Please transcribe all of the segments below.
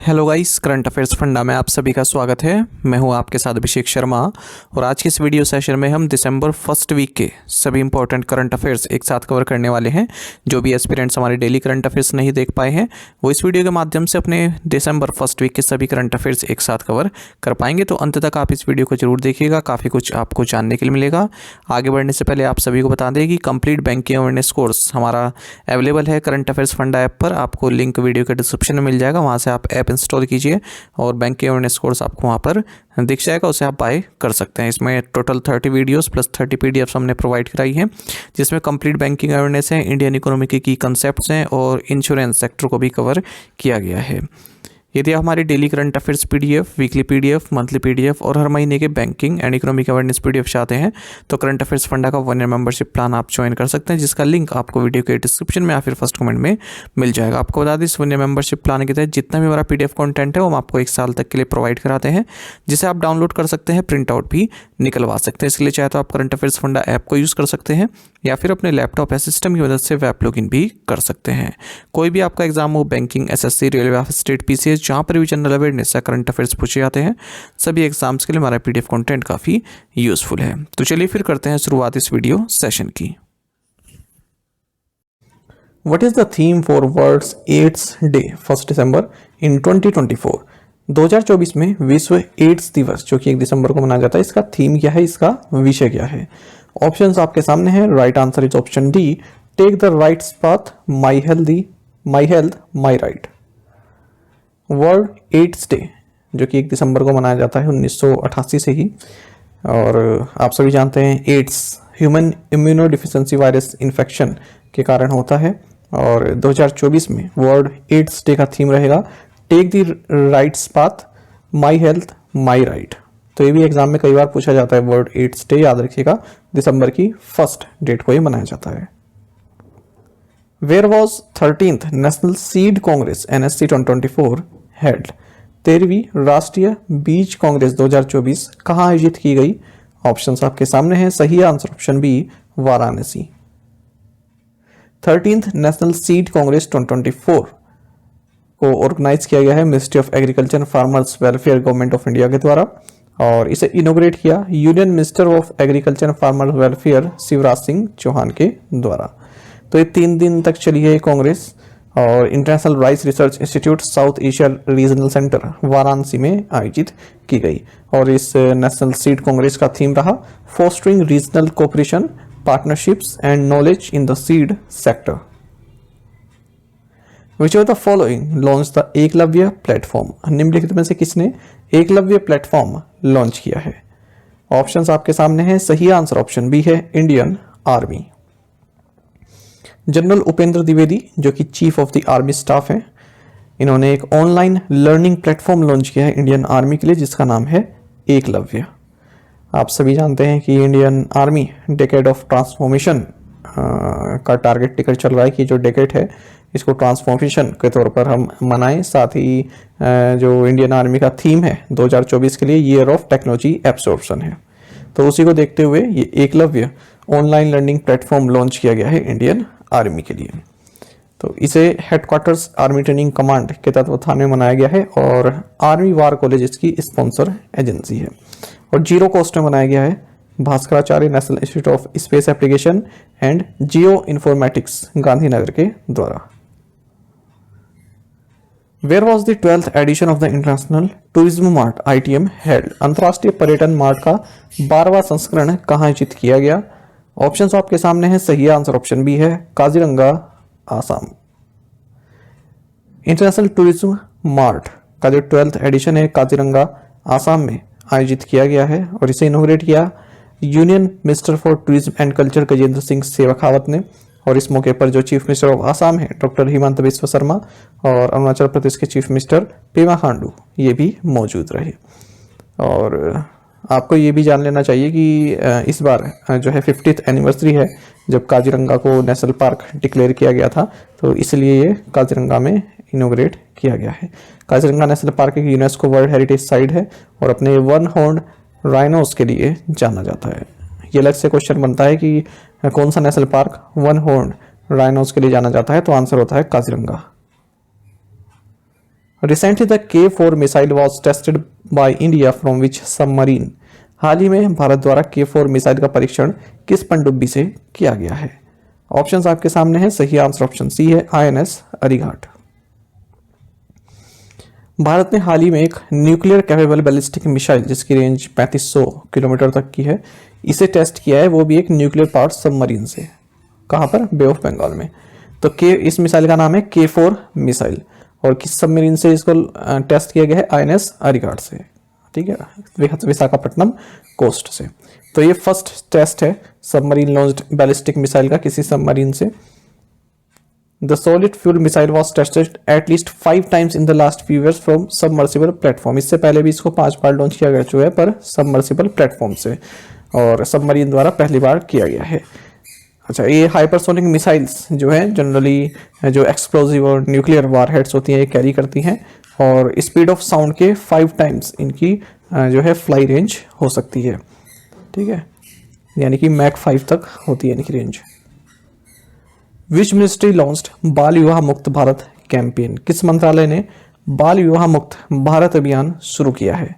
Hello guys, current affairs funda में आप सभी का स्वागत है। मैं हूं आपके साथ अभिषेक शर्मा और आज के इस वीडियो सेशन में हम दिसंबर फर्स्ट वीक के सभी इंपॉर्टेंट करंट अफेयर्स एक साथ कवर करने वाले हैं। जो भी एस्पिरेंट्स हमारे डेली करंट अफेयर्स नहीं देख पाए हैं वो इस वीडियो के माध्यम से अपने दिसंबर फर्स्ट वीक के सभी करंट अफेयर्स एक साथ कवर कर पाएंगे। तो अंत तक आप इस वीडियो को जरूर देखिएगा, काफ़ी कुछ आपको जानने के लिए मिलेगा। आगे बढ़ने से पहले आप सभी को बता दें कि कंप्लीट बैंकिंग अवेयरनेस कोर्स हमारा अवेलेबल है करंट अफेयर्स फंडा ऐप पर। आपको लिंक वीडियो के डिस्क्रिप्शन में मिल जाएगा, वहाँ से आप ऐप इंस्टॉल कीजिए और बैंकिंग अवेयरनेस कोर्स आपको वहाँ पर दिख जाएगा, उसे आप बाय कर सकते हैं। इसमें टोटल 30 वीडियोस प्लस 30 पीडीएफ्स हमने प्रोवाइड कराई है, जिसमें कंप्लीट बैंकिंग अवेयरनेस है, इंडियन इकोनॉमी के की कंसेप्ट्स हैं और इंश्योरेंस सेक्टर को भी कवर किया गया है। यदि आप हमारी daily current affairs PDF, weekly PDF, monthly PDF और हर महीने के banking and economic awareness PDF चाहते हैं तो करंट अफेयर्स फंडा का 1 ईयर मेंबरशिप प्लान आप ज्वाइन कर सकते हैं, जिसका लिंक आपको वीडियो के डिस्क्रिप्शन में या फिर फर्स्ट कमेंट में मिल जाएगा। आपको बता दें, इस 1 ईयर मेंबरशिप प्लान के तहत जितना भी हमारा पीडीएफ कंटेंट है वो हम आपको 1 साल तक के लिए प्रोवाइड कराते हैं, जिसे आप डाउनलोड कर सकते हैं, प्रिंट आउट भी निकलवा सकते हैं। इसके लिए चाहे तो आप करंट अफेयर्स फंडा ऐप को यूज़ कर सकते हैं या फिर अपने लैपटॉप या सिस्टम की मदद से वेब लॉगिन भी कर सकते हैं। कोई भी आपका एग्जाम हो, banking, SSC, railway, state PCS, जहाँ पर भी जनरल अवेयरनेस या करंट अफेयर्स पूछे जाते हैं, सभी एग्जाम्स के लिए हमारा पीडीएफ कंटेंट काफ़ी यूजफुल है। तो चलिए फिर करते हैं शुरुआत इस वीडियो सेशन की। What is the theme for World's AIDS Day 1 December in 2024? 2024 में विश्व एड्स दिवस जो कि 1 दिसंबर को मनाया जाता है, इसका थीम क्या है, इसका विषय क्या है? ऑप्शंस आपके सामने हैं। Right answer is option D, take the right path, my health my right. World AIDS Day जो कि 1 दिसंबर को मनाया जाता है 1988 से ही, और आप सभी जानते हैं AIDS human immunodeficiency virus infection के कारण होता है। और 2024 में वर्ल्ड एड्स डे का थीम रहेगा take the right path, my health my right. तो ये भी एग्जाम में कई बार पूछा जाता है। वर्ल्ड एड्स डे याद रखिएगा, दिसंबर की 1 डेट को ये मनाया जाता है। Where was 13th national seed congress NSC 2024 held? 13वीं राष्ट्रीय बीज कांग्रेस 2024 कहाँ आयोजित की गई? ऑप्शंस आपके सामने हैं। सही answer option B, Varanasi. 13th national seed Congress 2024 को ऑर्गेनाइज किया गया है Ministry of Agriculture Farmers Welfare Government of India के द्वारा, और इसे इनोग्रेट किया Union minister of Agriculture Farmers Welfare Shivraj Singh Chouhan के द्वारा। तो ये 3 दिन तक चली है कांग्रेस, और international rice research institute south Asia regional centre Varanasi में आयोजित की गई। और इस नेशनल सीड कांग्रेस का थीम रहा fostering regional cooperation, partnerships and knowledge in the seed sector. Which of the following launched the Eklavya platform? निम्नलिखित में से किसने एकलव्य प्लेटफॉर्म लॉन्च किया है? ऑप्शंस आपके सामने हैं। सही आंसर ऑप्शन बी है, Indian army. General Upendra Dwivedi जो कि chief of the army staff हैं, इन्होंने एक ऑनलाइन लर्निंग प्लेटफॉर्म लॉन्च किया है इंडियन आर्मी के लिए, जिसका नाम है एकलव्य। आप सभी जानते हैं कि Indian army decade of transformation का टारगेट टिकट चल रहा है कि जो डेकेड है इसको ट्रांसफॉर्मेशन के तौर पर हम मनाएं। साथ ही जो इंडियन आर्मी का थीम है 2024 के लिए ईयर ऑफ टेक्नोलॉजी एब्सॉर्प्शन है, तो उसी को देखते हुए ये Eklavya online learning platform launch किया गया है इंडियन आर्मी के लिए। तो इसे हेडक्वार्टर्स आर्मी ट्रेनिंग कमांड के तत्वावधान में मनाया गया है, और आर्मी वार कॉलेज इसकी स्पॉन्सर एजेंसी है, और जीरो कॉस्ट में बनाया गया है Bhaskaracharya national institute of space application and geo informatics Gandhinagar के द्वारा। Where was the 12th edition of the international tourism mart ITM held? अंतर्राष्ट्रीय पर्यटन मार्ट का 12वां संस्करण कहाँ आयोजित किया गया? ऑप्शंस आपके सामने हैं। सही आंसर ऑप्शन बी है, Kaziranga, Assam. International tourism mart का जो 12th एडिशन है काजीरंगा, आसाम में आयोजित किया गया है, और इसे इनोग्रेट किया Union minister for tourism and culture Gajendra Singh Shekhawat ने। और इस मौके पर जो चीफ मिनिस्टर ऑफ आसाम है डॉक्टर हिमंत बिस्वा शर्मा, और अरुणाचल प्रदेश के चीफ मिनिस्टर पेमा खांडू ये भी मौजूद रहे। और आपको ये भी जान लेना चाहिए कि इस बार जो है 50th एनिवर्सरी है जब काजीरंगा को नेशनल पार्क डिक्लेयर किया गया था, तो इसलिए ये काजीरंगा में इनोग्रेट किया गया है। काजीरंगा नेशनल पार्क एक यूनेस्को वर्ल्ड हेरिटेज साइट है और अपने 1 हॉर्न राइनोस के लिए जाना जाता है। ये अलग से क्वेश्चन बनता है कि कौन सा नेशनल पार्क 1 हॉर्न राइनोस के लिए जाना जाता है, तो आंसर होता है Kaziranga. Recently the K4 missile was tested by India from which submarine. हाल ही में भारत द्वारा K4 मिसाइल का परीक्षण किस पनडुब्बी से किया गया है? ऑप्शंस आपके सामने हैं। सही आंसर ऑप्शन सी है, INS अरिघाट। भारत ने हाल ही में एक न्यूक्लियर कैपेबल बैलिस्टिक मिसाइल जिसकी रेंज 3500 किलोमीटर तक की है, इसे टेस्ट किया है, वो भी एक न्यूक्लियर पावर्ड सबमरीन से। कहां पर? बे ऑफ बंगाल में। तो इस मिसाइल का नाम है K4 मिसाइल, और किस सबमरीन से इसको टेस्ट किया गया है? INS अरिघाट से, ठीक है, विशाखापट्टनम कोस्ट से। तो ये फर्स्ट टेस्ट है सबमरीन लॉन्च्ड बैलिस्टिक मिसाइल का किसी सबमरीन से। The solid fuel missile was tested at least 5 times in the last few years from submersible platform. इससे पहले भी इसको 5 बार लॉन्च किया जा चुका है, पर सबमर्सिबल प्लेटफॉर्म से, और सबमरीन द्वारा पहली बार किया गया है। अच्छा, ये हाइपरसोनिक मिसाइल्स जो है जनरली जो एक्सप्लोजिव और न्यूक्लियर वारहेड्स होती हैं ये कैरी करती हैं, और स्पीड ऑफ साउंड के 5 times इनकी जो है फ्लाई रेंज हो सकती है, ठीक है, यानी कि मैक 5 तक होती है इनकी रेंज। विच मिनिस्ट्री लॉन्च्ड बाल विवाह मुक्त भारत कैंपेन। किस मंत्रालय ने बाल विवाह मुक्त भारत अभियान शुरू किया है?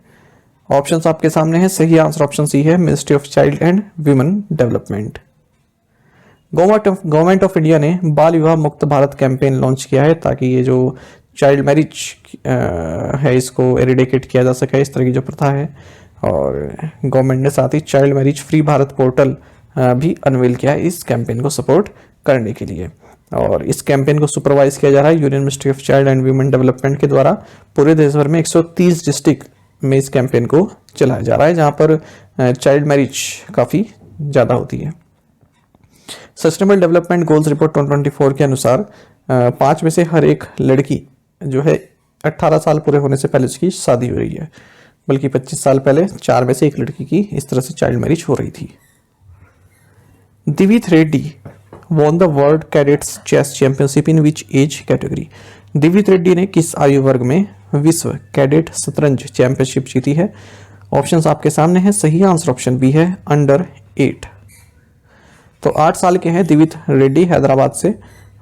ऑप्शंस आपके सामने हैं। सही आंसर ऑप्शन सी है, Ministry of child and women development. Government of India ने बाल विवाह मुक्त भारत कैंपेन लॉन्च किया है ताकि ये जो चाइल्ड मैरिज है इसको एरिडिकेट किया जा सके, इस तरह की जो प्रथा है। और गवर्नमेंट ने साथ ही child marriage free Bharat portal भी अनवील किया है इस कैंपेन को सपोर्ट करने के लिए। और इस कैंपेन को सुपरवाइज किया जा रहा है union ministry of child and women development के द्वारा। पूरे देश भर में 130 डिस्ट्रिक्ट में इस कैंपेन को चलाया जा रहा है, जहां पर चाइल्ड मैरिज काफ़ी ज़्यादा होती है। सस्टेनेबल डेवलपमेंट गोल्स रिपोर्ट 2024 के अनुसार 5 में से हर एक लड़की जो है 18 साल पूरे होने से पहले उसकी शादी हो रही है, बल्कि 25 साल पहले 4 में से एक लड़की की इस तरह से चाइल्ड मैरिज हो रही थी। Divith Reddy won the world cadets chess championship in which age category. Divith Reddy ने किस आयु वर्ग में विश्व कैडेट शतरंज चैंपियनशिप जीती है? ऑप्शंस आपके सामने हैं। सही आंसर ऑप्शन बी है, अंडर 8। तो 8 साल के हैं दिविथ रेड्डी हैदराबाद से,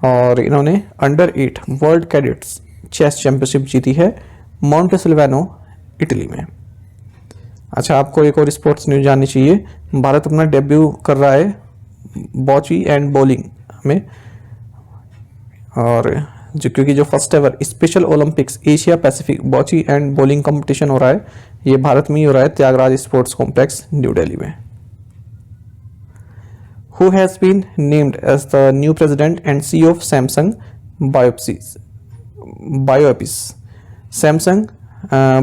और इन्होंने under 8 world cadets chess championship जीती है मॉन्टेसिल्वानो इटली में। अच्छा, आपको एक और स्पोर्ट्स न्यूज जाननी चाहिए। भारत अपना डेब्यू कर रहा है बॉची एंड बॉलिंग में, और क्योंकि जो first ever special Olympics Asia Pacific bocce and bowling competition हो रहा है, ये भारत में ही हो रहा है, Thyagaraj sports complex new Delhi में। Who has been named as the new president and CEO of Samsung Bioepis? Samsung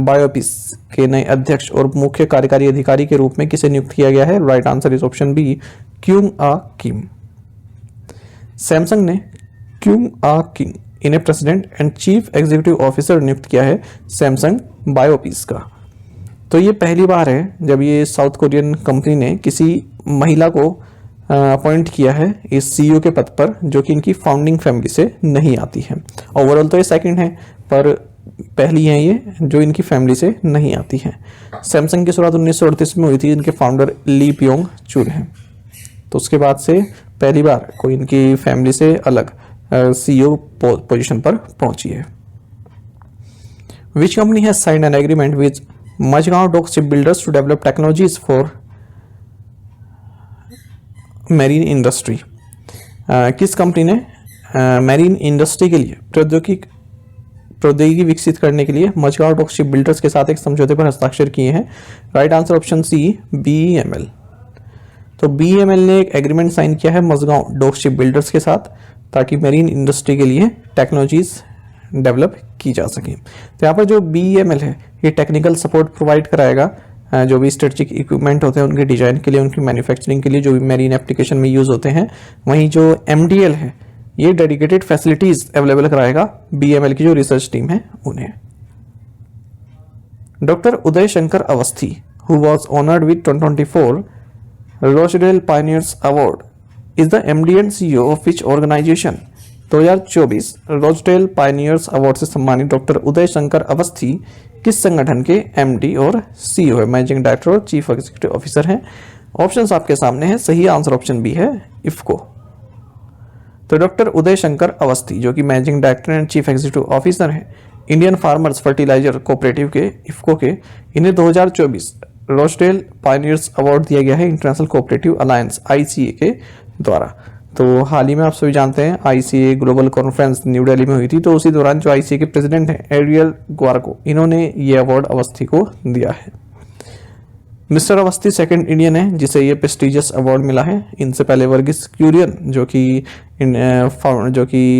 Bioepis के नए अध्यक्ष और मुख्य कार्यकारी अधिकारी के रूप में किसे नियुक्त किया गया है? Right answer is option B, Kyung Ah Kim. Samsung ने क्यूंग आ किम इन्हें president and chief executive officer नियुक्त किया है सैमसंग बायोपिस का। तो ये पहली बार है जब ये साउथ कोरियन कंपनी ने किसी महिला को अपॉइंट किया है इस सीईओ के पद पर, जो कि इनकी फाउंडिंग फैमिली से नहीं आती है। ओवरऑल तो ये सेकंड है, पर पहली है ये जो इनकी फैमिली से नहीं आती है। सैमसंग की शुरुआत 1938 में हुई थी, इनके फाउंडर ली प्योंग चुल हैं। तो उसके बाद से पहली बार कोई इनकी फैमिली से अलग सीईओ पोजीशन पर पहुंची है। Which company has signed an agreement with Mazagon dock ship builders to develop technologies for marine industry. किस कंपनी ने मैरीन इंडस्ट्री के लिए प्रौद्योगिकी विकसित करने के लिए मझगांव डॉक शिप बिल्डर्स के साथ एक समझौते पर हस्ताक्षर किए हैं? Right answer option C, BEML। तो BEML ने एक एग्रीमेंट साइन किया है मझगांव डॉक शिप बिल्डर्स के साथ, ताकि मैरीन इंडस्ट्री के लिए टेक्नोलॉजीज डेवलप की जा सके। तो यहाँ पर जो BEML है ये टेक्निकल सपोर्ट प्रोवाइड कराएगा जो भी स्ट्रेटेजिक इक्विपमेंट होते हैं उनके डिजाइन के लिए, उनकी मैन्युफैक्चरिंग के लिए, जो भी मैरीन एप्लीकेशन में यूज होते हैं। वहीं जो MDL है ये डेडिकेटेड फैसिलिटीज अवेलेबल कराएगा BEML की जो रिसर्च टीम है उन्हें। Doctor Uday Shankar Awasthi who was honoured with 2024 Rochdale Pioneers award is the MD and CEO of which organisation. 2024 Rochdale Pioneers award से सम्मानित डॉक्टर उदय शंकर अवस्थी किस संगठन के MD और CEO है? मैनेजिंग डायरेक्टर और चीफ एग्जीक्यूटिव ऑफिसर हैं। ऑप्शंस आपके सामने हैं। सही आंसर ऑप्शन बी है, इफ्को। तो डॉक्टर उदय शंकर अवस्थी जो कि managing director and chief executive officer हैं, इंडियन फार्मर्स फर्टिलाइजर कोऑपरेटिव के इफ्को के इन्हें 2024 रोस्टेल पायनियर्स अवार्ड दिया गया है इंटरनेशनल कोऑपरेटिव अलायंस आईसीए के द्वारा। तो हाल ही में आप सभी जानते हैं ICA global conference new Delhi में हुई थी, तो उसी दौरान जो आईसीए के प्रेसिडेंट हैं एरियल ग्वारको, इन्होंने ये अवार्ड अवस्थी को दिया है। मिस्टर अवस्थी सेकंड इंडियन है जिसे ये प्रेस्टिजियस अवार्ड मिला है। इनसे पहले वर्गीस क्यूरियन जो कि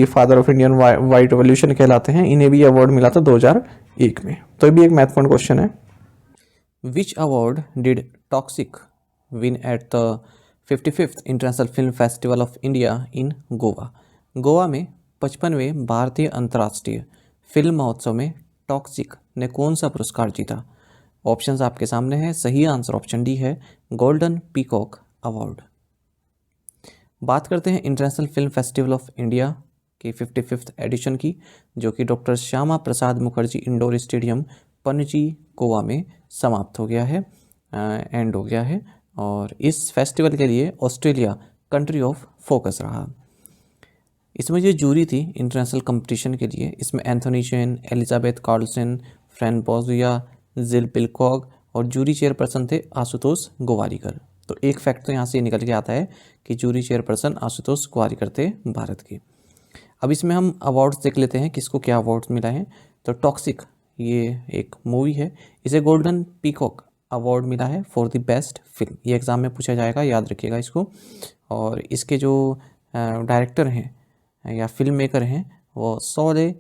father of Indian white revolution कहलाते हैं, इन्हें भी अवार्ड मिला था 2001 में। तो ये भी एक महत्वपूर्ण क्वेश्चन है। Which award did toxic win at the 55th international film festival of India in Goa? Goa में 55वें भारतीय अंतर्राष्ट्रीय फिल्म महोत्सव में टॉक्सिक ने कौन सा पुरस्कार जीता? ऑप्शंस आपके सामने हैं। सही आंसर ऑप्शन डी है, गोल्डन पीकॉक अवार्ड। बात करते हैं international film festival of India की 55th एडिशन की, जो कि doctor Shyama Prasad Mukherjee indoor stadium Panaji Goa में समाप्त हो गया है, एंड हो गया है। और इस फेस्टिवल के लिए ऑस्ट्रेलिया कंट्री ऑफ फोकस रहा। इसमें जो जूरी थी इंटरनेशनल कंपटीशन के लिए, इसमें Anthony chain, Elizabeth Carlsen, फ्रैन Bojia, जिल पिलकॉग और जूरी चेयरपर्सन थे आशुतोष गोवारिकर। तो एक फैक्ट तो यहाँ से निकल के आता है कि जूरी चेयरपर्सन आशुतोष गोवारिकर थे भारत के। अब इसमें हम अवार्ड्स देख लेते हैं, किसको क्या अवार्ड्स मिला है। तो टॉक्सिक ये एक मूवी है, इसे गोल्डन पीकॉक अवार्ड मिला है फॉर द बेस्ट फिल्म। ये एग्ज़ाम में पूछा जाएगा, याद रखिएगा इसको। और इसके जो डायरेक्टर हैं या फिल्म मेकर हैं वो सोले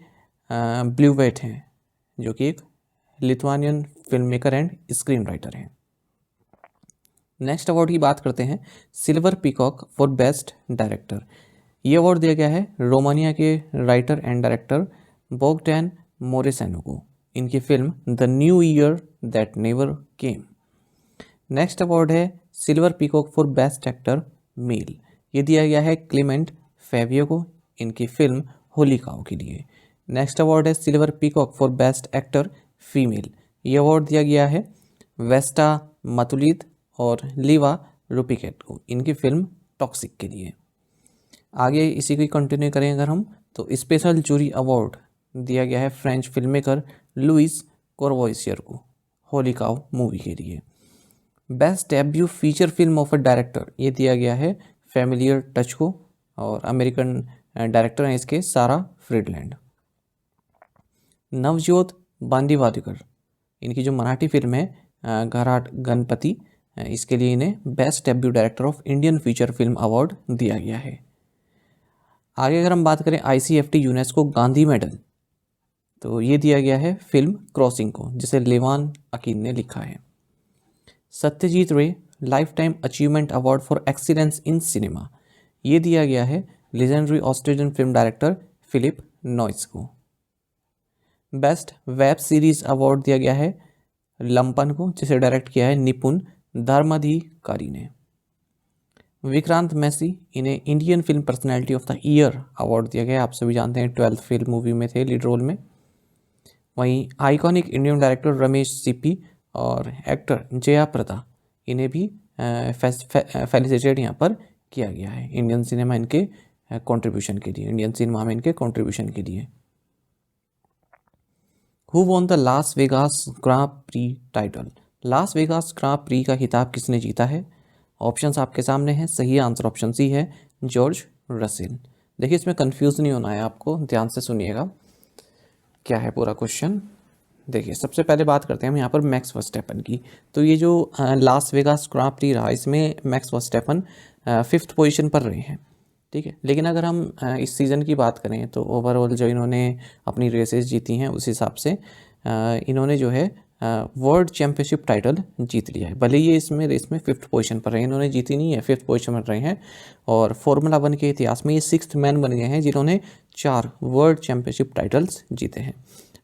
ब्ल्यूवेट हैं, जो कि एक Lithuanian film maker and screen writer हैं। नेक्स्ट अवार्ड की बात करते हैं, silver peacock for best director. ये अवार्ड दिया गया है रोमानिया के writer and director Bogdan Muresanu को, इनकी film the new year that never came. Next award है silver peacock for best actor male. ये दिया गया है क्लेमेंट फेवियो को, इनकी फिल्म होलिकाओ के लिए। नेक्स्ट अवार्ड है silver peacock for best actor female. ये अवार्ड दिया गया है वेस्टा मतुलित और लीवा रुपिकेट को, इनकी फिल्म टॉक्सिक के लिए। आगे इसी को कंटिन्यू करें अगर हम, तो स्पेशल जूरी अवार्ड दिया गया है फ्रेंच फिल्म मेकर लुइस कोरवॉइसियर को होलिकाओ मूवी के लिए। Best debut feature film of a director, ये दिया गया है फैमिलियर टच को, और अमेरिकन डायरेक्टर हैं इसके सारा फ्रीडलैंड। नवजोत बांदीवादकर, इनकी जो मराठी फिल्म है घराट गणपति, इसके लिए इन्हें best debut director of Indian feature film award दिया गया है। आगे अगर हम बात करें आईसीएफटी यूनेस्को गांधी मेडल, तो ये दिया गया है फिल्म क्रॉसिंग को, जिसे लेवान अकीन ने लिखा है। Satyajit Ray life time achievement award for excellence in cinema, ये दिया गया है legendary Australian film director Phillip Noyce को। बेस्ट वेब सीरीज अवार्ड दिया गया है लंपन को, जिसे डायरेक्ट किया है निपुण धर्माधिकारी ने। विक्रांत मैसी, इन्हें Indian film personality of the year award दिया गया। आप सभी जानते हैं 12th फेल मूवी में थे लीड रोल में। वहीं iconic Indian director Ramesh Sippy और एक्टर जया प्रदा, इन्हें भी फेलिसिटेड यहाँ पर किया गया है इंडियन सिनेमा इनके कंट्रीब्यूशन के लिए, इंडियन सिनेमा में इनके कंट्रीब्यूशन के लिए। Who won the Las Vegas grand prix title? Las Vegas grand prix का खिताब किसने जीता है? ऑप्शंस आपके सामने हैं। सही आंसर ऑप्शन सी है, जॉर्ज रसेल। देखिए इसमें कंफ्यूज नहीं होना है आपको, ध्यान से सुनिएगा क्या है पूरा क्वेश्चन। देखिए सबसे पहले बात करते हैं हम यहाँ पर मैक्स वर्स्टैपन की। तो ये जो लास वेगास ग्रां प्री रहा, इसमें मैक्स वर्स्टैपन 5th पोजीशन पर रहे हैं, ठीक है। लेकिन अगर हम इस सीज़न की बात करें तो ओवरऑल जो इन्होंने अपनी रेसेस जीती हैं उस हिसाब से इन्होंने जो है वर्ल्ड चैम्पियनशिप टाइटल जीत लिया है। भले ये इसमें रेस में 5th पोजीशन पर रहे, इन्होंने जीती नहीं है, 5th पोजीशन पर रहे हैं। और फार्मूला 1 के इतिहास में ये 6th मैन बन गए हैं जिन्होंने 4 वर्ल्ड चैम्पियनशिप टाइटल्स जीते हैं।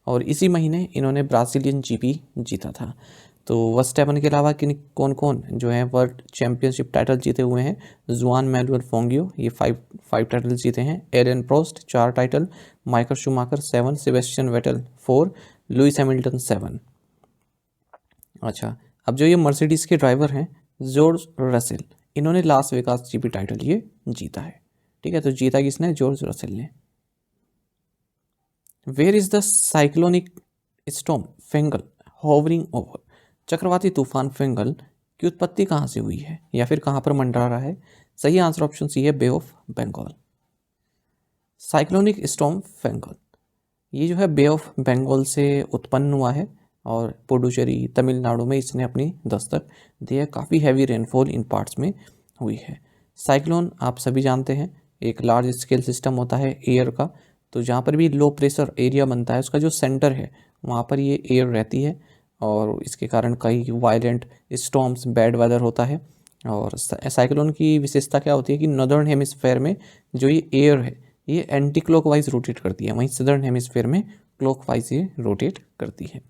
और इसी महीने इन्होंने ब्राज़ीलियन जीपी जीता था। तो वर्स्टैपन के अलावा कौन कौन जो है वर्ल्ड चैम्पियनशिप टाइटल जीते हुए हैं? जुआन मैनुअल फोंगियो, ये 5 टाइटल जीते हैं। एरन प्रोस्ट 4 title, Michael Schumacher 7, Sebastian Vettel 4, Lewis Hamilton 7। अच्छा, अब जो ये मर्सिडीज़ के ड्राइवर हैं जॉर्ज रसेल, इन्होंने लास वेगास जीपी टाइटल ये जीता है, ठीक है। तो जीता किसने? जॉर्ज रसेल ने। Where is the cyclonic storm Fengal hovering over, चक्रवाती तूफान फेंगल की उत्पत्ति कहाँ से हुई है या फिर कहाँ पर मंडरा रहा है? सही आंसर ऑप्शन सी है, bay of Bengal. Cyclonic storm Fengal ये जो है बे ऑफ बंगाल से उत्पन्न हुआ है और पुडुचेरी तमिलनाडु में इसने अपनी दस्तक दी है। काफ़ी हैवी रेनफॉल इन पार्ट्स में हुई है। साइक्लोन आप सभी जानते हैं एक लार्ज स्केल सिस्टम होता है एयर का, तो जहाँ पर भी लो प्रेशर एरिया बनता है उसका जो सेंटर है वहाँ पर ये एयर रहती है और इसके कारण कई वायलेंट स्टॉर्म्स बैड वेदर होता है। और साइक्लोन की विशेषता क्या होती है कि नॉर्दर्न हेमिस्फेयर में जो ये एयर है ये एंटी क्लॉकवाइज रोटेट करती है, वहीं सदर्न हेमिस्फेयर में क्लॉकवाइज ये रोटेट करती है।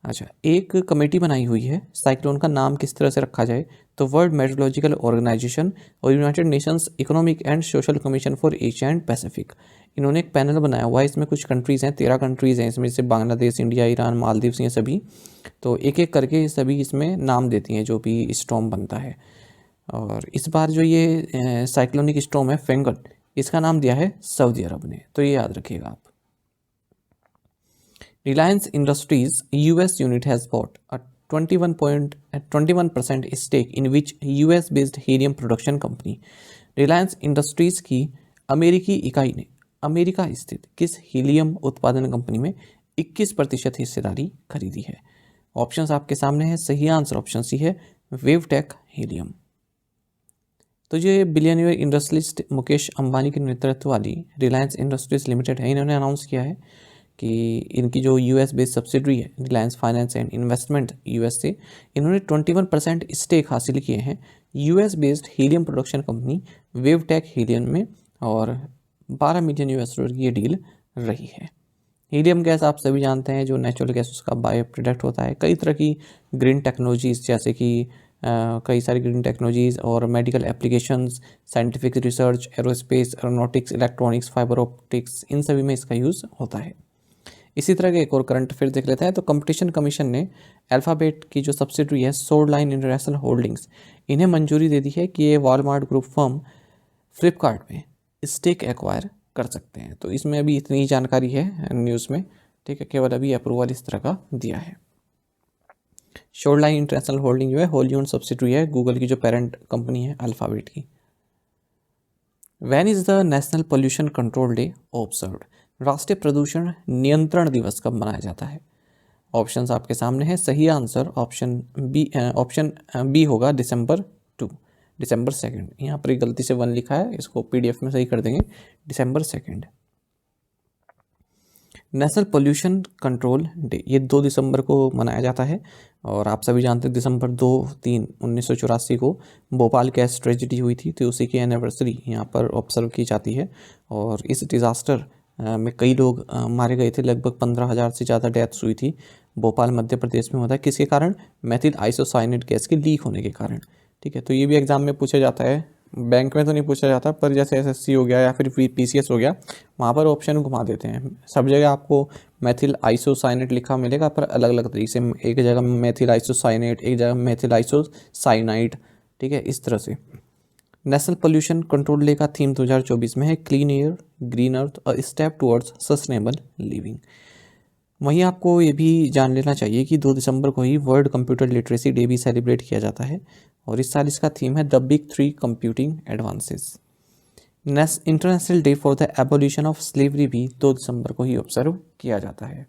अच्छा, एक कमेटी बनाई हुई है, साइक्लोन का नाम किस तरह से रखा जाए? तो वर्ल्ड मेट्रोलॉजिकल ऑर्गेनाइजेशन और United Nations economic and social commission for Asia and Pacific, इन्होंने एक पैनल बनाया हुआ है। इसमें कुछ कंट्रीज़ हैं, 13 कंट्रीज़ हैं इसमें, जैसे बांग्लादेश, इंडिया, ईरान, मालदीव्स, ये सभी। तो एक एक करके सभी इसमें नाम देती हैं जो भी स्टॉर्म बनता है। और इस बार जो ये साइक्लोनिक स्टॉर्म है फेंगल, इसका नाम दिया है सऊदी अरब ने, तो ये याद रखिएगा आप। Reliance Industries US unit has bought a 21% stake in which US-based helium production company. Reliance Industries की अमेरिकी इकाई ने अमेरिका स्थित किस हीलियम उत्पादन कंपनी में 21% हिस्सेदारी खरीदी है? ऑप्शंस आपके सामने है, सही आंसर ऑप्शन सी है, वेवटेक हीलियम। तो ये बिलियनियर इंडस्ट्रियलिस्ट मुकेश अंबानी के नेतृत्व वाली रिलायंस इंडस्ट्रीज लिमिटेड है, इन्होंने अनाउंस किया है कि इनकी जो यूएस बेस्ड सब्सिडरी है Reliance finance and investment US से, इन्होंने 21% स्टेक हासिल किए हैं US based helium production company Wavetech helium में, और 12 मिलियन यूएस डॉलर की ये डील रही है। हीलियम गैस आप सभी जानते हैं जो नेचुरल गैस उसका बायो प्रोडक्ट होता है। कई तरह की ग्रीन टेक्नोलॉजीज़ जैसे कि कई सारी ग्रीन टेक्नोलॉजीज़ और medical applications, scientific research, aerospace, aeronautics, electronics, fibre optics, इन सभी में इसका यूज़ होता है। इसी तरह के एक और करंट अफेयर देख लेते हैं। तो कंपटीशन कमीशन ने अल्फ़ाबेट की जो सब्सिडरी है सोल्डलाइन इंटरनेशनल होल्डिंग्स, इन्हें मंजूरी दे दी है कि ये वॉलमार्ट ग्रुप फर्म फ्लिपकार्ट में स्टेक एक्वायर कर सकते हैं। तो इसमें अभी इतनी ही जानकारी है न्यूज़ में, ठीक है, केवल अभी अप्रूवल इस तरह का दिया है। सोल्डलाइन इंटरनेशनल होल्डिंग जो है होली ओन्ड सब्सिडरी है गूगल की जो पेरेंट कंपनी है अल्फ़ाबेट की। When is the national pollution control day observed, राष्ट्रीय प्रदूषण नियंत्रण दिवस कब मनाया जाता है? ऑप्शंस आपके सामने हैं, सही आंसर ऑप्शन बी होगा, December 2, December 2। यहाँ पर गलती से 1 लिखा है, इसको PDF में सही कर देंगे, December 2। National pollution control day ये 2 दिसंबर को मनाया जाता है, और आप सभी जानते हैं December 2-3-1984 को भोपाल गैस ट्रेजिडी हुई थी, तो उसी की एनिवर्सरी यहाँ पर ऑब्जर्व की जाती है। और इस डिज़ास्टर में कई लोग मारे गए थे, लगभग 15,000 से ज़्यादा डेथ्स हुई थी। भोपाल मध्य प्रदेश में होता है, किसके कारण? मेथिल आइसोसाइनेट गैस के लीक होने के कारण, ठीक है। तो ये भी एग्जाम में पूछा जाता है, बैंक में तो नहीं पूछा जाता, पर जैसे SSC हो गया या फिर PCS हो गया, वहाँ पर ऑप्शन घुमा देते हैं। सब जगह आपको मेथिल आइसोसाइनेट लिखा मिलेगा, पर अलग अलग तरीके से, एक जगह मेथिल आइसोसाइनेट, एक जगह मेथिल आइसोसाइनाइट, ठीक है, इस तरह से। नेशनल पोल्यूशन कंट्रोल डे का थीम 2024 में है clean air, green earth, a step towards sustainable living. वहीं आपको ये भी जान लेना चाहिए कि 2 दिसंबर को ही वर्ल्ड कंप्यूटर लिटरेसी डे भी सेलिब्रेट किया जाता है, और इस साल इसका थीम है the big 3 computing advances. International day for the abolition of slavery भी 2 दिसंबर को ही ऑब्जर्व किया जाता है।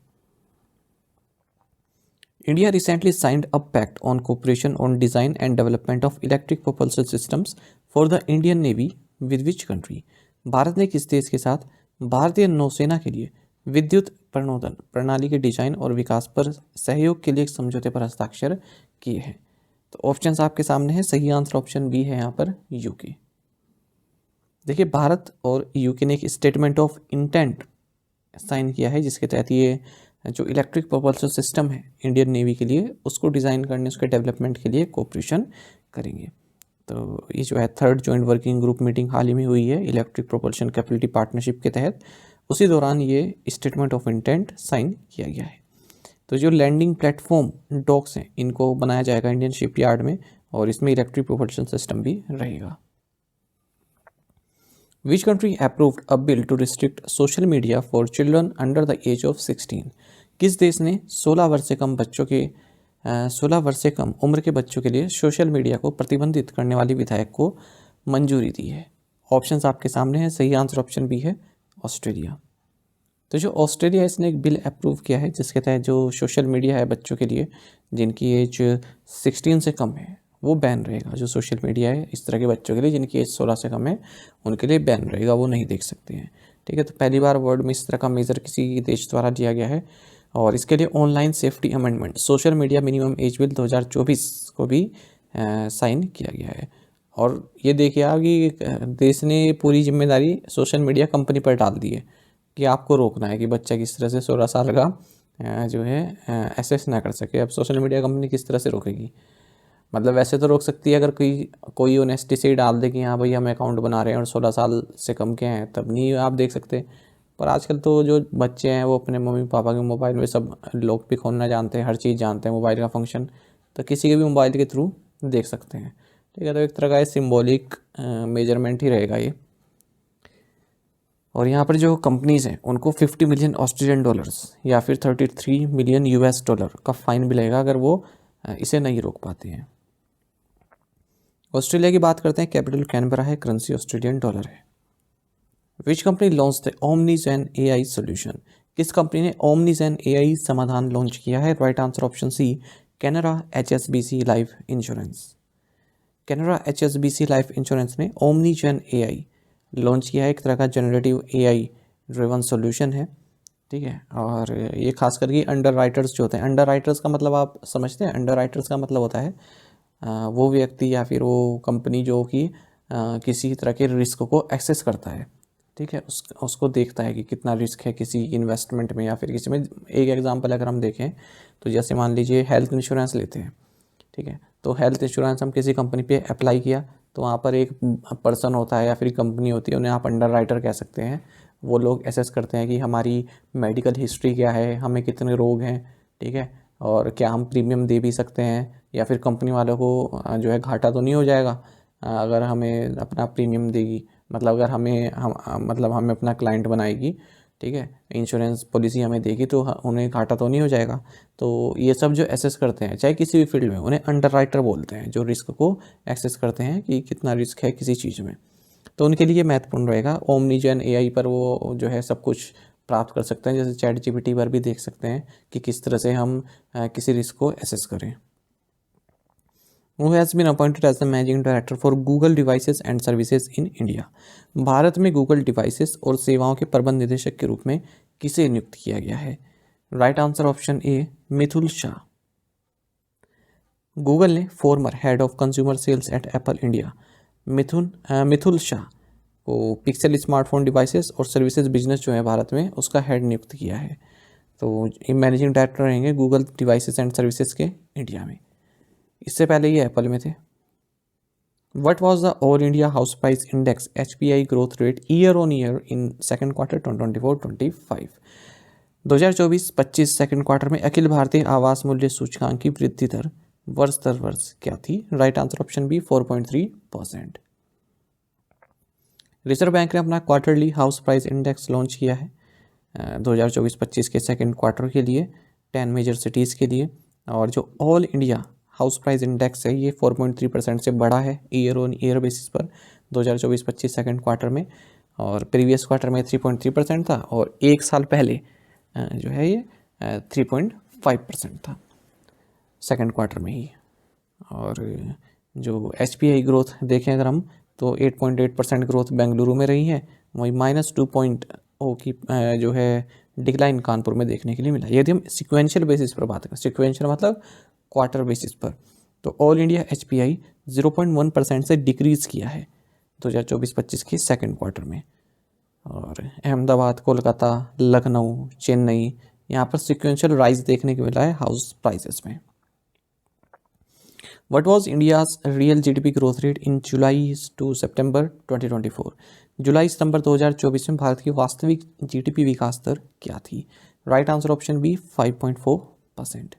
India recently signed a pact on cooperation on design and development of electric propulsion systems for the Indian Navy with which country? Bharat ने किस देश के साथ भारतीय नौसेना के लिए विद्युत प्रणोदन प्रणाली के डिजाइन और विकास पर सहयोग के लिए एक समझौते पर हस्ताक्षर किए हैं? तो ऑप्शंस आपके सामने हैं, सही आंसर ऑप्शन बी है यहाँ पर, यूके। देखिए, भारत और यूके ने एक स्टेटमेंट ऑफ इंटेंट साइन किया है, जिसके तहत ये जो इलेक्ट्रिक प्रोपल्शन सिस्टम है इंडियन नेवी के लिए, उसको डिज़ाइन करने, उसके डेवलपमेंट के लिए कोऑपरेशन करेंगे। तो ये जो है 3rd joint working group meeting हाल ही में हुई है इलेक्ट्रिक प्रोपल्शन कैपेबिलिटी पार्टनरशिप के तहत, उसी दौरान ये स्टेटमेंट ऑफ इंटेंट साइन किया गया है। तो जो लैंडिंग प्लेटफॉर्म डॉक्स हैं, इनको बनाया जाएगा इंडियन शिपयार्ड में, और इसमें इलेक्ट्रिक प्रोपल्शन सिस्टम भी रहेगा। Which country approved a bill to restrict social media for children under the age of 16? किस देश ने 16 वर्ष से कम बच्चों के 16 वर्ष से कम उम्र के बच्चों के लिए सोशल मीडिया को प्रतिबंधित करने वाली विधेयक को मंजूरी दी है? ऑप्शंस आपके सामने हैं। सही आंसर ऑप्शन बी है, ऑस्ट्रेलिया। तो जो ऑस्ट्रेलिया है, इसने एक बिल अप्रूव किया है जिसके तहत जो सोशल मीडिया है बच्चों के लिए जिनकी एज 16 से कम है वो बैन रहेगा। जो सोशल मीडिया है इस तरह के बच्चों के लिए जिनकी एज 16 से कम है उनके लिए बैन रहेगा, वो नहीं देख सकते हैं। ठीक है, तो पहली बार वर्ल्ड में इस तरह का मेजर किसी देश द्वारा लिया गया है। और इसके लिए online safety amendment social media minimum age bill 2024 को भी साइन किया गया है। और ये देखिए आप कि देश ने पूरी जिम्मेदारी सोशल मीडिया कंपनी पर डाल दी है कि आपको रोकना है कि बच्चा किस तरह से 16 साल का जो है एक्सेस ना कर सके। अब सोशल मीडिया कंपनी किस तरह से रोकेगी? मतलब वैसे तो रोक सकती है अगर कोई ऑनेस्टी से ही डाल दे कि हाँ भाई हम अकाउंट बना रहे हैं और 16 साल से कम के हैं, तब नहीं आप देख सकते। पर आजकल तो जो बच्चे हैं वो अपने मम्मी पापा के मोबाइल में सब लॉक भी खोलना जानते हैं, हर चीज़ जानते हैं, मोबाइल का फंक्शन तो किसी के भी मोबाइल के थ्रू देख सकते हैं। ठीक है, तो एक तरह का सिम्बॉलिक मेजरमेंट ही रहेगा ये। और यहाँ पर जो कंपनीज़ हैं उनको 50 मिलियन ऑस्ट्रेलियन डॉलर्स या फिर 33 मिलियन यूएस डॉलर का फाइन मिलेगा अगर वो इसे नहीं रोक पाते हैं। ऑस्ट्रेलिया की बात करते हैं। कैपिटल कैनबरा है, करेंसी ऑस्ट्रेलियन डॉलर है। Which company launch the Omnigen AI solution? किस कंपनी ने ओमनीजेन AI समाधान लॉन्च किया है? Right answer option C, Canara HSBC life insurance. Canara HSBC life insurance ने ओमनीजेन AI लॉन्च किया है। एक तरह का जनरेटिव AI ड्रिवन सोल्यूशन है। ठीक है, और ये खास करके अंडर राइटर्स जो होते हैं, अंडर राइटर्स का मतलब आप समझते हैं? अंडर राइटर्स का मतलब होता है वो व्यक्ति या फिर वो कंपनी जो कि किसी तरह के रिस्क को एक्सेस करता है। ठीक है, उसको देखता है कि कितना रिस्क है किसी इन्वेस्टमेंट में या फिर किसी में। एक एग्जांपल अगर हम देखें तो जैसे मान लीजिए हेल्थ इंश्योरेंस लेते हैं। ठीक है, तो हेल्थ इंश्योरेंस हम किसी कंपनी पे अप्लाई किया तो वहाँ पर एक पर्सन होता है या फिर कंपनी होती है, उन्हें आप अंडर राइटर कह सकते हैं। वो लोग एसेस करते हैं कि हमारी मेडिकल हिस्ट्री क्या है, हमें कितने रोग हैं, ठीक है, और क्या हम प्रीमियम दे भी सकते हैं या फिर कंपनी वालों को जो है घाटा तो नहीं हो जाएगा अगर हमें अपना प्रीमियम देगी, मतलब अगर मतलब हमें अपना क्लाइंट बनाएगी, ठीक है, इंश्योरेंस पॉलिसी हमें देगी तो उन्हें घाटा तो नहीं हो जाएगा। तो ये सब जो एसेस करते हैं चाहे किसी भी फील्ड में, उन्हें अंडरराइटर बोलते हैं, जो रिस्क को एक्सेस करते हैं कि कितना रिस्क है किसी चीज़ में। तो उनके लिए महत्वपूर्ण रहेगा। ओमनीजेन AI पर वो जो है सब कुछ प्राप्त कर सकते हैं। जैसे ChatGPT पर भी देख सकते हैं कि किस तरह से हम किसी रिस्क को एसेस करें। Who has been appointed as the managing director for Google Devices and Services in India? Bharat में गूगल डिवाइसेस और सेवाओं के प्रबंध निदेशक के रूप में किसे नियुक्त किया गया है? Right answer option A, Mithul Shah. Google ने former head of consumer sales at Apple India Mithul Shah को पिक्सल स्मार्टफोन डिवाइसेस और सर्विसेज बिजनेस जो है भारत में उसका हेड नियुक्त किया है। तो ये मैनेजिंग डायरेक्टर रहेंगे गूगल डिवाइसेस एंड सर्विसेज के इंडिया में। इससे पहले ये एप्पल में थे। What was the all India house price index HPI growth rate year on year in second quarter 2024-25? 2024-25 second quarter में अखिल भारतीय आवास मूल्य सूचकांक की वृद्धि दर वर्ष दर वर्ष क्या थी? Right answer option B, 4.3%। Reserve bank ने अपना quarterly house price index launch किया है 2024-25 के सेकेंड क्वार्टर के लिए 10 मेजर सिटीज़ के लिए। और जो all India house price index है ये 4.3% से बढ़ा है ईयर ऑन ईयर बेसिस पर 2024-25 सेकेंड क्वार्टर में। और प्रीवियस क्वार्टर में 3.3% था और एक साल पहले जो है ये 3.5% था सेकेंड क्वार्टर में ही। और जो HPI ग्रोथ देखें अगर हम तो 8.8% ग्रोथ बेंगलुरु में रही है, वही -2.0 की जो है डिक्लाइन कानपुर में देखने के लिए मिला। यदि हम सिक्वेंशियल बेसिस पर बात करें, सिक्वेंशियल मतलब क्वार्टर बेसिस पर, तो ऑल इंडिया HPI 0.1% से डिक्रीज़ किया है 2024-25 के सेकेंड क्वार्टर में। और अहमदाबाद, कोलकाता, लखनऊ, चेन्नई यहाँ पर सिक्वेंशियल राइज देखने को मिला है हाउस प्राइसेस में। What was India's real GDP growth rate in July to September 2024? जुलाई सितंबर 2024 में भारत की वास्तविक GDP विकास दर क्या थी? Right answer option B, 5.4%।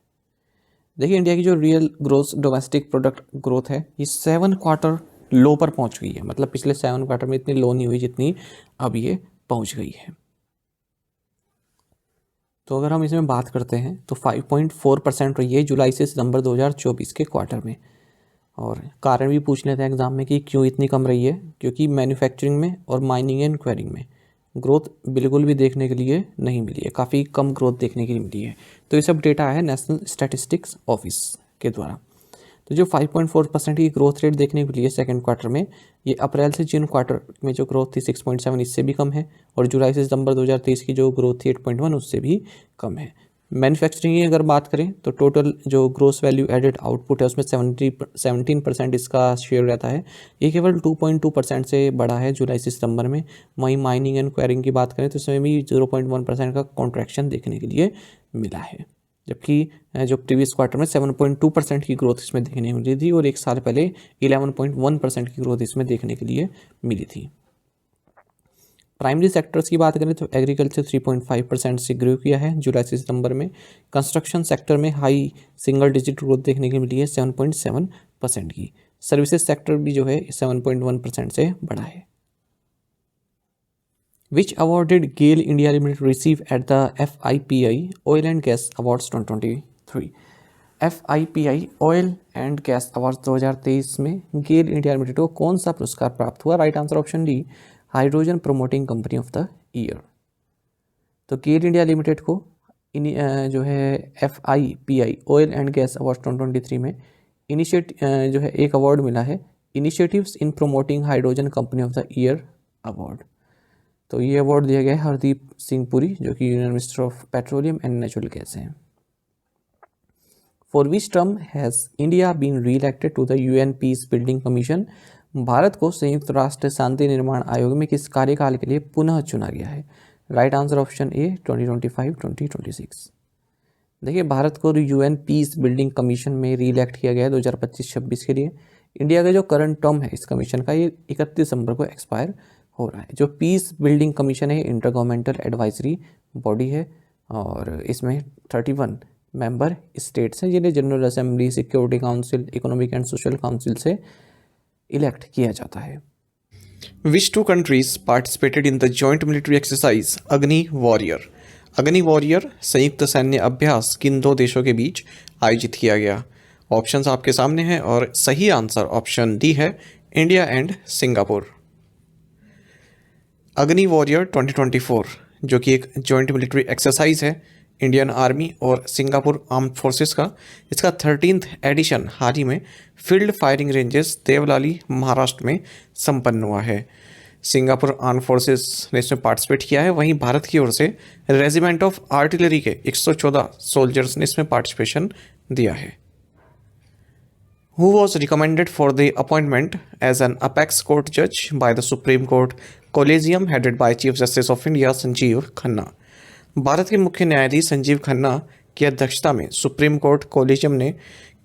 देखिए इंडिया की जो real growth domestic product growth है ये 7 क्वार्टर लो पर पहुंच गई है, मतलब पिछले 7 क्वार्टर में इतनी लो नहीं हुई जितनी अब ये पहुंच गई है। तो अगर हम इसमें बात करते हैं तो 5.4% रही है जुलाई से सितंबर 2024 के क्वार्टर में। और कारण भी पूछ लेते हैं एग्जाम में कि क्यों इतनी कम रही है, क्योंकि मैन्युफैक्चरिंग में और माइनिंग एंड क्वेरिंग में ग्रोथ बिल्कुल भी देखने के लिए नहीं मिली है, काफ़ी कम ग्रोथ देखने के लिए मिली है। तो ये सब डेटा है नेशनल स्टैटिस्टिक्स ऑफिस के द्वारा। तो जो 5.4% की ग्रोथ रेट देखने को मिली है सेकेंड क्वार्टर में, ये अप्रैल से जून क्वार्टर में जो ग्रोथ थी 6.7 इससे भी कम है, और जुलाई से सितंबर 2023 की जो ग्रोथ थी 8.1 उससे भी कम है। मैन्युफैक्चरिंग की अगर बात करें तो टोटल जो ग्रोस वैल्यू एडेड आउटपुट है उसमें 17% इसका शेयर रहता है, ये केवल 2.2% से बढ़ा है जुलाई से सितंबर में। वहीं माइनिंग एंड क्वेरिंग की बात करें तो इसमें भी 0.1% का कॉन्ट्रैक्शन देखने के लिए मिला है, जबकि जो प्रीवियस क्वार्टर में 7.2% की ग्रोथ इसमें देखने को मिली थी और एक साल पहले 11.1% की ग्रोथ इसमें देखने के लिए मिली थी। प्राइमरी सेक्टर्स की बात करें तो एग्रीकल्चर 3.5% से ग्रो किया है जुलाई से सितंबर में। कंस्ट्रक्शन सेक्टर में हाई सिंगल डिजिट ग्रोथ देखने को मिली है 7.7% की। सर्विसेज सेक्टर भी जो है 7.1% से बढ़ा है। Which award did GAIL India Limited receive at the FIPI Oil and Gas Awards 2023? FIPI Oil and Gas Awards 2023 में गेल इंडिया लिमिटेड को कौन सा पुरस्कार प्राप्त हुआ? Right answer option D, hydrogen promoting company of the year. तो GAIL India limited को जो है FIPI oil and gas award 2023 में जो है एक अवार्ड मिला है, initiatives in promoting hydrogen company of the year award. तो ये अवार्ड दिया गया है हरदीप सिंह पुरी, जो कि union minister of petroleum and natural gas हैं। For which term has India been re-elected to the UN peace building commission? Bharat को संयुक्त राष्ट्र शांति निर्माण आयोग में किस कार्यकाल के लिए पुनः चुना गया है? राइट आंसर ऑप्शन ए 2025-2026। देखिए, भारत को UN पीस बिल्डिंग कमीशन में री-इलेक्ट किया गया है 2025-26 के लिए। इंडिया का जो करंट टर्म है इस कमीशन का, ये 31 दिसंबर को एक्सपायर हो रहा है। जो पीस बिल्डिंग कमीशन है इंटर गवर्नमेंटल एडवाइजरी बॉडी है और इसमें 31 मेंबर स्टेट्स हैं जिन्हें general assembly, security council, economic and social council से इलेक्ट किया जाता है। Which two countries participated in the joint military exercise अग्नि वॉरियर? अग्नि वॉरियर संयुक्त सैन्य अभ्यास किन दो देशों के बीच आयोजित किया गया? ऑप्शंस आपके सामने हैं और सही आंसर ऑप्शन डी है, India and Singapore. Agni warrior 2024 जो कि एक जॉइंट मिलिट्री एक्सरसाइज है इंडियन आर्मी और सिंगापुर आर्म्ड फोर्सेस का, इसका 13th एडिशन हाल ही में field firing ranges Devlali Maharashtra में संपन्न हुआ है। सिंगापुर आर्म्ड फोर्सेस ने इसमें पार्टिसिपेट किया है, वहीं भारत की ओर से रेजिमेंट ऑफ आर्टिलरी के 114 सोल्जर्स ने इसमें पार्टिसिपेशन दिया है। Who was recommended for the appointment as an apex court judge by the Supreme Court Collegium headed by Chief Justice of India Sanjeev Khanna? Bharat के मुख्य न्यायाधीश संजीव खन्ना की अध्यक्षता में सुप्रीम कोर्ट कॉलेजियम ने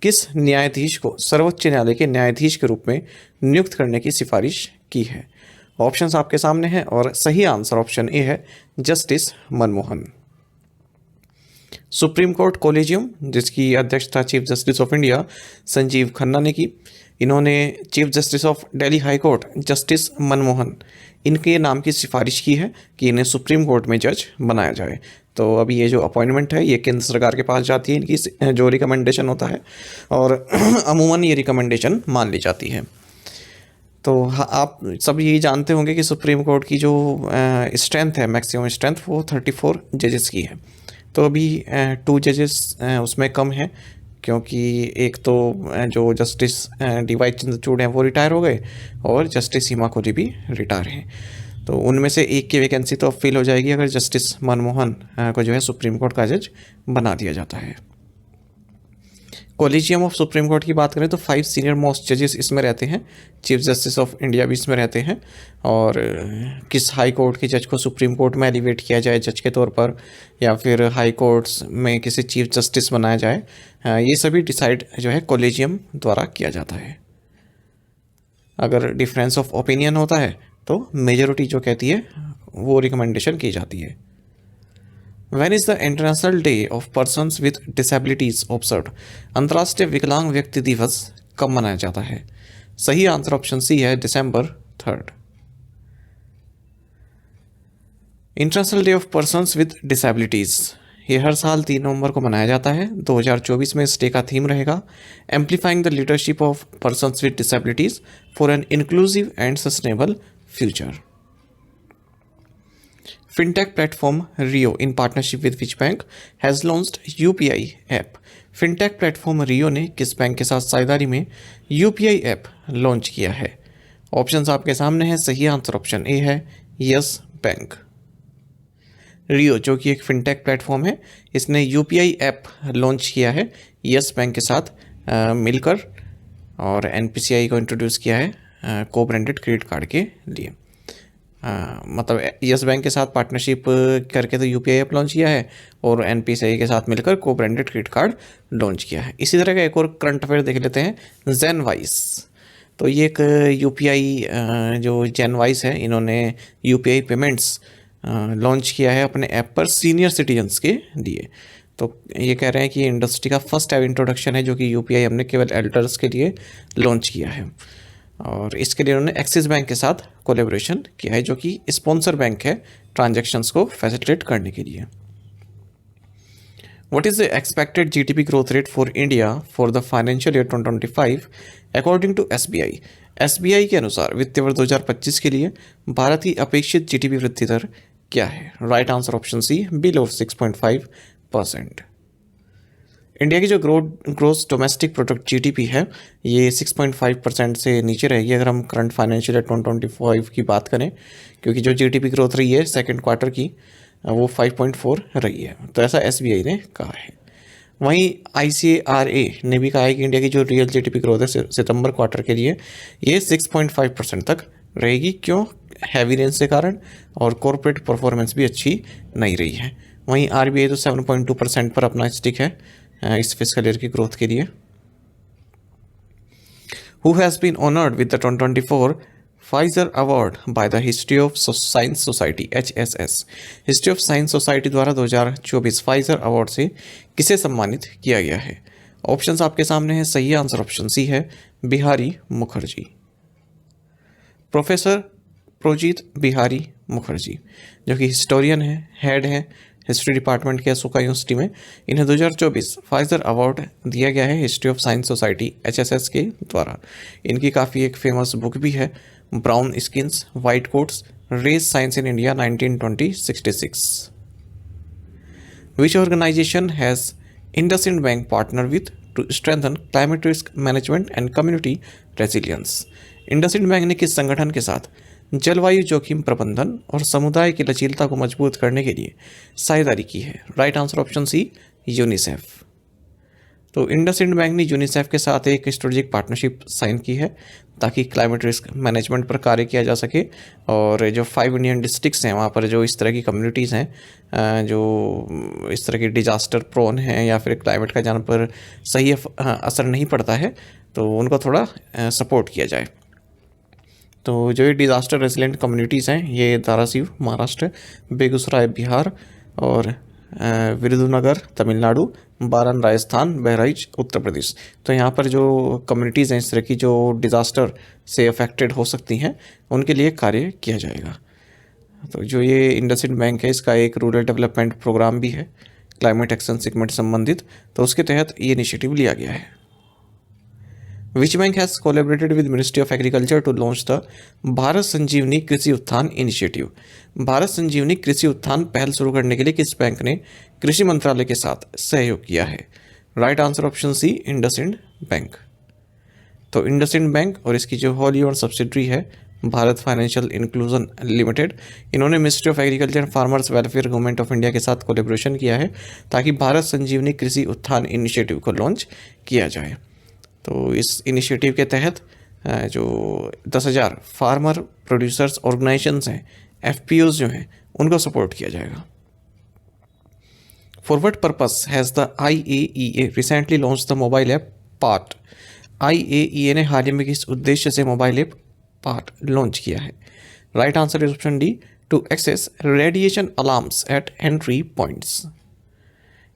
किस न्यायाधीश को सर्वोच्च न्यायालय के न्यायाधीश के रूप में नियुक्त करने की सिफारिश की है? ऑप्शंस आपके सामने हैं और सही आंसर ऑप्शन ए है, justice Manmohan. Supreme court collegium जिसकी अध्यक्षता chief justice of India Sanjeev Khanna ने की, इन्होंने chief justice of Delhi high court justice Manmohan इनके नाम की सिफारिश की है कि इन्हें सुप्रीम कोर्ट में जज बनाया जाए। तो अभी ये जो अपॉइंटमेंट है ये केंद्र सरकार के पास जाती है, इनकी जो रिकमेंडेशन होता है, और अमूमन ये रिकमेंडेशन मान ली जाती है। तो आप सब यही जानते होंगे कि सुप्रीम कोर्ट की जो स्ट्रेंथ है, मैक्सिमम स्ट्रेंथ, वो 34 जजेस की है। तो अभी 2 जजेस उसमें कम है, क्योंकि एक तो जो जस्टिस DY चंद्रचूड़ हैं वो रिटायर हो गए और जस्टिस सीमा कोहली भी रिटायर हैं। तो उनमें से एक की वैकेंसी तो अब फिल हो जाएगी अगर जस्टिस मनमोहन को जो है सुप्रीम कोर्ट का जज बना दिया जाता है। कॉलेजियम ऑफ सुप्रीम कोर्ट की बात करें तो 5 सीनियर मोस्ट जजेस इसमें रहते हैं, चीफ जस्टिस ऑफ इंडिया भी इसमें रहते हैं, और किस हाई कोर्ट के जज को सुप्रीम कोर्ट में एलिवेट किया जाए जज के तौर पर, या फिर हाई कोर्ट्स में किसी चीफ जस्टिस बनाया जाए, ये सभी डिसाइड जो है कॉलेजियम द्वारा किया जाता है। अगर डिफरेंस ऑफ ओपिनियन होता है तो मेजॉरिटी जो कहती है वो रिकमेंडेशन की जाती है। When is the International Day of Persons with Disabilities observed? अंतर्राष्ट्रीय विकलांग व्यक्ति दिवस कब मनाया जाता है? सही आंसर ऑप्शन सी है December 3rd। International day of persons with disabilities, ये हर साल 3 नवंबर को मनाया जाता है। 2024 में इस डे का थीम रहेगा amplifying the leadership of persons with disabilities for an inclusive and sustainable future. Fintech platform Rio in partnership with which bank has launched UPI app? Fintech platform Rio ने किस बैंक के साथ साझेदारी में UPI app launch किया है? Options आपके सामने हैं। सही आंसर ऑप्शन ए है यस बैंक। रियो जो कि एक फिनटेक प्लेटफॉर्म है, इसने UPI ऐप लॉन्च किया है यस बैंक के साथ मिलकर और NPCI को इंट्रोड्यूस किया है को ब्रांडेड क्रेडिट कार्ड के लिए। मतलब यस बैंक के साथ पार्टनरशिप करके तो UPI ऐप लॉन्च किया है और NPCI के साथ मिलकर को ब्रांडेड क्रेडिट कार्ड लॉन्च किया है। इसी तरह का एक और करंट अफेयर देख लेते हैं जेनवाइस। तो ये एक UPI जो जेनवाइस है, इन्होंने UPI पेमेंट्स लॉन्च किया है अपने ऐप पर सीनियर सिटीजन्स के लिए। तो ये कह रहे हैं कि इंडस्ट्री का फर्स्ट एवर इंट्रोडक्शन है जो कि UPI हमने केवल एल्डर्स के लिए लॉन्च किया है और इसके लिए उन्होंने एक्सिस बैंक के साथ कोलैबोरेशन किया है जो कि स्पॉन्सर बैंक है ट्रांजैक्शंस को फैसिलिटेट करने के लिए। What is the expected GDP growth rate for India for the financial year 2025 according to SBI? SBI के अनुसार वित्तीय वर्ष 2025 के लिए भारत की अपेक्षित GDP वृद्धि दर क्या है? Right answer option C below 6.5%। India की जो ग्रोस डोमेस्टिक प्रोडक्ट GDP है ये 6.5% से नीचे रहेगी अगर हम करंट फाइनेंशियल ईयर 2025 की बात करें, क्योंकि जो GDP ग्रोथ रही है सेकंड क्वार्टर की वो 5.4 रही है। तो ऐसा SBI ने कहा है। वहीं ICRA ने भी कहा है कि इंडिया की जो रियल GDP ग्रोथ है सितंबर क्वार्टर के लिए ये 6.5% तक रहेगी। क्यों? हैवी रेंज के कारण और कॉर्पोरेट परफॉर्मेंस भी अच्छी नहीं रही है। वहीं RBI तो 7.2% पर अपना स्टिक है इस फिस्कल ईयर की ग्रोथ के लिए। Who has been honored with the 2024 Pfizer Award by the History of Science Society HSS? History of science society द्वारा 2024 फाइजर अवार्ड से किसे सम्मानित किया गया है? ऑप्शंस आपके सामने हैं। सही आंसर ऑप्शन सी है बिहारी मुखर्जी। प्रोफेसर प्रोजीत बिहारी मुखर्जी जो कि हिस्टोरियन है, हेड है हिस्ट्री डिपार्टमेंट के अशोका यूनिवर्सिटी में, इन्हें 2024 फाइजर अवार्ड दिया गया है history of science society HSS के द्वारा। इनकी काफ़ी एक फेमस बुक भी है brown skins white coats race science in India 1920-66। Which organisation has IndusInd bank partner with to strengthen climate risk management and community resilience? IndusInd bank ने किस संगठन के साथ जलवायु जोखिम प्रबंधन और समुदाय की लचीलता को मजबूत करने के लिए साझेदारी की है? Right answer option C UNICEF. तो इंडसइंड बैंक ने यूनिसेफ के साथ एक स्ट्रेटेजिक पार्टनरशिप साइन की है ताकि क्लाइमेट रिस्क मैनेजमेंट पर कार्य किया जा सके और जो 5 इंडियन डिस्ट्रिक्ट्स हैं वहाँ पर जो इस तरह की कम्युनिटीज़ हैं जो इस तरह की डिजास्टर प्रोन हैं या फिर क्लाइमेट का जहाँ पर सही असर नहीं पड़ता है तो उनको थोड़ा सपोर्ट किया जाए। तो जो ये डिज़ास्टर रेजिलेंट कम्युनिटीज़ हैं ये धाराशिव महाराष्ट्र, बेगूसराय बिहार और विरुधुनगर तमिलनाडु, बारन राजस्थान, बहराइच उत्तर प्रदेश। तो यहाँ पर जो कम्युनिटीज़ हैं इस तरह की जो डिज़ास्टर से अफेक्टेड हो सकती हैं उनके लिए कार्य किया जाएगा। तो जो ये इंडसइंड बैंक है इसका एक रूरल डेवलपमेंट प्रोग्राम भी है क्लाइमेट एक्शन सेगमेंट संबंधित, तो उसके तहत ये इनिशिएटिव लिया गया है। Which bank has collaborated with Ministry of Agriculture to launch the Bharat संजीवनी कृषि उत्थान इनिशिएटिव? भारत संजीवनी कृषि उत्थान पहल शुरू करने के लिए किस बैंक ने कृषि मंत्रालय के साथ सहयोग किया है? Right answer option C IndusInd bank. तो इंडसइंड बैंक और इसकी जो होली ओन सब्सिडरी है भारत फाइनेंशियल इंक्लूजन लिमिटेड, इन्होंने ministry of agriculture and farmers Welfare Government of India के साथ कोलेब्रेशन किया है ताकि भारत संजीवनी कृषि उत्थान इनिशिएटिव को लॉन्च किया जाए। तो इस इनिशिएटिव के तहत जो 10,000 फार्मर प्रोड्यूसर्स ऑर्गेनाइजेशंस हैं FPOs जो हैं उनको सपोर्ट किया जाएगा। For what purpose has the IAEA recently launch the mobile app part? IAEA ने हाल ही में किस उद्देश्य से मोबाइल ऐप पार्ट लॉन्च किया है? Right answer is option D to access radiation alarms at entry points.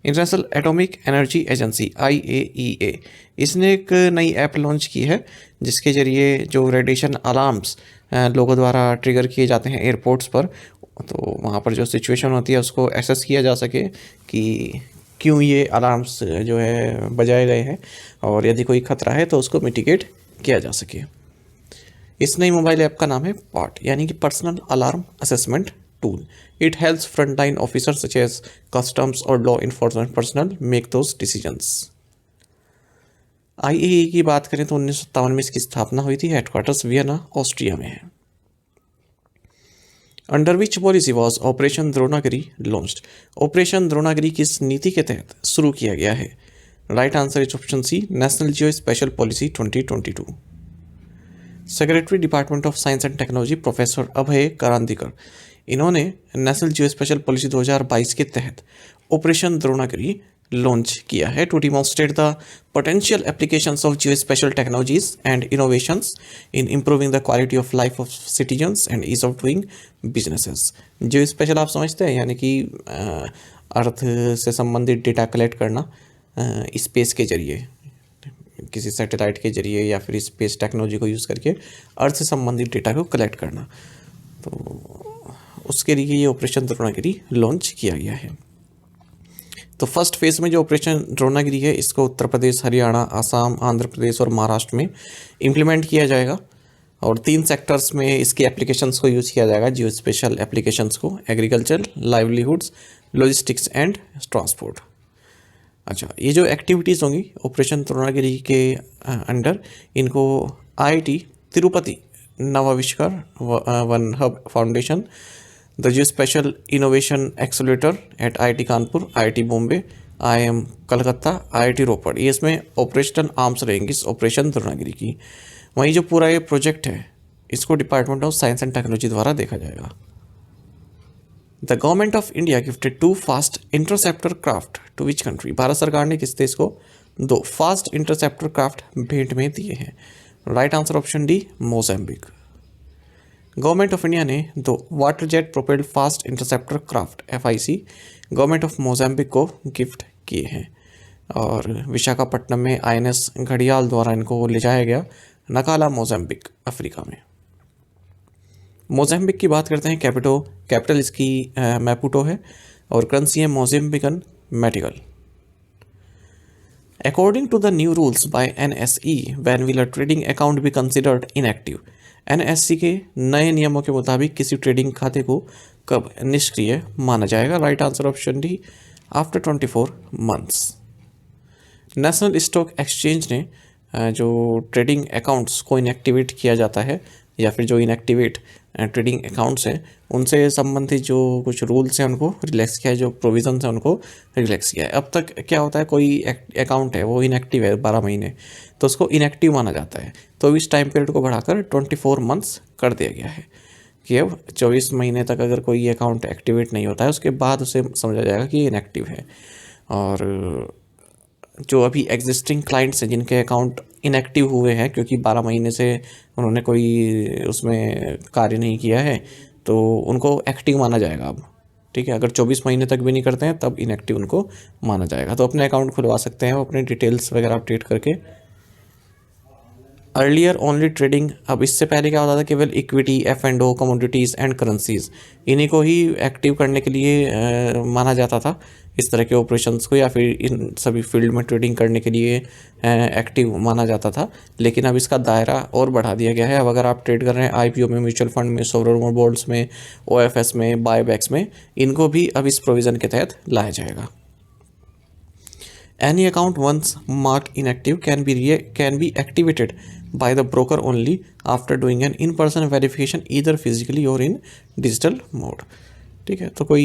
International atomic energy agency IAEA, इसने एक नई ऐप लॉन्च की है जिसके ज़रिए जो रेडिएशन अलार्म्स लोगों द्वारा ट्रिगर किए जाते हैं एयरपोर्ट्स पर, तो वहाँ पर जो सिचुएशन होती है उसको एसेस किया जा सके कि क्यों ये अलार्म्स जो है बजाए गए हैं, और यदि कोई खतरा है तो उसको मिटिगेट किया जा सके। इस नई मोबाइल ऐप का नाम है पार्ट, यानी कि personal alarm assessment tool. It helps frontline officers such as customs और law enforcement personnel make those decisions. IAEA की बात करें तो 1957 में इसकी स्थापना हुई थी। हेडक्वार्टर्स वियना ऑस्ट्रिया में है। Under which policy was operation Dronagiri launched? Operation Dronagiri किस नीति के तहत शुरू किया गया है? Right answer is option C, national geo spatial policy 2022। Secretary department of science and technology professor Abhay Karandikar, इन्होंने नेशनल जियो स्पेशल पॉलिसी 2022 के तहत ऑपरेशन द्रोणागिरी लॉन्च किया है to demonstrate the potential applications of geo spatial technologies and innovations in improving the quality of life of citizens and ease of doing businesses. Geo spatial आप समझते हैं, यानी कि अर्थ से संबंधित डेटा कलेक्ट करना स्पेस के जरिए, किसी सैटेलाइट के जरिए या फिर स्पेस टेक्नोलॉजी को यूज़ करके अर्थ से संबंधित डेटा को कलेक्ट करना, तो उसके लिए ये ऑपरेशन द्रोणागिरी लॉन्च किया गया है। तो फर्स्ट फेज़ में जो ऑपरेशन द्रोणागिरी है इसको उत्तर प्रदेश, हरियाणा, आसाम, आंध्र प्रदेश और महाराष्ट्र में इम्प्लीमेंट किया जाएगा, और 3 सेक्टर्स में इसके एप्लीकेशंस को यूज़ किया जाएगा, जियो स्पेशल एप्लीकेशंस को, agriculture, livelihoods, logistics and transport. अच्छा, ये जो एक्टिविटीज़ होंगी ऑपरेशन द्रोणागिरी के अंडर, इनको IIT Tirupati Navavishkar one hub foundation, the geo spatial innovation accelerator at IIT Kanpur, IIT Bombay, IIM Calcutta, IIT Ropar, ये इसमें ऑपरेशनल आर्म्स रहेंगी इस ऑपरेशन द्रोणागिरी की। वहीं जो पूरा ये प्रोजेक्ट है इसको department of science and technology द्वारा देखा जाएगा। The government of India gifted 2 fast interceptor craft to which country? Bharat सरकार ने किस देश को 2 फास्ट इंटरसेप्टर क्राफ्ट भेंट में दिए हैं? Right answer option D, Mozambique. Government of India ने 2 water jet propelled fast interceptor craft FIC government of Mozambique को गिफ्ट किए हैं, और विशाखापट्टनम में INS घड़ियाल द्वारा इनको ले जाया गया नकाला, मोजाम्बिक, अफ्रीका में। मोजाम्बिक की बात करते हैं, कैपिटल इसकी मैपुटो है, और करेंसी है Mozambican metical. According to the new rules by NSE, when will a trading account be considered inactive? NSE के नए नियमों के मुताबिक किसी ट्रेडिंग खाते को कब निष्क्रिय माना जाएगा? Right answer option D, after 24 months. National stock exchange ने जो ट्रेडिंग अकाउंट्स को इनएक्टिवेट किया जाता है, या फिर जो इनएक्टिवेट ट्रेडिंग अकाउंट्स हैं, उनसे संबंधित जो कुछ रूल्स हैं उनको रिलैक्स किया है, जो प्रोविजंस हैं उनको रिलैक्स किया है। अब तक क्या होता है, कोई अकाउंट है वो इनएक्टिव है 12 महीने, तो उसको इनएक्टिव माना जाता है, तो इस टाइम पीरियड को बढ़ाकर 24 मंथ्स कर दिया गया है कि अब 24 महीने तक अगर कोई अकाउंट एक्टिवेट नहीं होता है उसके बाद उसे समझा जाएगा कि इनएक्टिव है। और जो अभी एग्जिस्टिंग क्लाइंट्स हैं जिनके अकाउंट इनएक्टिव हुए हैं क्योंकि 12 महीने से उन्होंने कोई उसमें कार्य नहीं किया है, तो उनको एक्टिव माना जाएगा अब। ठीक है, अगर 24 महीने तक भी नहीं करते हैं तब इनएक्टिव उनको माना जाएगा। तो अपने अकाउंट खुलवा सकते हैं वो अपने डिटेल्स वगैरह अपडेट करके। अर्लियर ओनली ट्रेडिंग, अब इससे पहले क्या होता था, केवल equity, F&O, commodities and currencies, इन्हीं को ही एक्टिव करने के लिए माना जाता था इस तरह के ऑपरेशंस को, या फिर इन सभी फील्ड में ट्रेडिंग करने के लिए एक्टिव माना जाता था। लेकिन अब इसका दायरा और बढ़ा दिया गया है। अब अगर आप ट्रेड कर रहे हैं IPO में, म्यूचुअल फंड में, सॉवरेन बॉन्ड्स में, OFS में, बायबैक्स में, इनको भी अब इस प्रोविज़न के तहत लाया जाएगा। Any account once marked inactive can be activated by the broker only after doing an in-person verification either physically or in digital mode। ठीक है, तो कोई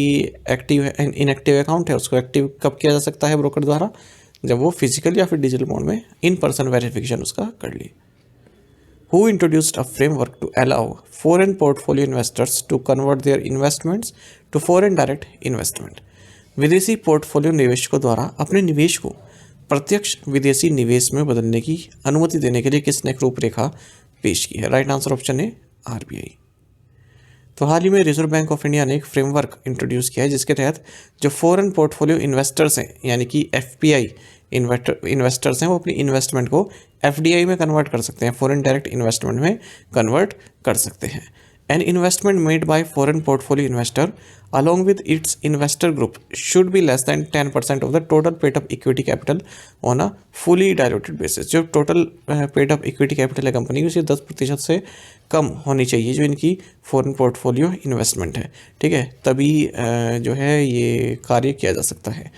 एक्टिव इनएक्टिव अकाउंट है उसको एक्टिव कब किया जा सकता है ब्रोकर द्वारा? जब वो फिजिकल या फिर डिजिटल मोड में इन पर्सन वेरिफिकेशन उसका कर ली। Who introduced a framework to allow foreign portfolio investors to convert their investments to foreign direct investment? विदेशी पोर्टफोलियो निवेशकों द्वारा अपने निवेश को प्रत्यक्ष विदेशी निवेश में बदलने की अनुमति देने के लिए किसने एक रूपरेखा पेश की है? राइट आंसर ऑप्शन है RBI। तो हाल ही में रिजर्व बैंक ऑफ इंडिया ने एक फ्रेमवर्क इंट्रोड्यूस किया है जिसके तहत जो फॉरेन पोर्टफोलियो इन्वेस्टर्स हैं यानी कि एफपीआई इन्वेस्टर्स हैं वो अपनी इन्वेस्टमेंट को एफडीआई में कन्वर्ट कर सकते हैं, फॉरेन डायरेक्ट इन्वेस्टमेंट में कन्वर्ट कर सकते हैं। An investment made by foreign portfolio investor along with its investor group should be less than 10% of the total paid up equity capital on a fully diluted basis। जो total paid up equity capital है company की उसे 10% से कम होनी चाहिए जो इनकी foreign portfolio investment है, ठीक है, तभी जो है ये कार्य किया जा सकता है।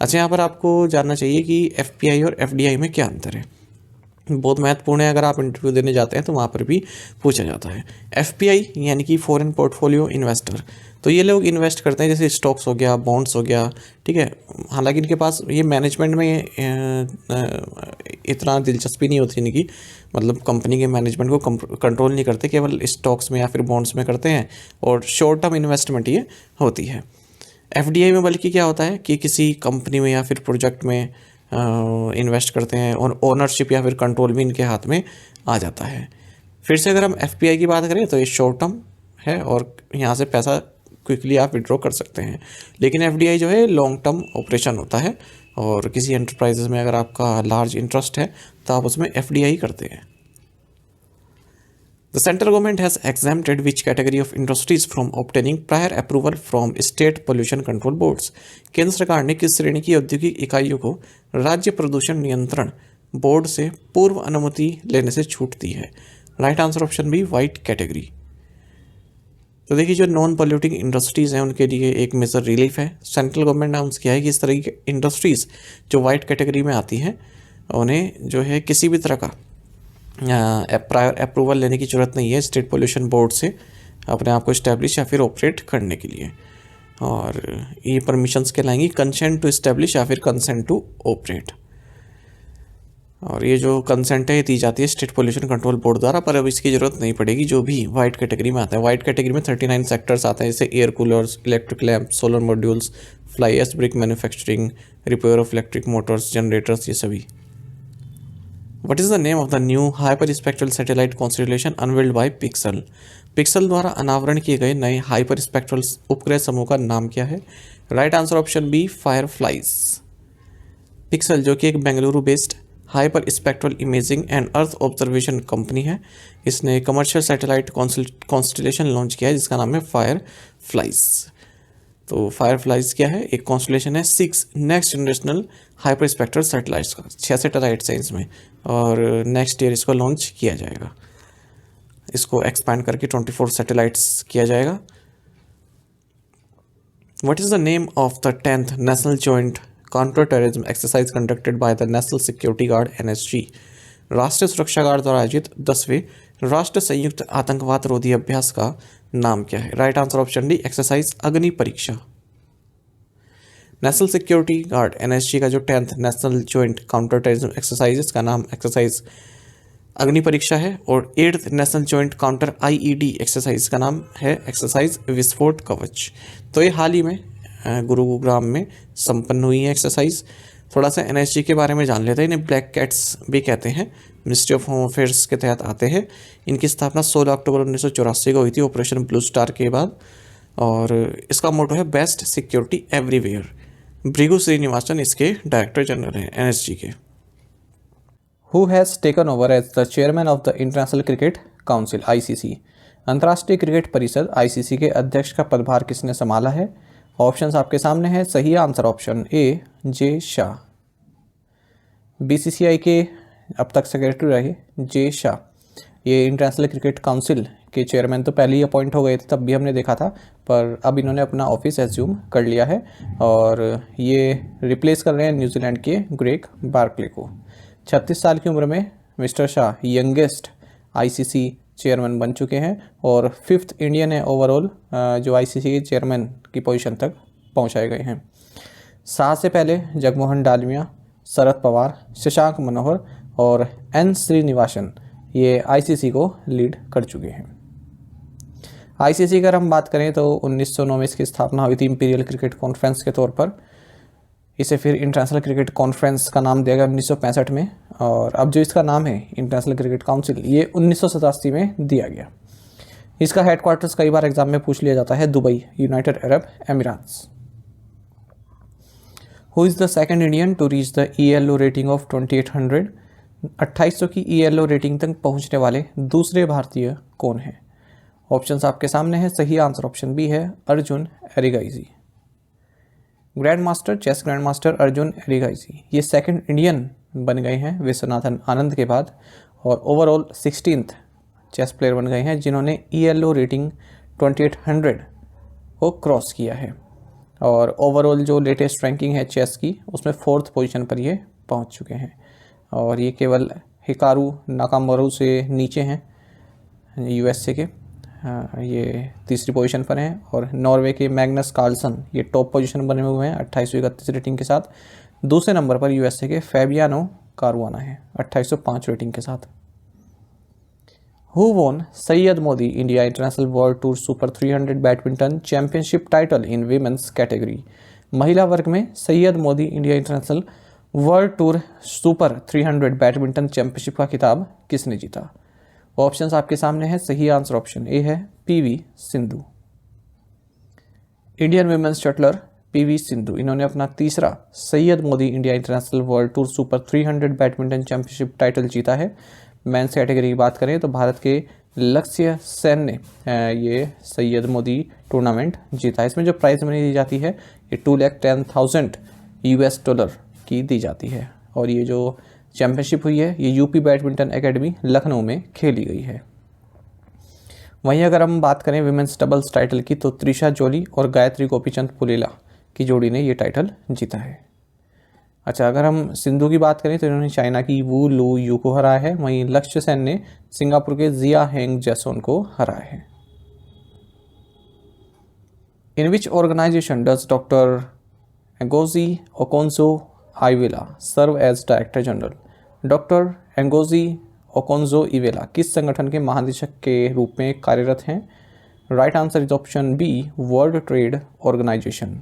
अच्छा, यहाँ पर आपको जानना चाहिए कि एफपीआई और एफडीआई में क्या अंतर है, बहुत महत्वपूर्ण है। अगर आप इंटरव्यू देने जाते हैं तो वहाँ पर भी पूछा जाता है। एफपीआई यानी कि फॉरेन पोर्टफोलियो इन्वेस्टर, तो ये लोग इन्वेस्ट करते हैं जैसे स्टॉक्स हो गया, बॉन्ड्स हो गया, ठीक है। हालांकि इनके पास ये मैनेजमेंट में इतना दिलचस्पी नहीं होती इनकी, मतलब कंपनी के मैनेजमेंट को कंट्रोल नहीं करते, केवल स्टॉक्स में या फिर बॉन्ड्स में करते हैं और शॉर्ट टर्म इन्वेस्टमेंट ये होती है। एफडीआई में बल्कि क्या होता है कि किसी कंपनी में या फिर प्रोजेक्ट में इन्वेस्ट करते हैं और ओनरशिप या फिर कंट्रोल भी इनके हाथ में आ जाता है। फिर से अगर हम एफपीआई की बात करें तो ये शॉर्ट टर्म है और यहाँ से पैसा क्विकली आप विड्रॉ कर सकते हैं, लेकिन एफडीआई जो है लॉन्ग टर्म ऑपरेशन होता है और किसी एंटरप्राइजेस में अगर आपका लार्ज इंटरेस्ट है तो आप उसमें एफडीआई करते हैं। The central government has exempted which category of industries from obtaining prior approval from state pollution control boards। केंद्र सरकार ने किस श्रेणी की औद्योगिक इकाइयों को राज्य प्रदूषण नियंत्रण बोर्ड से पूर्व अनुमति लेने से छूट दी है? Right answer option B, white category. तो देखिए जो नॉन पॉल्यूटिंग इंडस्ट्रीज़ हैं उनके लिए एक मेजर रिलीफ है। सेंट्रल गवर्नमेंट ने अनाउंस किया है कि इस तरह की इंडस्ट्रीज़ जो वाइट कैटेगरी में आती हैं उन्हें जो है किसी भी तरह का प्रायर अप्रूवल लेने की ज़रूरत नहीं है स्टेट पोल्यूशन बोर्ड से अपने आप को इस्टेब्लिश या फिर ऑपरेट करने के लिए, और ये परमिशंस कहलाएंगी कंसेंट टू इस्टेब्लिश या फिर कंसेंट टू ऑपरेट। और ये जो कंसेंट है ये दी जाती है स्टेट पोल्यूशन कंट्रोल बोर्ड द्वारा, पर अब इसकी ज़रूरत नहीं पड़ेगी जो भी वाइट कैटेगरी में आता है। वाइट कैटेगरी में 39 सेक्टर्स आते हैं जैसे air coolers, electric lamp, solar modules, fly ash brick manufacturing, repair of electric motors, generators, ये सभी। What is the name of the new hyperspectral satellite constellation unveiled by Pixel? Pixel द्वारा अनावरण किए गए नए हाइपरस्पेक्ट्रल उपग्रह समूह का नाम क्या है? Right answer option B, fireflies. Pixel जो कि एक Bengaluru based hyper spectral imaging and earth observation company है, इसने कमर्शियल सैटेलाइट कॉन्स्टलेशन लॉन्च किया है जिसका नाम है फायरफ्लाइज। तो फायरफ्लाइज क्या है? एक कॉन्स्टलेशन है 6 next generational hyper spectral satellites का, 6 सैटेलाइट्स हैं इसमें और नेक्स्ट ईयर इसको लॉन्च किया जाएगा। इसको एक्सपैंड करके 24 सैटेलाइट्स किया जाएगा। What is the name of the 10th national joint counter terrorism exercise conducted by the national security guard NSG? राष्ट्रीय सुरक्षा गार्ड द्वारा आयोजित 10वें राष्ट्रीय संयुक्त आतंकवाद रोधी अभ्यास का नाम क्या है? Right answer option D, exercise अग्नि परीक्षा। नेशनल सिक्योरिटी गार्ड NSG का जो 10th national joint counter terrorism exercise इसका नाम एक्सरसाइज अग्नि परीक्षा है, और 8th national joint counter IED exercise का नाम है एक्सरसाइज विस्फोट कवच। तो ये हाल ही में गुरुग्राम में संपन्न हुई है एक्सरसाइज। थोड़ा सा NSG के बारे में जान लेते हैं। इन्हें ब्लैक कैट्स भी कहते हैं, मिनिस्ट्री ऑफ होम अफेयर्स के तहत आते हैं। इनकी स्थापना 16 अक्टूबर 1984 को हुई थी ऑपरेशन ब्लू स्टार के बाद, और इसका मोटो है best security everywhere. Bhrigu Srinivasan इसके डायरेक्टर जनरल हैं NSG के। Who has taken over as the chairman of the international cricket council ICC? अंतर्राष्ट्रीय क्रिकेट परिषद ICC के अध्यक्ष का पदभार किसने संभाला है? ऑप्शंस आपके सामने हैं। सही आंसर ऑप्शन ए, जे शाह। BCCI के अब तक सेक्रेटरी रहे जे शाह। ये इंटरनेशनल क्रिकेट काउंसिल के चेयरमैन तो पहले ही अपॉइंट हो गए थे, तब भी हमने देखा था, पर अब इन्होंने अपना ऑफिस एज्यूम कर लिया है और ये रिप्लेस कर रहे हैं न्यूजीलैंड के ग्रेग बार्कले को। 36 साल की उम्र में mister Shah youngest ICC chairman बन चुके हैं और 5th इंडियन है ओवरऑल जो ICC के चेयरमैन की पोजीशन तक पहुंचाए गए हैं। शाह से पहले जगमोहन डालमिया, शरद पवार, शशांक मनोहर और N श्रीनिवासन ये ICC को लीड कर चुके हैं। ICC की अगर हम बात करें तो 1909 में इसकी स्थापना हुई थी इंपीरियल क्रिकेट कॉन्फ्रेंस के तौर पर। इसे फिर इंटरनेशनल क्रिकेट कॉन्फ्रेंस का नाम दिया गया 1965 में, और अब जो इसका नाम है इंटरनेशनल क्रिकेट काउंसिल ये 1987 में दिया गया। इसका हेडक्वार्टर्स कई बार एग्जाम में पूछ लिया जाता है Dubai, United Arab Emirates. Who is the second Indian to reach the ELO rating of 2800? 2800 की ELO रेटिंग तक पहुंचने वाले दूसरे भारतीय कौन हैं? ऑप्शंस आपके सामने हैं। सही आंसर ऑप्शन बी है Arjun Erigaisi. Grand master, chess grand master Arjun Erigaisi ये सेकंड इंडियन बन गए हैं विश्वनाथन आनंद के बाद, और ओवरऑल 16th चेस प्लेयर बन गए हैं जिन्होंने ELO रेटिंग 2800 को क्रॉस किया है। और ओवरऑल जो लेटेस्ट रैंकिंग है चेस की उसमें 4th पोजीशन पर ये पहुंच चुके हैं, और ये केवल हिकारू नाकामोरू से नीचे हैं USA के। ये तीसरी पोजीशन पर हैं, और नॉर्वे के मैग्नस कार्लसन ये टॉप पोजीशन बने हुए हैं 2831 रेटिंग के साथ। दूसरे नंबर पर USA के फैबियानो कारुआना है 2805 रेटिंग के साथ। Who won Syed Modi India international world tour super 300 badminton championship title in women's category? महिला वर्ग में Syed Modi India international world tour super 300 badminton championship का खिताब किसने जीता? ऑप्शंस आपके सामने हैं। सही आंसर ऑप्शन ए है PV Sindhu. Indian women's shuttler PV Sindhu, इन्होंने अपना तीसरा Syed Modi India international world tour super 300 badminton championship title जीता है। मेंस कैटेगरी की बात करें तो भारत के लक्ष्य सेन ने ये सैयद मोदी टूर्नामेंट जीता है। इसमें जो प्राइज मनी दी जाती है ये $210,000 US की दी जाती है, और ये जो चैंपियनशिप हुई है ये UP बैडमिंटन एकेडमी लखनऊ में खेली गई है। वहीं अगर हम बात करें विमेंस डबल्स टाइटल की तो त्रिशा जोली और गायत्री गोपीचंद पुलेला की जोड़ी ने ये टाइटल जीता है। अच्छा, अगर हम सिंधु की बात करें तो इन्होंने चाइना की वू लू यू को हराया है। वहीं लक्ष्य सेन ने सिंगापुर के जिया हेंग जैसोन को हराया है। In which organisation does doctor Ngozi Okonjo Iweala serve as director general? Doctor Ngozi Okonjo Iweala किस संगठन के महानिदेशक के रूप में कार्यरत हैं? Right answer is option B world trade organisation.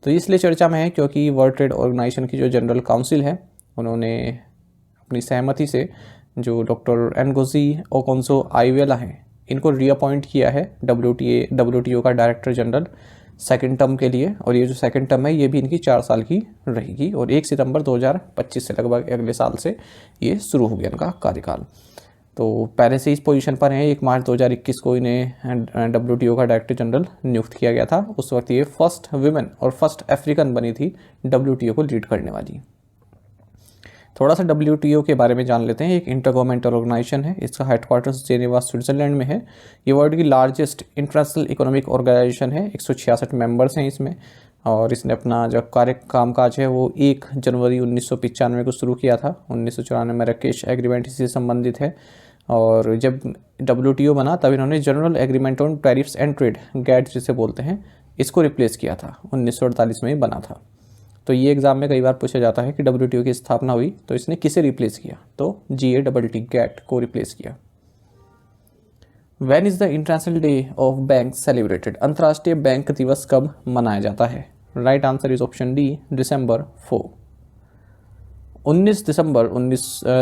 तो इसलिए चर्चा में है क्योंकि वर्ल्ड ट्रेड ऑर्गेनाइजेशन की जो जनरल काउंसिल है उन्होंने अपनी सहमति से जो डॉक्टर एंगोजी ओकोंजो इवेला हैं इनको रीअपॉइंट किया है WTO का डायरेक्टर जनरल सेकंड टर्म के लिए, और ये जो सेकंड टर्म है ये भी इनकी 4 साल की रहेगी, और 1 सितंबर 2025 से लगभग अगले साल से ये शुरू हो गया इनका कार्यकाल। तो पहले से इस पोजीशन पर हैं। 1 मार्च 2021 को इन्हें WTO का डायरेक्टर जनरल नियुक्त किया गया था। उस वक्त ये फर्स्ट विमेन और फर्स्ट अफ्रीकन बनी थी WTO को लीड करने वाली। थोड़ा सा WTO के बारे में जान लेते हैं। एक इंटरगवर्नमेंटल ऑर्गेनाइजेशन है, इसका हेडक्वार्टर्स जेनेवा स्विट्जरलैंड में है। ये वर्ल्ड की लार्जेस्ट इंटरनेशनल इकोनॉमिक ऑर्गेनाइजेशन है। 166 मेंबर्स हैं इसमें, और इसने अपना जो कामकाज है वो 1 जनवरी 1995 को शुरू किया था। 1994 में रकेश एग्रीमेंट इसी से संबंधित है, और जब WTO बना तब इन्होंने general agreement on tariffs and trade GATT जिसे बोलते हैं इसको रिप्लेस किया था। 1948 में ही बना था। तो ये एग्जाम में कई बार पूछा जाता है कि WTO की स्थापना हुई तो इसने किसे रिप्लेस किया? तो GATT को रिप्लेस किया। When is the international day of bank celebrated? अंतर्राष्ट्रीय बैंक दिवस कब मनाया जाता है? Right answer is option D December 4। 19 दिसंबर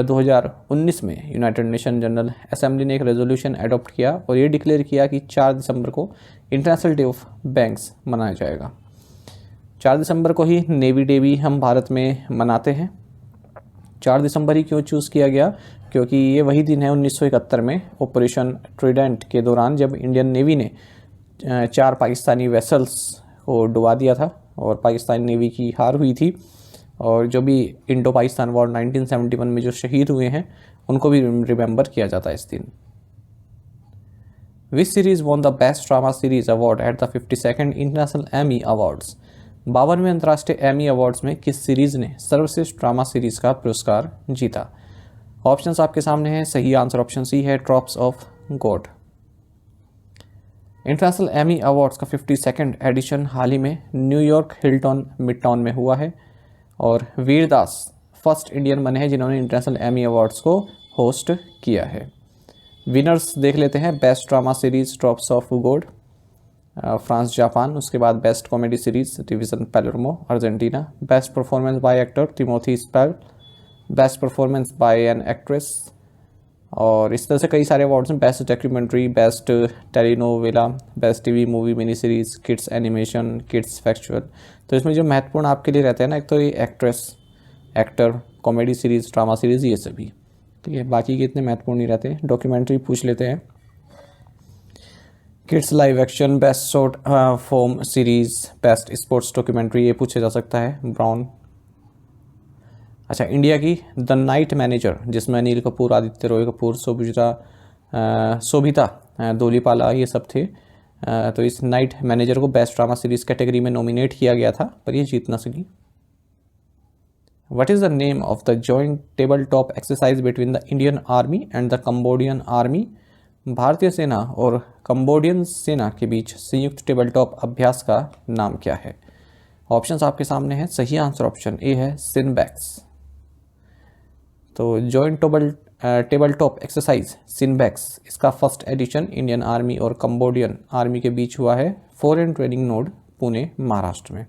2019 में यूनाइटेड नेशन जनरल असेंबली ने एक रेजोल्यूशन अडॉप्ट किया और ये डिक्लेयर किया कि 4 दिसंबर को इंटरनेशनल डे ऑफ बैंक्स मनाया जाएगा। 4 दिसंबर को ही नेवी डे भी हम भारत में मनाते हैं। 4 दिसंबर ही क्यों चूज़ किया गया? क्योंकि ये वही दिन है 1971 में ऑपरेशन ट्राइडेंट के दौरान जब इंडियन नेवी ने 4 पाकिस्तानी वेसल्स को डुबा दिया था और पाकिस्तानी नेवी की हार हुई थी। और जो भी इंडो पाकिस्तान वॉर 1971 में जो शहीद हुए हैं उनको भी रिमेंबर किया जाता है इस दिन। Which series won the best drama series award at the 52nd international Emmy awards? 52वें अंतर्राष्ट्रीय एमी अवार्ड्स में किस सीरीज ने सर्वश्रेष्ठ ड्रामा सीरीज का पुरस्कार जीता? ऑप्शंस आपके सामने हैं। सही आंसर ऑप्शन सी है drops of God. International Emmy awards का 52nd एडिशन हाल ही में न्यूयॉर्क हिल्टन मिडटाउन में हुआ है और वीरदास फर्स्ट इंडियन बने हैं जिन्होंने इंटरनेशनल एमी अवार्ड्स को होस्ट किया है। विनर्स देख लेते हैं। Best drama series drops of God France Japan, उसके बाद best comedy series division Palermo Argentina, best performance by actor Timothy Spall, best performance by an actress और इस तरह से कई सारे अवार्ड्स हैं, best documentary, best telenovela, best TV movie mini series, kids animation, kids factual. तो इसमें जो महत्वपूर्ण आपके लिए रहते हैं ना, एक तो ये actress, actor, comedy series, drama series, ये सभी, ठीक है। बाकी के इतने महत्वपूर्ण नहीं रहते। डॉक्यूमेंट्री पूछ लेते हैं, kids live action, best short form series, best sports documentary, ये पूछा जा सकता है, ब्राउन। अच्छा, इंडिया की द नाइट मैनेजर, जिसमें अनिल कपूर, आदित्य रॉय कपूर, शोभिता धूलिपाला ये सब थे। तो इस नाइट मैनेजर को बेस्ट ड्रामा सीरीज़ कैटेगरी में नॉमिनेट किया गया था, पर ये जीत ना सकी। What is the name of the joint tabletop exercise between the Indian Army and the Cambodian Army? भारतीय सेना और कंबोडियन सेना के बीच संयुक्त टेबलटॉप अभ्यास का नाम क्या है? ऑप्शंस आपके सामने हैं। सही आंसर ऑप्शन ए है सिनबैक्स। तो जॉइंट टेबलटॉप एक्सरसाइज सिनबैक्स, इसका फर्स्ट एडिशन इंडियन आर्मी और कंबोडियन आर्मी के बीच हुआ है foreign training node, Pune, Maharashtra में।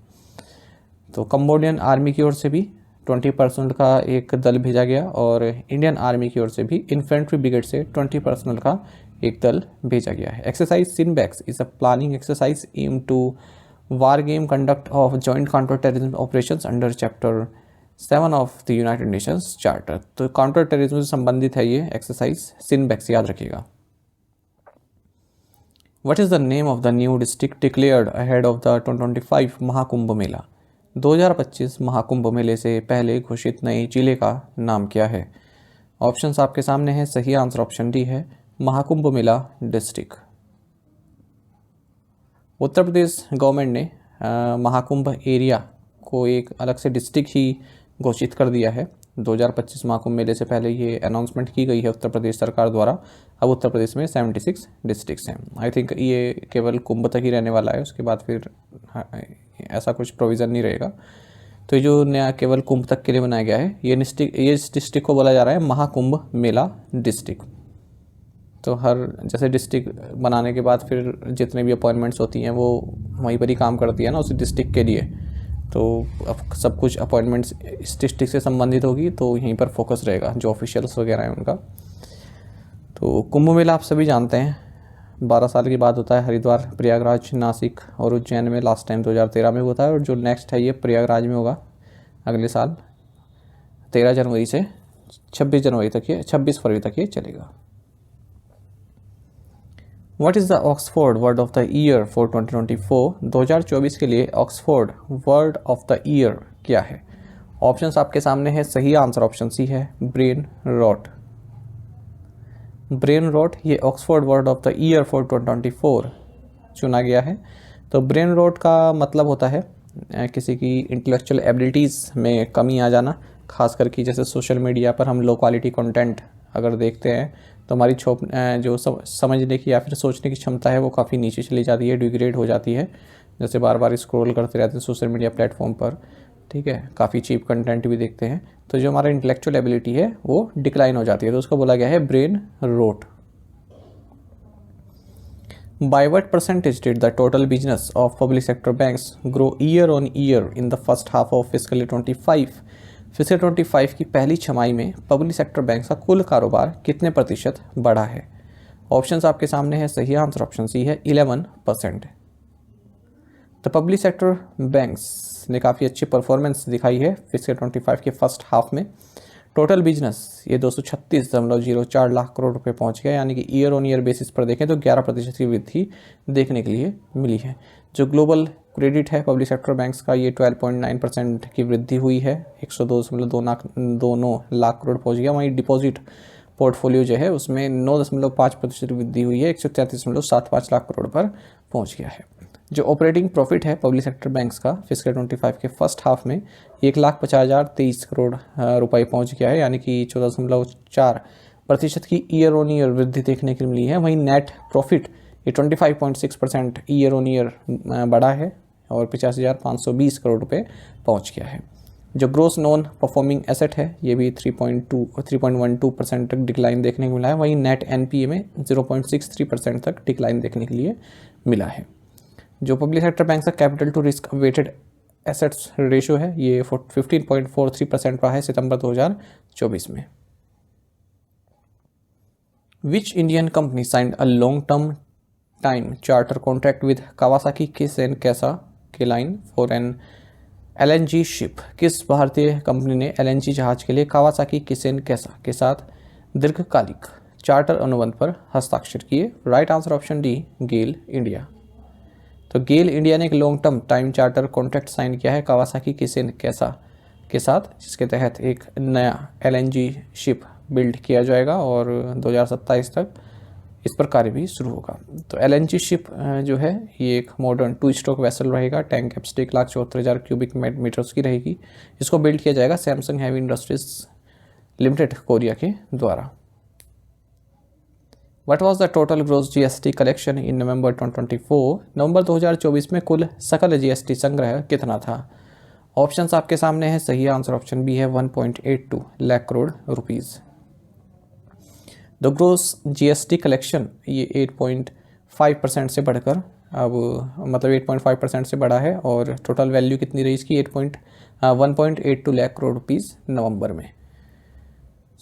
तो कंबोडियन आर्मी की ओर से भी 20% का एक दल भेजा गया और इंडियन आर्मी की ओर से भी इन्फेंट्री ब्रिगेड से 20% का एक दल भेजा गया है। Exercise Sinbax is a planning exercise aim to war game conduct of joint counter terrorism operations under chapter 7 of the United Nations charter. तो काउंटर टेररिज्म से संबंधित है ये एक्सरसाइज सिनबैक्स, याद रखिएगा। What is the name of the new district declared ahead of the 2025 Mahakumbh Mela? 2025 Mahakumbh मेले से पहले घोषित नए जिले का नाम क्या है? ऑप्शंस आपके सामने हैं। सही आंसर ऑप्शन डी है महाकुंभ मेला डिस्ट्रिक्ट। उत्तर प्रदेश गवर्नमेंट ने महाकुंभ एरिया को एक अलग से डिस्ट्रिक्ट ही घोषित कर दिया है। 2025 महाकुंभ मेले से पहले ये अनाउंसमेंट की गई है उत्तर प्रदेश सरकार द्वारा। अब उत्तर प्रदेश में 76 डिस्ट्रिक्ट्स हैं। आई थिंक ये केवल कुंभ तक ही रहने वाला है, उसके बाद फिर ऐसा कुछ प्रोविज़न नहीं रहेगा। तो ये जो नया केवल कुंभ तक के लिए बनाया गया है, ये डिस्ट्रिक्ट को बोला जा रहा है महाकुंभ मेला डिस्ट्रिक्ट। तो हर जैसे डिस्ट्रिक्ट बनाने के बाद फिर जितने भी अपॉइंटमेंट्स होती हैं वो वहीं पर ही काम करती है ना उसी डिस्ट्रिक्ट के लिए। तो अब सब कुछ अपॉइंटमेंट्स इस डिस्ट्रिक्ट से संबंधित होगी, तो यहीं पर फोकस रहेगा जो ऑफिशियल्स वगैरह हैं उनका। तो कुंभ मेला आप सभी जानते हैं 12 साल के बाद होता है। हरिद्वार, प्रयागराज, नासिक और उज्जैन में लास्ट टाइम 2013 में होता है, और जो नेक्स्ट है ये प्रयागराज में होगा अगले साल 13 जनवरी से 26 जनवरी तक, ये 26 फरवरी तक ये चलेगा। What is the Oxford word of the year for 2024? 2024 के लिए Oxford word of the year क्या है? ऑप्शंस आपके सामने है। सही आंसर ऑप्शन सी है ब्रेन रॉट। ब्रेन रॉट ये Oxford word of the year for 2024 चुना गया है। तो ब्रेन रॉट का मतलब होता है किसी की इंटेलेक्चुअल एबिलिटीज़ में कमी आ जाना, खास करके जैसे सोशल मीडिया पर हम लो क्वालिटी कंटेंट अगर देखते हैं तो हमारी जो समझने की या फिर सोचने की क्षमता है वो काफ़ी नीचे चली जाती है, डिग्रेड हो जाती है। जैसे बार बार स्क्रॉल करते रहते हैं सोशल मीडिया प्लेटफॉर्म पर, ठीक है, काफ़ी चीप कंटेंट भी देखते हैं, तो जो हमारा इंटेलेक्चुअल एबिलिटी है वो डिक्लाइन हो जाती है। तो उसको बोला गया है brain rot. By what percentage did the total business of public sector banks grow year on year in the first half of fiscal 25? Fiscal 25 की पहली छमाही में पब्लिक सेक्टर बैंक का कुल कारोबार कितने प्रतिशत बढ़ा है? ऑप्शंस आपके सामने है। सही आंसर ऑप्शन सी है 11%। तो पब्लिक सेक्टर बैंक्स ने काफ़ी अच्छी परफॉर्मेंस दिखाई है फिस्कल 25 के फर्स्ट हाफ में। टोटल बिजनेस ये 236.04 लाख करोड़ रुपए पहुंच गया, यानी कि ईयर ऑन ईयर बेसिस पर देखें तो 11% की वृद्धि देखने के लिए मिली है। जो ग्लोबल क्रेडिट है पब्लिक सेक्टर बैंक्स का, ये 12.9% की वृद्धि हुई है, 102.29 लाख करोड़ पहुंच गया। वहीं डिपॉजिट पोर्टफोलियो जो है उसमें 9.5% वृद्धि हुई है, 133.75 लाख करोड़ पर पहुंच गया है। जो ऑपरेटिंग प्रॉफिट है पब्लिक सेक्टर बैंक्स का फिस्कल 25 के फर्स्ट हाफ में 1,50,023 करोड़ रुपए पहुंच गया है, यानी कि 14.4% की ईयर ऑन ईयर वृद्धि देखने के लिए मिली है। वहीं नेट प्रॉफिट ये 25.6% ईयर ऑन ईयर बढ़ा है और 50,520 करोड़ रुपए पहुंच गया है। जो ग्रोस नॉन परफॉर्मिंग एसेट है ये भी 3.12% तक डिक्लाइन देखने को मिला है। वहीं नेट एनपीए में 0.63% तक डिक्लाइन देखने के लिए मिला है। जो पब्लिक सेक्टर बैंक का capital to risk weighted assets ratio है ये 15.43% रहा है सितंबर 2024 में। Which Indian company signed a long term time charter contract with Kawasaki Kisen Kaisha K line for an LNG ship? किस भारतीय कंपनी ने एलएनजी जहाज के लिए कावासाकी किसेन कैसा के साथ दीर्घकालिक चार्टर अनुबंध पर हस्ताक्षर किए? Right answer option D, GAIL India. तो गेल इंडिया ने एक long term time charter contract sign किया है कावासाकी किसेन कैसा के साथ, जिसके तहत एक नया एलएनजी शिप बिल्ड किया जाएगा और 2027 तक इस पर कार्य भी शुरू होगा। तो एलएनजी शिप जो है ये एक मॉडर्न 2 स्ट्रोक वेसल रहेगा। टैंक कैपेसिटी 1,74,000 क्यूबिक मीटर्स की रहेगी। इसको बिल्ड किया जाएगा Samsung heavy industries limited Korea के द्वारा। What was the total gross GST collection in November 2024? नवंबर 2024 में कुल सकल जीएसटी संग्रह कितना था? ऑप्शंस आपके सामने है। सही आंसर ऑप्शन बी है 1.82 lakh crore rupees. The gross GST collection ये 8.5% से बढ़कर अब मतलब 8.5% से बढ़ा है और टोटल वैल्यू कितनी रही इसकी 1.82 लाख करोड़ रुपीस नवंबर में।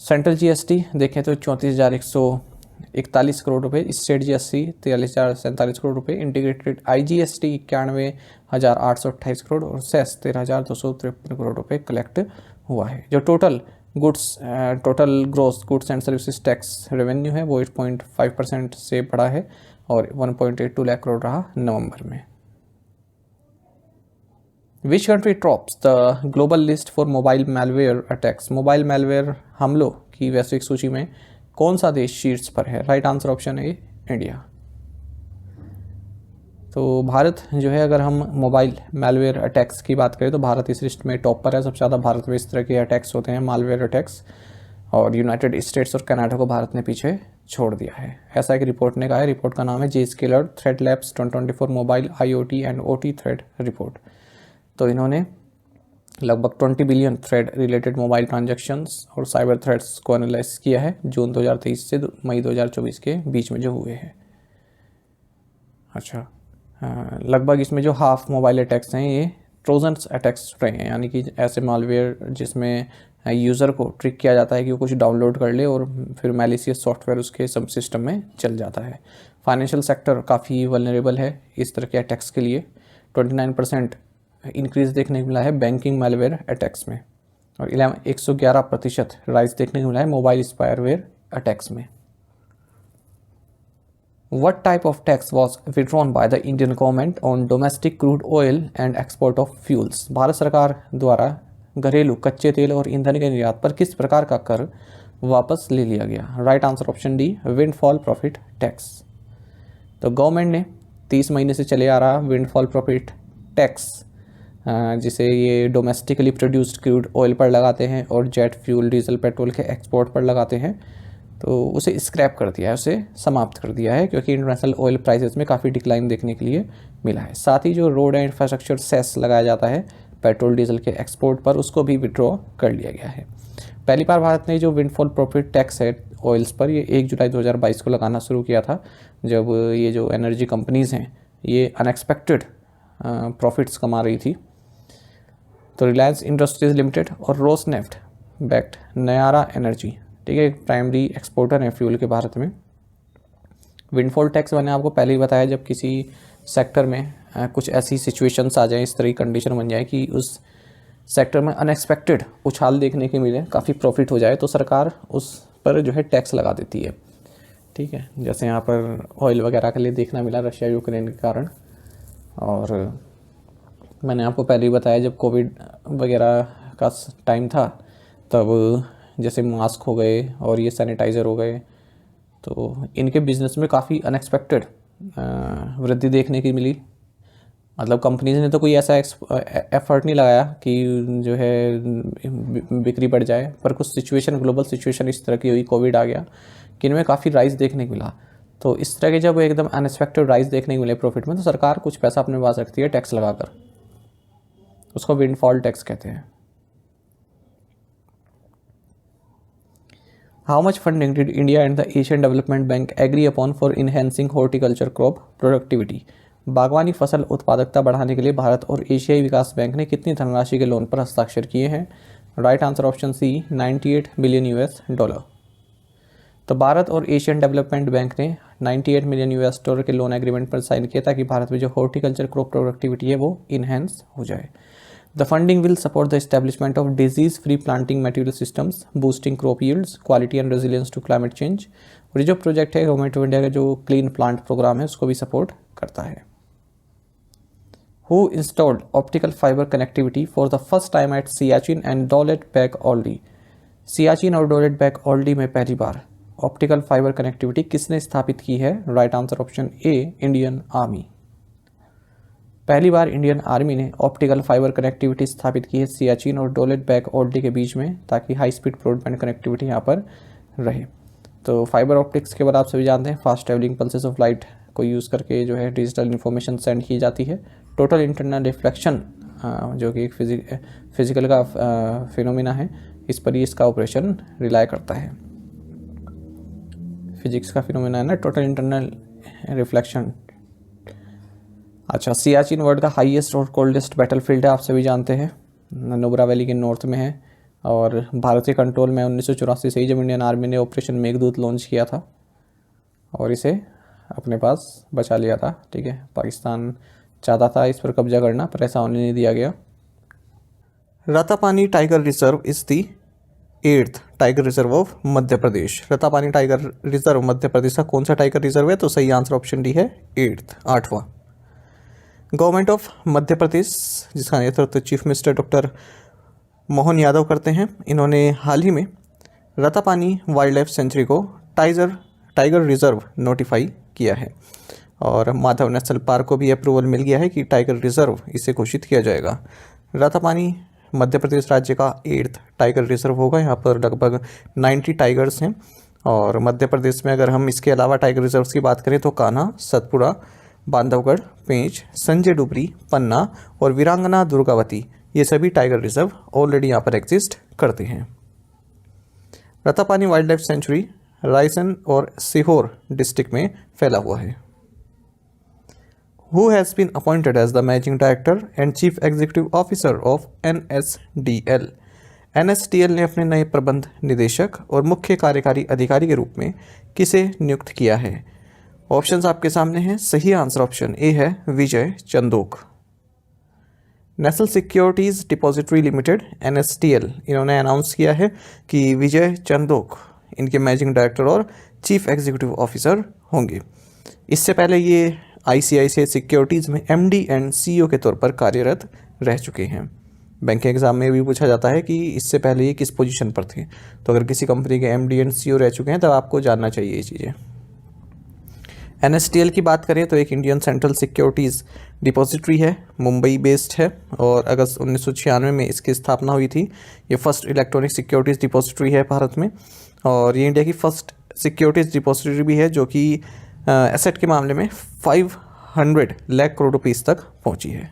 सेंट्रल जीएसटी देखें तो 34,141 करोड़ रुपए, स्टेट जीएसटी 43,047 करोड़ रुपए, इंटीग्रेटेड आईजीएसटी 91,828 करोड़ और सेस 13,253 करोड़ रुपए कलेक्ट हुआ है। जो total gross goods and services tax revenue है वो 8.5% से बढ़ा है और 1.82 लाख करोड़ रहा नवंबर में। Which country tops the global list for mobile malware attacks? Mobile malware हमलों की वैश्विक सूची में कौन सा देश शीर्ष पर है? राइट आंसर ऑप्शन है इंडिया। तो भारत जो है, अगर हम मोबाइल मैलवेयर अटैक्स की बात करें तो भारत इस लिस्ट में टॉप पर है। सबसे ज़्यादा भारत में इस तरह के अटैक्स होते हैं, मालवेयर अटैक्स, और यूनाइटेड स्टेट्स और कनाडा को भारत ने पीछे छोड़ दिया है, ऐसा एक रिपोर्ट ने कहा है। रिपोर्ट का नाम है Zscaler threat labs 2024 mobile IoT and OT threat report. तो इन्होंने लगभग 20 billion thread related mobile transactions और साइबर थ्रेड्स को एनालाइज किया है जून 2023 से मई 2024 के बीच में जो हुए हैं। अच्छा, लगभग इसमें जो हाफ मोबाइल अटैक्स हैं ये ट्रोजन्स अटैक्स रहे हैं, यानी कि ऐसे मालवेयर जिसमें यूज़र को ट्रिक किया जाता है कि वो कुछ डाउनलोड कर ले और फिर मैलिशियस सॉफ्टवेयर उसके सब सिस्टम में चल जाता है। फाइनेंशियल सेक्टर काफ़ी वल्नरेबल है इस तरह के अटैक्स के लिए। 29% इंक्रीज़ देखने को मिला है बैंकिंग मैलवेयर अटैक्स में और 111% राइज देखने को मिला है मोबाइल स्पायरवेयर अटैक्स में। What type of tax was withdrawn by the Indian government on domestic crude oil and export of fuels? Bharat सरकार द्वारा घरेलू कच्चे तेल और ईंधन के निर्यात पर किस प्रकार का कर वापस ले लिया गया? Right answer option D, windfall profit tax. तो गवर्नमेंट ने 30 महीने से चले आ रहा विंडफॉल प्रॉफिट टैक्स, जिसे ये डोमेस्टिकली प्रोड्यूस्ड क्रूड ऑयल पर लगाते हैं और जेट फ्यूल डीजल पेट्रोल के एक्सपोर्ट पर लगाते हैं, तो उसे स्क्रैप कर दिया है, उसे समाप्त कर दिया है, क्योंकि इंटरनेशनल ऑयल प्राइसेस में काफ़ी डिक्लाइन देखने के लिए मिला है। साथ ही जो रोड एंड इंफ्रास्ट्रक्चर सेस लगाया जाता है पेट्रोल डीजल के एक्सपोर्ट पर, उसको भी विड्रॉ कर लिया गया है। पहली बार भारत ने जो विंडफॉल प्रॉफिट टैक्स है ऑयल्स पर, ये 1 जुलाई 2022 को लगाना शुरू किया था, जब ये जो एनर्जी कंपनीज़ हैं ये अनएक्सपेक्टेड प्रॉफिट्स कमा रही थी। तो रिलायंस इंडस्ट्रीज लिमिटेड और रोसनेफ्ट बैक्ड नयारा एनर्जी, ठीक है, प्राइमरी एक्सपोर्टर हैं फ्यूल के भारत में। विंडफॉल टैक्स मैंने आपको पहले ही बताया, जब किसी सेक्टर में कुछ ऐसी सिचुएशंस आ जाए, इस तरह की कंडीशन बन जाए कि उस सेक्टर में अनएक्सपेक्टेड उछाल देखने के मिले, काफ़ी प्रॉफिट हो जाए, तो सरकार उस पर जो है टैक्स लगा देती है। ठीक है, जैसे यहाँ पर ऑयल वगैरह के लिए देखना मिला रशिया यूक्रेन के कारण। और मैंने आपको पहले ही बताया, जब कोविड वगैरह का टाइम था तब जैसे मास्क हो गए और ये सैनिटाइज़र हो गए, तो इनके बिज़नेस में काफ़ी अनएक्सपेक्टेड वृद्धि देखने की मिली। मतलब कंपनीज ने तो कोई ऐसा एफर्ट नहीं लगाया कि जो है बिक्री बढ़ जाए, पर कुछ सिचुएशन, ग्लोबल सिचुएशन इस तरह की हुई, कोविड आ गया, कि इनमें काफ़ी राइज देखने को मिला। तो इस तरह के जब एकदम अनएक्सपेक्टेड राइज देखने को मिले प्रॉफिट में, तो सरकार कुछ पैसा अपने पास रखती है टैक्स लगाकर, उसको विंडफॉल टैक्स कहते हैं। How much funding did India and the Asian Development Bank agree upon for enhancing horticulture crop productivity? बागवानी फसल उत्पादकता बढ़ाने के लिए भारत और एशियाई विकास बैंक ने कितनी धनराशि के लोन पर हस्ताक्षर किए हैं? Right answer option C, $98 billion. तो भारत और एशियन डेवलपमेंट बैंक ने 98 मिलियन यूएस डॉलर के लोन एग्रीमेंट पर साइन किया ताकि भारत में जो हॉर्टिकल्चर क्रॉप प्रोडक्टिविटी है वो इन्हेंस हो जाए। The funding will support the establishment of disease free planting material systems, boosting crop yields, quality and resilience to climate change. और ये जो प्रोजेक्ट है गवर्नमेंट ऑफ इंडिया का जो क्लीन प्लांट प्रोग्राम है उसको भी सपोर्ट करता है। Who installed optical fiber connectivity for the first time at Siachen and Dowlत Beg Oldi? Siachen और दौलत बेग ओल्डी में पहली बार ऑप्टिकल फाइबर कनेक्टिविटी किसने स्थापित की है? राइट आंसर ऑप्शन ए, इंडियन आर्मी। पहली बार इंडियन आर्मी ने ऑप्टिकल फाइबर कनेक्टिविटी स्थापित की है सियाचिन और दौलत बेग ओल्डी के बीच में, ताकि हाई स्पीड ब्रॉडबैंड कनेक्टिविटी यहाँ पर रहे। तो फाइबर ऑप्टिक्स के बाद आप सभी जानते हैं fast travelling pulses of light को यूज़ करके जो है डिजिटल इन्फॉर्मेशन सेंड की जाती है। टोटल इंटरनल रिफ्लेक्शन जो कि एक फिजिकल का फिनोमिना है, इस पर ही इसका ऑपरेशन रिलाई करता है। फिजिक्स का फिनोमिना है ना टोटल इंटरनल रिफ्लेक्शन। अच्छा, सियाचिन वर्ल्ड का हाईएस्ट और कोल्डेस्ट बैटलफील्ड है, आप सभी जानते हैं, नुब्रा वैली के नॉर्थ में है और भारतीय कंट्रोल में 1984 से ही जब इंडियन आर्मी ने ऑपरेशन मेघदूत लॉन्च किया था और इसे अपने पास बचा लिया था। ठीक है, पाकिस्तान चाहता था इस पर कब्जा करना, पर ऐसा होने नहीं दिया गया। Ratapani tiger reserve is the 8th tiger reserve of Madhya Pradesh. Ratapani tiger reserve Madhya Pradesh का कौन सा टाइगर रिजर्व है? तो सही आंसर ऑप्शन डी है 8वां। गवर्नमेंट ऑफ मध्य प्रदेश, जिसका नेतृत्व chief minister doctor Mohan Yadav करते हैं, इन्होंने हाल ही में रतापानी वाइल्ड लाइफ सेंचुरी को टाइगर रिजर्व नोटिफाई किया है और माधव नेशनल पार्क को भी अप्रूवल मिल गया है कि टाइगर रिजर्व इसे घोषित किया जाएगा। रतापानी मध्य प्रदेश राज्य का 8th टाइगर रिजर्व होगा। यहाँ पर लगभग 90 टाइगर्स हैं और मध्य प्रदेश में अगर हम इसके अलावा टाइगर रिजर्व्स की बात करें तो कान्हा, सतपुड़ा, बांधवगढ़, पेंच, संजय डुबरी, पन्ना और वीरांगना दुर्गावती, ये सभी टाइगर रिजर्व ऑलरेडी यहाँ पर एग्जिस्ट करते हैं। Ratapani wild life sanctuary Raisen और सीहोर डिस्ट्रिक्ट में फैला हुआ है। Who has been appointed as the Managing Director and Chief Executive Officer of NSDL? NSDL ने अपने नए प्रबंध निदेशक और मुख्य कार्यकारी अधिकारी के रूप में किसे नियुक्त किया है? ऑप्शंस आपके सामने हैं। सही आंसर ऑप्शन ए है Vijay Chandok. National securities depository limited NSDL, इन्होंने अनाउंस किया है कि विजय चंदोक इनके मैनेजिंग डायरेक्टर और चीफ एग्जीक्यूटिव ऑफिसर होंगे। इससे पहले ये ICICI सिक्योरिटीज़ में MD एंड CEO के तौर पर कार्यरत रह चुके हैं। बैंकिंग एग्जाम में भी पूछा जाता है कि इससे पहले ये किस पोजीशन पर थे, तो अगर किसी कंपनी के MD एंड CEO रह चुके हैं तब आपको जानना चाहिए ये चीज़ें। NSDL की बात करें तो एक इंडियन सेंट्रल सिक्योरिटीज़ डिपॉजिटरी है, मुंबई बेस्ड है और अगस्त 1996 में इसकी स्थापना हुई थी। ये फर्स्ट इलेक्ट्रॉनिक सिक्योरिटीज़ डिपॉजिटरी है भारत में और ये इंडिया की फर्स्ट सिक्योरिटीज़ डिपॉजिटरी भी है जो कि एसेट के मामले में 500 लाख करोड़ रुपीस तक पहुंची है।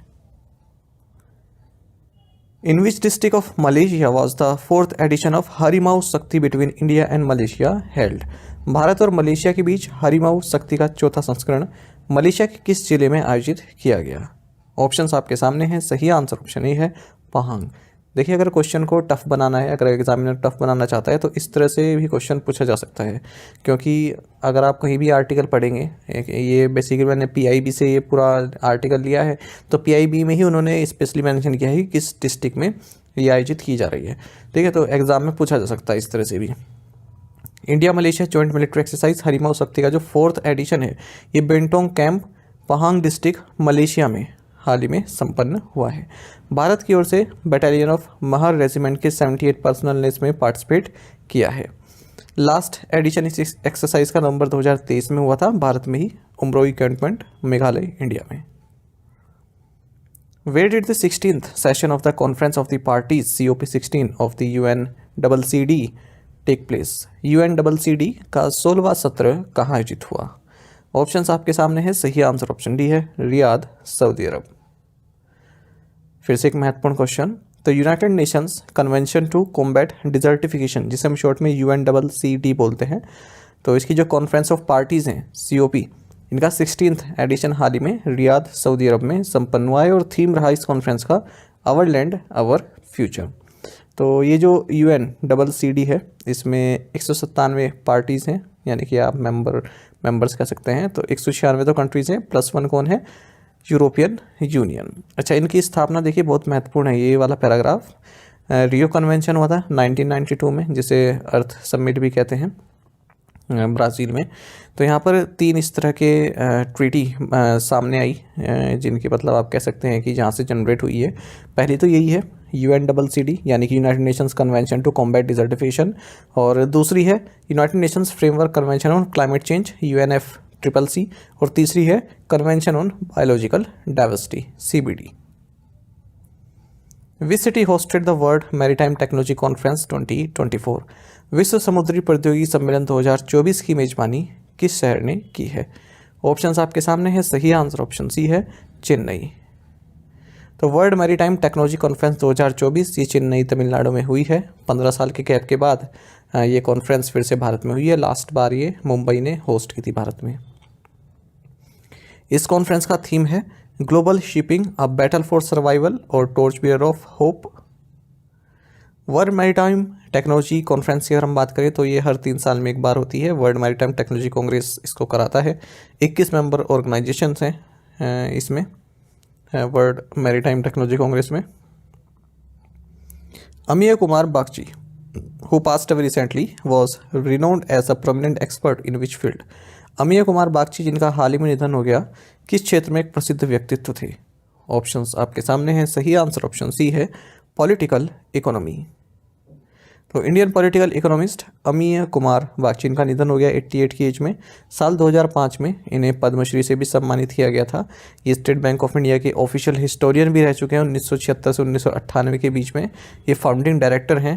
In which district of Malaysia was the 4th edition of Harimau Shakti between India and Malaysia held? भारत और मलेशिया के बीच हरिमाऊ शक्ति का चौथा संस्करण मलेशिया के किस जिले में आयोजित किया गया? ऑप्शंस आपके सामने हैं। सही आंसर ऑप्शन ए है पहांग। देखिए, अगर क्वेश्चन को टफ बनाना है, अगर एग्जामिनर टफ बनाना चाहता है तो इस तरह से भी क्वेश्चन पूछा जा सकता है, क्योंकि अगर आप कहीं भी आर्टिकल पढ़ेंगे, ये बेसिकली मैंने PIB से ये पूरा आर्टिकल लिया है, तो PIB में ही उन्होंने स्पेशली मेंशन किया है कि किस डिस्ट्रिक्ट में ये आयोजित की जा रही है। ठीक है, तो एग्जाम में पूछा जा सकता है इस तरह से भी। India Malaysia joint military exercise Harimau Shakti का जो 4th एडिशन है ये Bentong camp Pahang district Malaysia में हाल ही में संपन्न हुआ है। भारत की ओर से बटालियन ऑफ महर रेजिमेंट के 78 पर्सनल ने इसमें पार्टिसिपेट किया है। लास्ट एडिशन इस एक्सरसाइज का नवंबर 2023 में हुआ था, भारत में ही, उमरोई कैंटोनमेंट, मेघालय, इंडिया में। Where did the 16th session of the Conference of the Parties COP16 of the UNCCD take place? UNCCD का 16वां सत्र कहाँ आयोजित हुआ? ऑप्शंस आपके सामने है। सही आंसर ऑप्शन डी है रियाद, सऊदी अरब। फिर से एक महत्वपूर्ण क्वेश्चन, तो United Nations convention to combat desertification, जिसे हम शॉर्ट में UNCCD बोलते हैं, तो इसकी जो कॉन्फ्रेंस ऑफ पार्टीज़ हैं COP, इनका 16th एडिशन हाल ही में रियाद, सऊदी अरब में संपन्न हुआ है और थीम रहा इस कॉन्फ्रेंस का आवर लैंड आवर फ्यूचर। तो ये जो UNCCD है इसमें 197 पार्टीज़ हैं, यानी कि आप मेंबर्स कह सकते हैं। तो 196 तो कंट्रीज़ हैं, +1 कौन है? European union. अच्छा, इनकी स्थापना देखिए बहुत महत्वपूर्ण है ये वाला पैराग्राफ। रियो कन्वेंशन हुआ था 1992 में, जिसे अर्थ समिट भी कहते हैं, ब्राज़ील में। तो यहाँ पर 3 इस तरह के ट्रीटी सामने आई, जिनकी मतलब आप कह सकते हैं कि जहाँ से जनरेट हुई है। पहली तो यही है UNCCD, यानी कि United Nations convention to combat desertification, और दूसरी है United Nations framework convention on climate change UNFCCC, और तीसरी है convention on biological diversity CBD। Which city hosted the world maritime technology conference 2024? विश्व समुद्री प्रौद्योगिकी सम्मेलन 2024 की मेजबानी किस शहर ने की है? ऑप्शंस आपके सामने है। सही आंसर ऑप्शन सी है, चेन्नई। तो वर्ल्ड मैरीटाइम टेक्नोलॉजी कॉन्फ्रेंस 2024 ये चेन्नई तमिलनाडु में हुई है। 15 साल के गैप के बाद ये कॉन्फ्रेंस फिर से भारत में हुई है। लास्ट बार ये मुंबई ने होस्ट की थी भारत में। इस कॉन्फ्रेंस का थीम है global shipping a battle for survival और torch bearer of hope. World maritime technology conference की अगर हम बात करें तो ये हर 3 साल में एक बार होती है। वर्ल्ड मैरीटाइम टेक्नोलॉजी कांग्रेस इसको कराता है। 21 मेंबर ऑर्गेनाइजेशंस हैं इसमें, वर्ल्ड मैरीटाइम टेक्नोलॉजी कांग्रेस में। Amiya Kumar Bagchi, who passed away recently, was renowned as a prominent expert in which field? Amiya Kumar Bagchi जिनका हाल ही में निधन हो गया, किस क्षेत्र में एक प्रसिद्ध व्यक्तित्व थे? ऑप्शंस आपके सामने हैं। सही आंसर ऑप्शन सी है, पॉलिटिकल इकोनॉमी। तो Indian political economist Amiya Kumar Bagchi का निधन हो गया 88 की एज में। साल 2005 में इन्हें पद्मश्री से भी सम्मानित किया गया था। ये स्टेट बैंक ऑफ इंडिया के ऑफिशियल हिस्टोरियन भी रह चुके हैं 1976 से 1998 के बीच में। ये फाउंडिंग डायरेक्टर हैं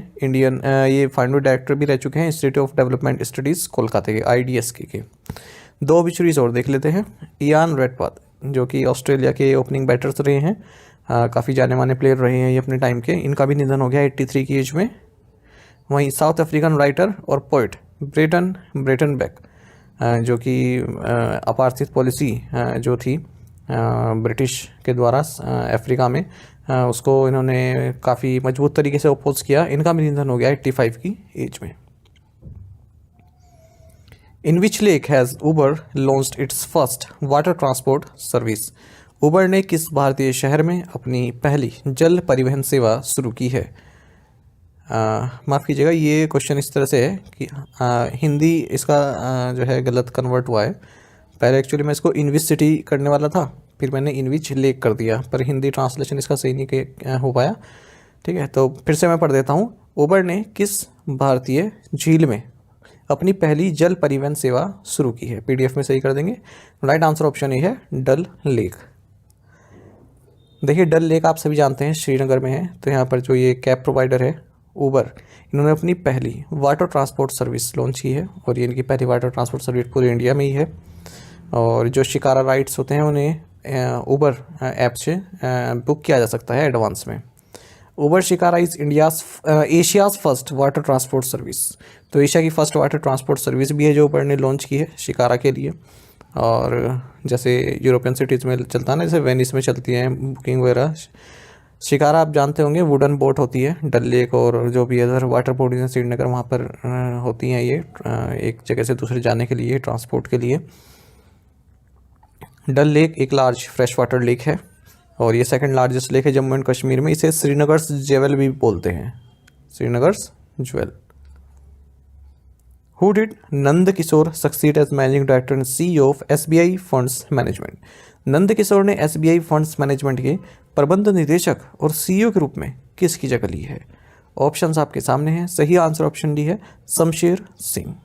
ये फाउंडिंग डायरेक्टर भी रह चुके हैं institute of development studies Kolkata के IDS के। 2 ऑब्चुरीज और देख लेते हैं। इयान रेडपाथ, जो कि ऑस्ट्रेलिया के ओपनिंग बैटर्स रहे हैं, काफ़ी जाने माने प्लेयर रहे हैं ये अपने टाइम के। इनका भी निधन हो गया 83 की एज में। वहीं साउथ अफ्रीकन राइटर और पोइट ब्रेटन बेक, जो कि अपार्थित पॉलिसी जो थी ब्रिटिश के द्वारा अफ्रीका में, उसको इन्होंने काफ़ी मजबूत तरीके से अपोज किया। इनका भी निधन हो गया 85 की एज में। In which lake has Uber launched its first water transport service? Uber ने किस भारतीय शहर में अपनी पहली जल परिवहन सेवा शुरू की है? माफ़ कीजिएगा, ये क्वेश्चन इस तरह से है कि हिंदी इसका जो है गलत कन्वर्ट हुआ है। पहले एक्चुअली मैं इसको इनविच सिटी करने वाला था, फिर मैंने इनविच लेक कर दिया, पर हिंदी ट्रांसलेशन इसका सही नहीं हो पाया। ठीक है, तो फिर से मैं पढ़ देता हूँ। उबर ने किस भारतीय झील में अपनी पहली जल परिवहन सेवा शुरू की है? PDF में सही कर देंगे। राइट आंसर ऑप्शन ए है, डल लेक। देखिए, डल लेक आप सभी जानते हैं श्रीनगर में है। तो यहाँ पर जो ये कैब प्रोवाइडर है उबर, इन्होंने अपनी पहली वाटर ट्रांसपोर्ट सर्विस लॉन्च की है, और ये इनकी पहली वाटर ट्रांसपोर्ट सर्विस पूरे इंडिया में ही है। और जो शिकारा राइड्स होते हैं उन्हें उबर ऐप से बुक किया जा सकता है एडवांस में। Uber shikara is Asia's first water transport service. तो एशिया की फर्स्ट वाटर ट्रांसपोर्ट सर्विस भी है जो उबर ने लॉन्च की है शिकारा के लिए। और जैसे यूरोपियन सिटीज़ में चलता है ना, जैसे वेनिस में चलती हैं बुकिंग वगैरह, शिकारा आप जानते होंगे वुडन बोट होती है। डल लेक और जो भी अदर वाटर बॉडीज हैं श्रीनगर, वहाँ पर होती हैं ये एक जगह से दूसरे जाने के लिए, ट्रांसपोर्ट के लिए। डल लेक एक लार्ज फ्रेश वाटर लेक है, और ये सेकंड लार्जेस्ट लेक है जम्मू एंड कश्मीर में। इसे श्रीनगर्स ज्वेल भी बोलते हैं, Srinagar's jewel. Who did Nand Kishore succeed as managing director and CEO of SBI funds management? Nand Kishore ने SBI फंड्स मैनेजमेंट के प्रबंध निदेशक और CEO के रूप में किसकी जगह ली है? ऑप्शंस आपके सामने हैं। सही आंसर ऑप्शन डी है, शमशेर सिंह।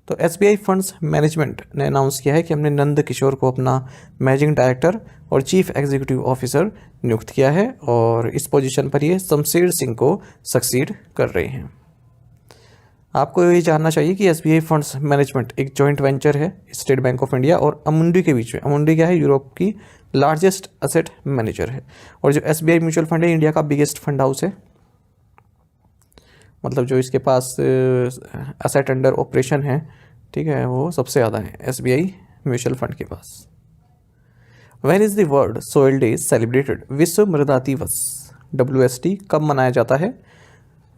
तो SBI फंड्स मैनेजमेंट ने अनाउंस किया है कि हमने नंद किशोर को अपना मैनेजिंग डायरेक्टर और चीफ एग्जीक्यूटिव ऑफिसर नियुक्त किया है, और इस पोजीशन पर ये शमशेर सिंह को सक्सीड कर रहे हैं। आपको ये जानना चाहिए कि SBI फंड्स मैनेजमेंट एक जॉइंट वेंचर है स्टेट बैंक ऑफ इंडिया और अमुंडी के बीच में। अमुंडी क्या है? यूरोप की लार्जेस्ट असेट मैनेजर है। और जो SBI म्यूचुअल फंड है इंडिया का बिगेस्ट फंड हाउस है, मतलब जो इसके पास असेट अंडर ऑपरेशन है, ठीक है, वो सबसे ज़्यादा है SBI म्यूचुअल फंड के पास। When is the world soil day celebrated? विश्व मृदा दिवस WST कब मनाया जाता है?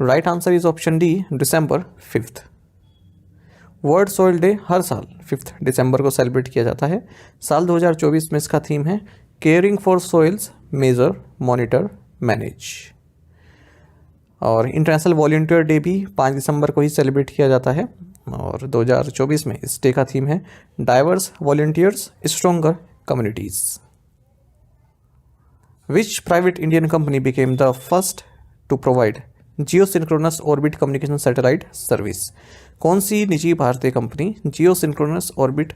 Right answer is option D, December 5th। World soil day हर साल 5 दिसंबर को सेलिब्रेट किया जाता है। साल 2024 में इसका थीम है caring for soils, measure, monitor, manage. और इंटरनेशनल वॉलंटियर डे भी 5 दिसंबर को ही सेलिब्रेट किया जाता है। और 2024 में इस डे का थीम है diverse volunteers, stronger communities. Which private Indian company became the first to provide geosynchronous orbit communication satellite service? कौन सी निजी भारतीय कंपनी जियोसिंक्रोनस ऑर्बिट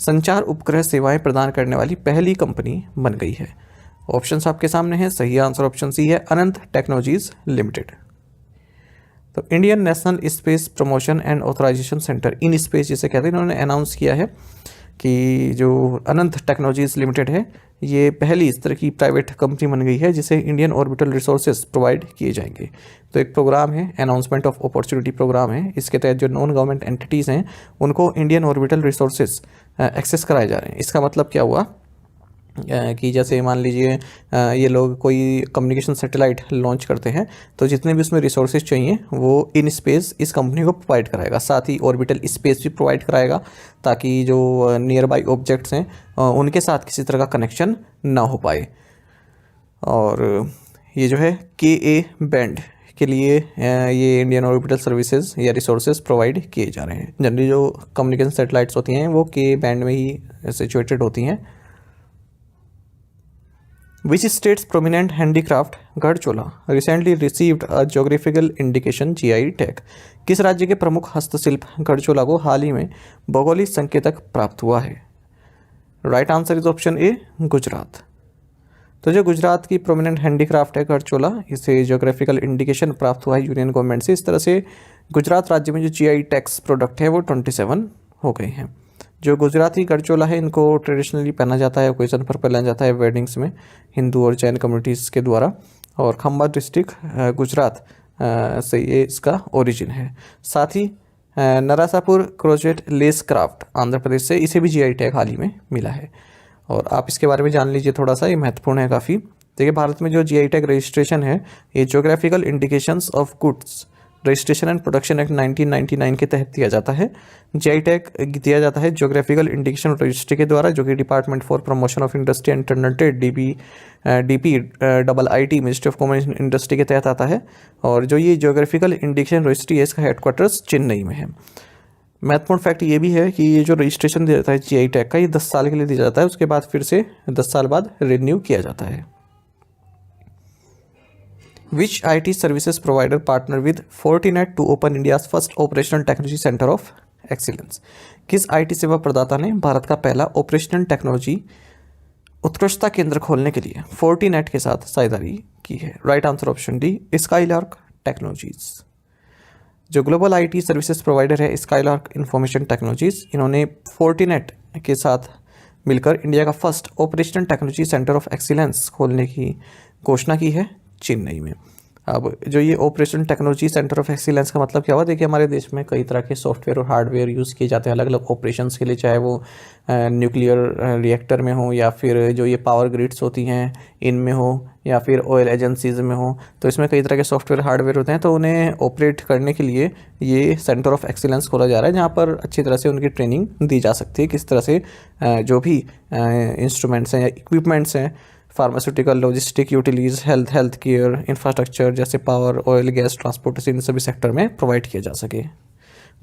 संचार उपग्रह सेवाएं प्रदान करने वाली पहली कंपनी बन गई है? ऑप्शंस आपके सामने हैं। सही आंसर ऑप्शन सी है, अनंत टेक्नोलॉजीज लिमिटेड। तो Indian national space promotion and authorisation centre, in space जिसे कहते हैं, इन्होंने अनाउंस किया है कि जो अनंत टेक्नोलॉजीज लिमिटेड है ये पहली इस तरह की प्राइवेट कंपनी बन गई है जिसे इंडियन ऑर्बिटल रिसोर्सेज प्रोवाइड किए जाएंगे। तो एक प्रोग्राम है, अनाउंसमेंट ऑफ अपॉर्चुनिटी प्रोग्राम है। इसके तहत जो नॉन गवर्नमेंट एंटिटीज़ हैं उनको इंडियन ऑर्बिटल रिसोर्सेज एक्सेस कराए जा रहे हैं। इसका मतलब क्या हुआ कि जैसे मान लीजिए ये लोग कोई कम्युनिकेशन सैटेलाइट लॉन्च करते हैं तो जितने भी उसमें रिसोर्सेज चाहिए वो इन स्पेस इस कंपनी को प्रोवाइड कराएगा। साथ ही ऑर्बिटल स्पेस भी प्रोवाइड कराएगा ताकि जो नियर बाई ऑब्जेक्ट्स हैं उनके साथ किसी तरह का कनेक्शन ना हो पाए। और ये जो है KA बैंड के लिए ये इंडियन ऑर्बिटल सर्विसेज या रिसोर्सेज प्रोवाइड किए जा रहे हैं। जनरली जो कम्युनिकेशन सैटेलाइट्स होती हैं वो KA बैंड में ही सिचुएटेड होती हैं। Which state's prominent handicraft गढ़चोला recently received a geographical indication GI tag? किस राज्य के प्रमुख हस्तशिल्प गढ़चोला को हाल ही में भौगोलिक संकेतक प्राप्त हुआ है? राइट आंसर इज ऑप्शन ए, गुजरात। तो जो गुजरात की प्रोमिनेंट हैंडीक्राफ्ट है गढ़चोला, इसे ज्योग्राफिकल इंडिकेशन प्राप्त हुआ है यूनियन गवर्नमेंट से। इस तरह से गुजरात राज्य में जो GI टैक्स प्रोडक्ट है वो 27 हो गए हैं। जो गुजराती गढ़चोला है इनको ट्रेडिशनली पहना जाता है, ओकेजन पर पहना जाता है वेडिंग्स में हिंदू और जैन कम्युनिटीज़ के द्वारा। और खंबा डिस्ट्रिक्ट गुजरात से ये इसका ओरिजिन है। साथ ही नरासापुर crochet less craft Andhra Pradesh से, इसे भी GI टैग हाल ही में मिला है। और आप इसके बारे में जान लीजिए थोड़ा सा, ये महत्वपूर्ण है काफ़ी। देखिए भारत में जो GI टैग रजिस्ट्रेशन है ये geographical indications of goods registration and production act 1999 के तहत दिया जाता है। GI टैग दिया जाता है ज्योग्राफिकल इंडिकेशन रजिस्ट्री के द्वारा, जो कि department for promotion of industry and internal trade DPIIT ministry of commerce industry के तहत आता है। और जो ये ज्योग्राफिकल इंडिकेशन रजिस्ट्री है इसका हेडक्वार्टर्स चेन्नई में है। महत्वपूर्ण फैक्ट ये भी है कि ये जो रजिस्ट्रेशन दिया जाता है GI टैग का, ये 10 साल के लिए दिया जाता है, उसके बाद फिर से 10 साल बाद रिन्यू किया जाता है। Which IT services provider partner with Fortinet to open India's first operational technology center of excellence? किस IT सेवा प्रदाता ने भारत का पहला ऑपरेशनल टेक्नोलॉजी उत्कृष्टता केंद्र खोलने के लिए Fortinet के साथ साझेदारी की है? Right answer option D, skylark technologies. जो ग्लोबल IT सर्विसेज प्रोवाइडर है स्काईलार्क इंफॉर्मेशन टेक्नोलॉजीज, इन्होंने Fortinet के साथ मिलकर इंडिया का first operational technology centre of excellence खोलने की घोषणा की है चेन्नई में। अब जो ये operation technology centre of excellence का मतलब क्या हुआ? देखिए हमारे देश में कई तरह के सॉफ्टवेयर और हार्डवेयर यूज़ किए जाते हैं अलग अलग ऑपरेशंस के लिए, चाहे वो न्यूक्लियर रिएक्टर में हो या फिर जो ये पावर ग्रिड्स होती हैं इनमें हो या फिर ऑयल एजेंसीज़ में हो। तो इसमें कई तरह के सॉफ्टवेयर हार्डवेयर होते हैं, तो उन्हें ऑपरेट करने के लिए ये सेंटर ऑफ एक्सीलेंस खोला जा रहा है, जहाँ पर अच्छी तरह से उनकी ट्रेनिंग दी जा सकती है किस तरह से जो भी इंस्ट्रूमेंट्स हैं या इक्विपमेंट्स हैं, pharmaceutical, logistic, utilities, health care, infrastructure जैसे पावर, ऑयल, गैस, ट्रांसपोर्टेशन, इन सभी सेक्टर में प्रोवाइड किया जा सके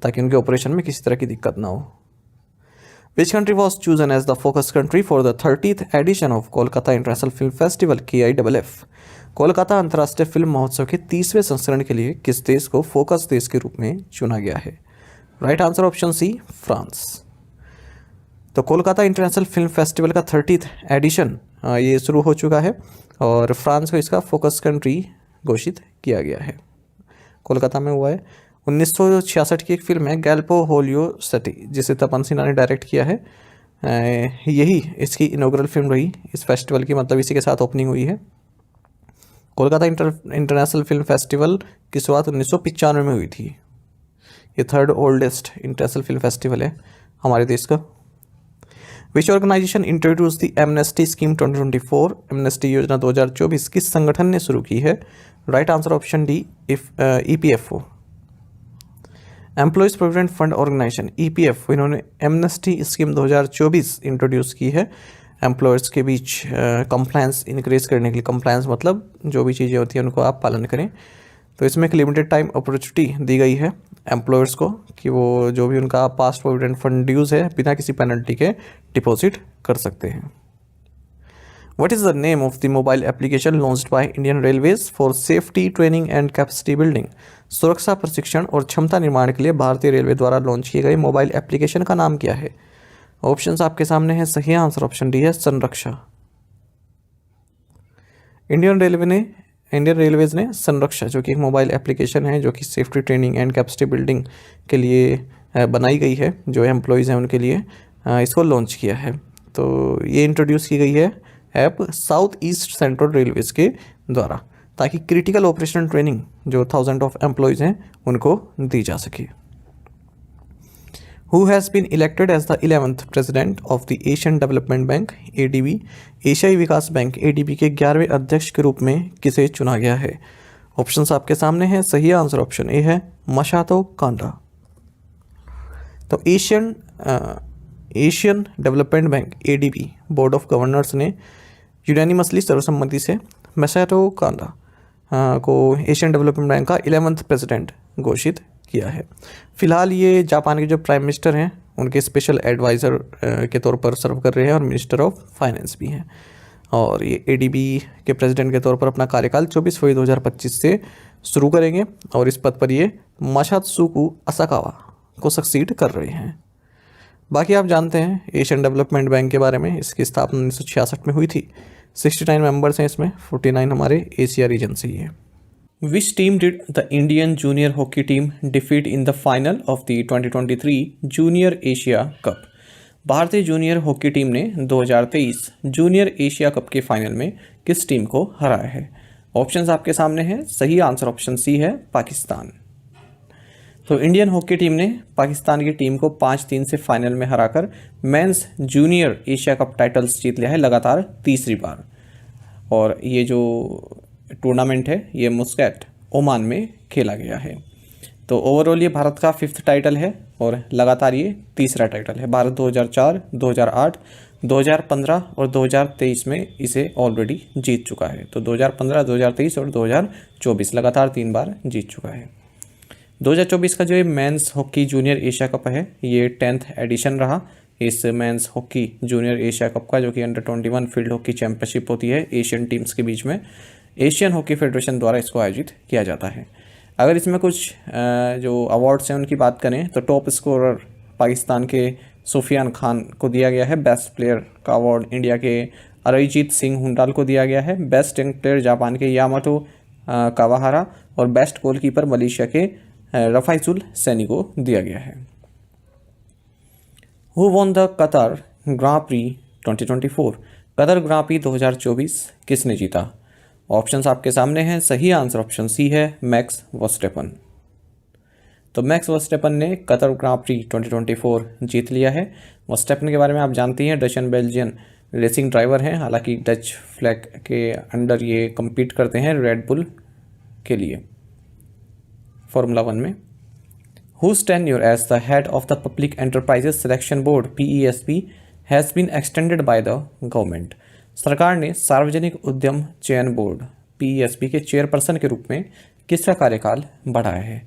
ताकि उनके ऑपरेशन में किसी तरह की दिक्कत ना हो। Which country was chosen as the focus country for the 30th edition of Kolkata international film festival KIFF? Kolkata अंतर्राष्ट्रीय फिल्म महोत्सव के 30वें संस्करण के लिए किस देश को फोकस देश के रूप में चुना गया है? Right answer option C, France. तो कोलकाता इंटरनेशनल फिल्म फेस्टिवल का 30th एडिशन ये शुरू हो चुका है और फ्रांस को इसका फोकस कंट्री घोषित किया गया है। कोलकाता में हुआ है। 1966 की एक फिल्म है गैल्पो होलियो सटी, जिसे तपन सिन्हा ने डायरेक्ट किया है। यही इसकी इनॉग्रल फिल्म रही इस फेस्टिवल की, मतलब इसी के साथ ओपनिंग हुई है। कोलकाता इंटरनेशनल फिल्म फेस्टिवल की शुरुआत 1995 में हुई थी। ये 3rd oldest international film festival है हमारे देश का। Which organisation introduce the amnesty scheme 2024, amnesty योजना 2024 किस संगठन ने शुरू की है? Right answer option D, EPFO, employees provident fund organisation, EPFO, इन्होंने एमनेस्टी स्कीम 2024 इंट्रोड्यूस की है एम्प्लॉयर्स के बीच कंप्लायंस इंक्रीज करने के लिए। कंप्लायंस मतलब जो भी चीज़ें होती हैं उनको आप पालन करें। तो इसमें एक लिमिटेड टाइम अपॉर्चुनिटी दी गई है एम्प्लॉयर्स को कि वो जो भी उनका पास्ट प्रोविडेंट फंड ड्यूज़ है बिना किसी पेनल्टी के डिपॉजिट कर सकते हैं। What is the name of the mobile application launched by Indian Railways for safety training and capacity building? सुरक्षा प्रशिक्षण और क्षमता निर्माण के लिए भारतीय रेलवे द्वारा लॉन्च किए गए मोबाइल एप्लीकेशन का नाम क्या है? ऑप्शंस आपके सामने है, सही आंसर ऑप्शन डी है संरक्षा। इंडियन रेलवेज ने संरक्षा जो कि एक मोबाइल एप्लीकेशन है जो कि safety training and capacity building के लिए बनाई गई है, जो एम्प्लॉयज़ हैं उनके लिए इसको लॉन्च किया है। तो ये इंट्रोड्यूस की गई है app south east central Railways के द्वारा, ताकि क्रिटिकल ऑपरेशन ट्रेनिंग जो 1000 ऑफ एम्प्लॉयज़ हैं उनको दी जा सके। Who has been elected as the 11th president of the Asian Development Bank ADB? एशियाई विकास बैंक ADB के 11वें अध्यक्ष के रूप में किसे चुना गया है? ऑप्शंस आपके सामने हैं, सही आंसर ऑप्शन ए है मसातो कांडा। तो Asian development bank ADB board of governors ने यूनानिमसली सर्वसम्मति से मसातो कांडा को एशियन डेवलपमेंट बैंक का 11th प्रेसिडेंट घोषित किया है। फिलहाल ये जापान के जो प्राइम मिनिस्टर हैं उनके स्पेशल एडवाइज़र के तौर पर सर्व कर रहे हैं और मिनिस्टर ऑफ फाइनेंस भी हैं। और ये ADB के प्रेसिडेंट के तौर पर अपना कार्यकाल 24 फरवरी 2025 से शुरू करेंगे और इस पद पर ये मासात्सुको असाकावा को सक्सीड कर रहे हैं। बाकी आप जानते हैं एशियन डेवलपमेंट बैंक के बारे में, इसकी स्थापना 1966 में हुई थी। 69 मेंबर्स हैं इसमें, 49 हमारे एशिया रीजन से ही है। Which team did the Indian junior hockey team defeat in the final of the 2023 Junior Asia Cup? भारतीय जूनियर हॉकी टीम ने 2023 जूनियर एशिया कप के फाइनल में किस टीम को हराया है? ऑप्शंस आपके सामने हैं, सही आंसर ऑप्शन सी है पाकिस्तान। तो इंडियन हॉकी टीम ने पाकिस्तान की टीम को 5-3 से फाइनल में हराकर men's junior Asia cup titles जीत लिया है लगातार तीसरी बार। और ये जो टूर्नामेंट है ये मुस्कैट ओमान में खेला गया है। तो ओवरऑल ये भारत का 5th टाइटल है और लगातार ये तीसरा टाइटल है। भारत 2004, 2008, 2015 और 2023 में इसे ऑलरेडी जीत चुका है। तो 2015, 2023 और 2024 लगातार 3 बार जीत चुका है। 2024 का जो ये men's hockey junior Asia cup है ये 10th एडिशन रहा इस men's hockey junior Asia cup का, जो कि अंडर 21 फील्ड हॉकी चैंपियनशिप होती है एशियन टीम्स के बीच में। एशियन हॉकी फेडरेशन द्वारा इसको आयोजित किया जाता है। अगर इसमें कुछ जो अवार्ड्स हैं उनकी बात करें तो टॉप स्कोरर पाकिस्तान के सुफियान खान को दिया गया है। बेस्ट प्लेयर का अवार्ड इंडिया के अरिजीत सिंह हुंडाल को दिया गया है। बेस्ट यंग प्लेयर जापान के यामाटो कावाहारा और बेस्ट गोलकीपर मलेशिया के रफाइजुल सैनी को दिया गया है। Who won the Qatar grand prix 2024? Qatar grand prix 2024 किसने जीता? ऑप्शंस आपके सामने हैं, सही आंसर ऑप्शन सी है मैक्स वर्स्टेपन। तो मैक्स वर्स्टेपन ने कतर ग्रां प्री 2024 जीत लिया है। वर्स्टेपन के बारे में आप जानती हैं डचन बेल्जियन रेसिंग ड्राइवर हैं, हालांकि डच फ्लैग के अंडर ये compete करते हैं रेड बुल के लिए फार्मूला 1 में। Whose tenure as the head of the Public Enterprises Selection Board PESB has been extended by the government? सरकार ने सार्वजनिक उद्यम चयन बोर्ड PESB के चेयरपर्सन के रूप में किसका कार्यकाल बढ़ाया है?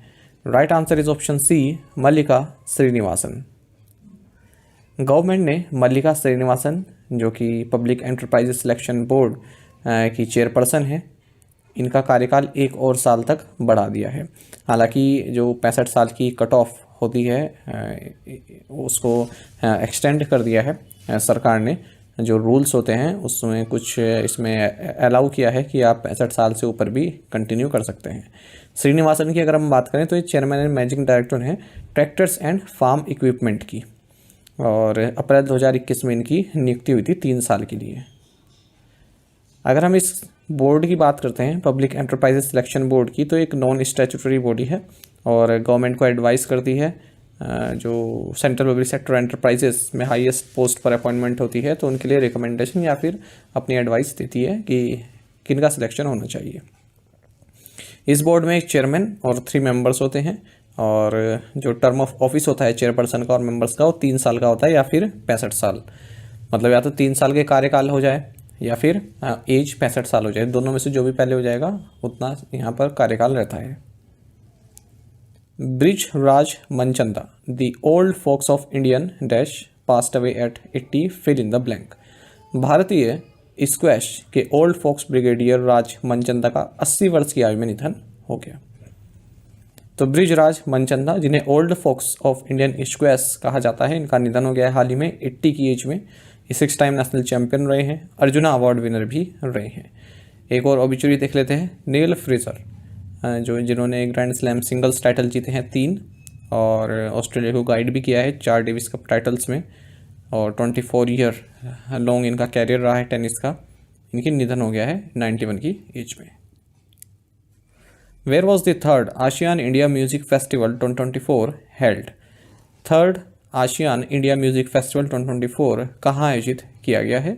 Right answer is option C Mallika Srinivasan. Government ने मल्लिका श्रीनिवासन जो कि पब्लिक एंटरप्राइजेज सिलेक्शन बोर्ड की चेयरपर्सन है, इनका कार्यकाल 1 और साल तक बढ़ा दिया है। हालांकि जो 65 साल की कट ऑफ होती है उसको एक्सटेंड कर दिया है सरकार ने। जो रूल्स होते हैं उसमें कुछ इसमें अलाउ किया है कि आप 65 साल से ऊपर भी कंटिन्यू कर सकते हैं। श्रीनिवासन की अगर हम बात करें तो ये चेयरमैन एंड मैनेजिंग डायरेक्टर हैं ट्रैक्टर्स एंड फार्म इक्विपमेंट की, और अप्रैल 2021 में इनकी नियुक्ति हुई थी 3 साल के लिए। अगर हम इस बोर्ड की बात करते हैं पब्लिक एंटरप्राइजेज सिलेक्शन बोर्ड की, तो एक नॉन स्टैट्यूटरी बॉडी है और गवर्नमेंट को एडवाइस करती है जो सेंट्रल पब्लिक सेक्टर एंटरप्राइजेस में हाईएस्ट पोस्ट पर अपॉइंटमेंट होती है, तो उनके लिए रिकमेंडेशन या फिर अपनी एडवाइस देती है कि किनका सिलेक्शन होना चाहिए। इस बोर्ड में एक चेयरमैन और 3 मेंबर्स होते हैं, और जो टर्म ऑफ ऑफिस होता है चेयरपर्सन का और मेंबर्स का वो 3 साल का होता है या फिर 65 साल। मतलब या तो 3 साल के कार्यकाल हो जाए या फिर एज 65 साल हो जाए, दोनों में से जो भी पहले हो जाएगा उतना यहाँ पर कार्यकाल रहता है। Brij Raj Manchanda, the old fox of Indian dash passed away at 80 fill in the blank. भारतीय स्क्वैश के old fox brigadier Raj Manchanda का 80 वर्ष की आयु में निधन हो गया। तो ब्रिजराज मनचंदा, जिन्हें old fox of Indian squash कहा जाता है, इनका निधन हो गया है हाल ही में 80 की एज में। ये 6 टाइम नेशनल चैंपियन रहे हैं, अर्जुना अवार्ड विनर भी रहे हैं। एक और ऑबिचुरी देख लेते हैं। नील फ्रेजर, जिन्होंने ग्रैंड स्लैम सिंगल्स टाइटल जीते हैं 3, और ऑस्ट्रेलिया को गाइड भी किया है 4 डेविस कप टाइटल्स में, और 24 ईयर लॉन्ग इनका कैरियर रहा है टेनिस का। इनकी निधन हो गया है 91 की एज में। Where was the third ASEAN India Music Festival 2024 held? Third ASEAN India music festival 2024 कहाँ आयोजित किया गया है?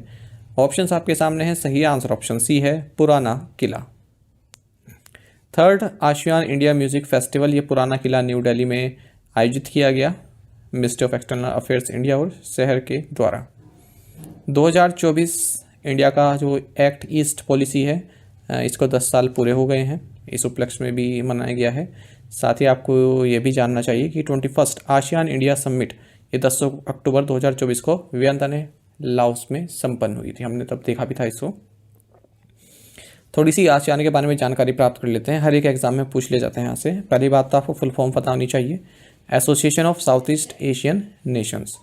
ऑप्शंस आपके सामने हैं। सही आंसर ऑप्शन सी है, Purana Qila. Third ASEAN India music festival, ये पुराना किला न्यू दिल्ली में आयोजित किया गया ministry of external affairs India और शहर के द्वारा। 2024 इंडिया का जो एक्ट ईस्ट पॉलिसी है, इसको 10 साल पूरे हो गए हैं, इस उपलक्ष्य में भी मनाया गया है। साथ ही आपको ये भी जानना चाहिए कि 21 आशियान इंडिया समिट ये 10 अक्टूबर 2024 को वियतनाम लाओस में संपन्न हुई थी। हमने तब देखा भी था इसको। थोड़ी सी आसियान के बारे में जानकारी प्राप्त कर लेते हैं, हर एक एग्जाम में पूछ ले जाते हैं यहाँ से। पहली बात तो आपको फुल फॉर्म पता होनी चाहिए, association of south east Asian Nations.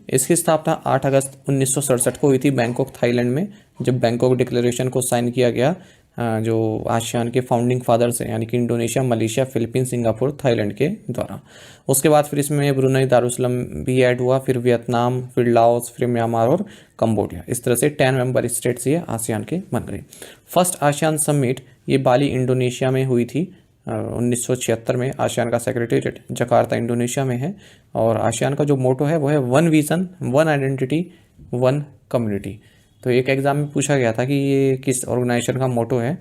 इसकी स्थापना 8 अगस्त 1967 को हुई थी बैंकॉक थाईलैंड में, जब बैंकॉक डिक्लेरेशन को साइन किया गया जो आसियान के फाउंडिंग फादर्स हैं, यानी कि Indonesia, Malaysia, Philippine, Singapore, Thailand के द्वारा। उसके बाद फिर इसमें ब्रुनई दारुसलाम भी ऐड हुआ, फिर वियतनाम, फिर लाओस, फिर म्यांमार और कंबोडिया। इस तरह से 10 मेंबर स्टेट्स ये आसियान के बन गए। फर्स्ट आसियान समिट ये बाली इंडोनेशिया में हुई थी 1976 में। आसियान का सेक्रेटेरिएट जकार्ता इंडोनेशिया में है, और आसियान का जो मोटो है वो है 1 विजन 1 आइडेंटिटी 1 कम्युनिटी। तो एक एग्जाम में पूछा गया था कि ये किस ऑर्गेनाइजेशन का मोटो है,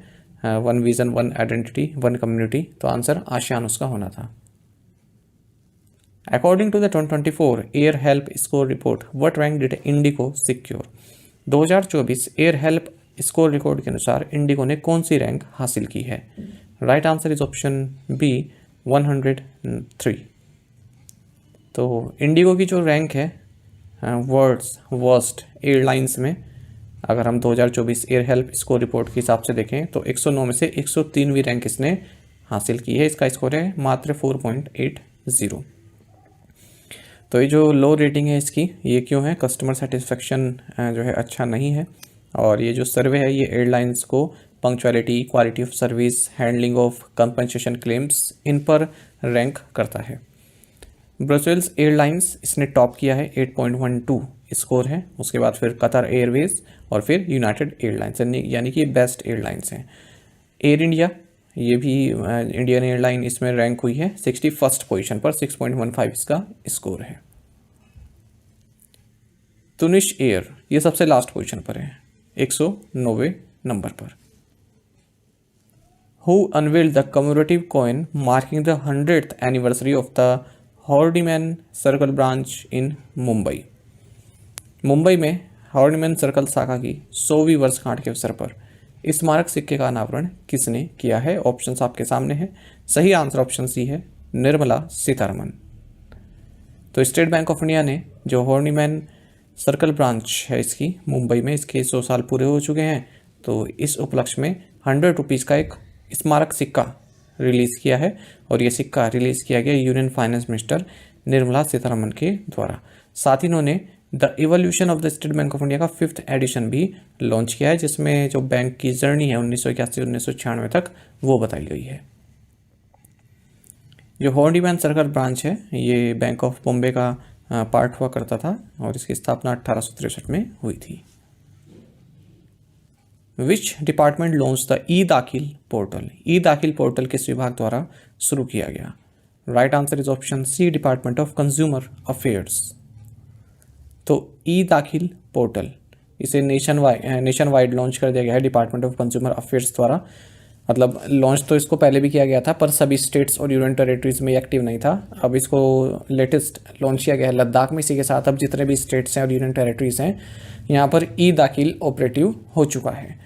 1 विजन 1 आइडेंटिटी 1 कम्युनिटी, तो आंसर आसियान उसका होना था। According to the 2024 air help score report, what rank did IndiGo secure? 2024 air help score record के अनुसार इंडिगो ने कौन सी रैंक हासिल की है? Right answer is option B 103। तो इंडिगो की जो रैंक है वर्ल्ड्स वर्स्ट एयरलाइंस में, अगर हम 2024 एयर हेल्प स्कोर रिपोर्ट के हिसाब से देखें तो 109 में से 103वीं रैंक इसने हासिल की है। इसका स्कोर है मात्र 4.80। तो ये जो लो रेटिंग है इसकी, ये क्यों है? कस्टमर सेटिस्फेक्शन जो है अच्छा नहीं है, और ये जो सर्वे है ये एयरलाइंस को punctuality, quality of service, handling of compensation claims, इन पर रैंक करता है। ब्रसेल्स एयरलाइंस इसने टॉप किया है, 8.12 स्कोर है। उसके बाद फिर कतर एयरवेज और फिर यूनाइटेड एयरलाइंस, यानी कि बेस्ट एयरलाइंस हैं। एयर इंडिया, ये भी इंडियन एयरलाइन, इसमें रैंक हुई है 61st पोजीशन पर, 6.15 इसका स्कोर है। तुनिश एयर ये सबसे लास्ट पोजीशन पर है, 190 नंबर पर। Who unveiled the commemorative coin marking the 100th anniversary of the Horniman Circle branch in Mumbai? Mumbai में हॉर्डीमैन सर्कल शाखा की 100वीं वर्षगांठ के अवसर पर स्मारक सिक्के का अनावरण किसने किया है? ऑप्शंस आपके सामने हैं। सही आंसर ऑप्शन सी है, निर्मला सीतारमन। तो स्टेट बैंक ऑफ इंडिया ने जो हॉर्डीमैन सर्कल ब्रांच है इसकी मुंबई में, इसके 100 साल पूरे हो चुके हैं, तो इस उपलक्ष्य में 100 रुपीज़ का एक स्मारक सिक्का रिलीज़ किया है, और ये सिक्का रिलीज़ किया गया union finance minister Nirmala Sitharaman के द्वारा। साथ ही इन्होंने the evolution of the state bank of India का 5th एडिशन भी लॉन्च किया है, जिसमें जो बैंक की जर्नी है 1981-1996 तक वो बताई गई है। जो हॉर्डीमैन सर्कल ब्रांच है ये बैंक ऑफ बॉम्बे का पार्ट हुआ करता था, और इसकी स्थापना 1863 में हुई थी। विच डिपार्टमेंट लॉन्च द ई दाखिल पोर्टल? ई दाखिल पोर्टल किस विभाग द्वारा शुरू किया गया? Right answer is option C, department of consumer affairs. तो ई दाखिल पोर्टल, इसे नेशन वाइड लॉन्च कर दिया गया है डिपार्टमेंट ऑफ कंज्यूमर अफेयर्स द्वारा। मतलब लॉन्च तो इसको पहले भी किया गया था, पर सभी स्टेट्स और यूनियन टेरेटरीज में एक्टिव नहीं था। अब इसको लेटेस्ट लॉन्च किया गया है लद्दाख में। इसी के साथ अब जितने भी स्टेट्स हैं और यूनियन टेरेटरीज हैं, यहाँ पर ई दाखिल ऑपरेटिव हो चुका है।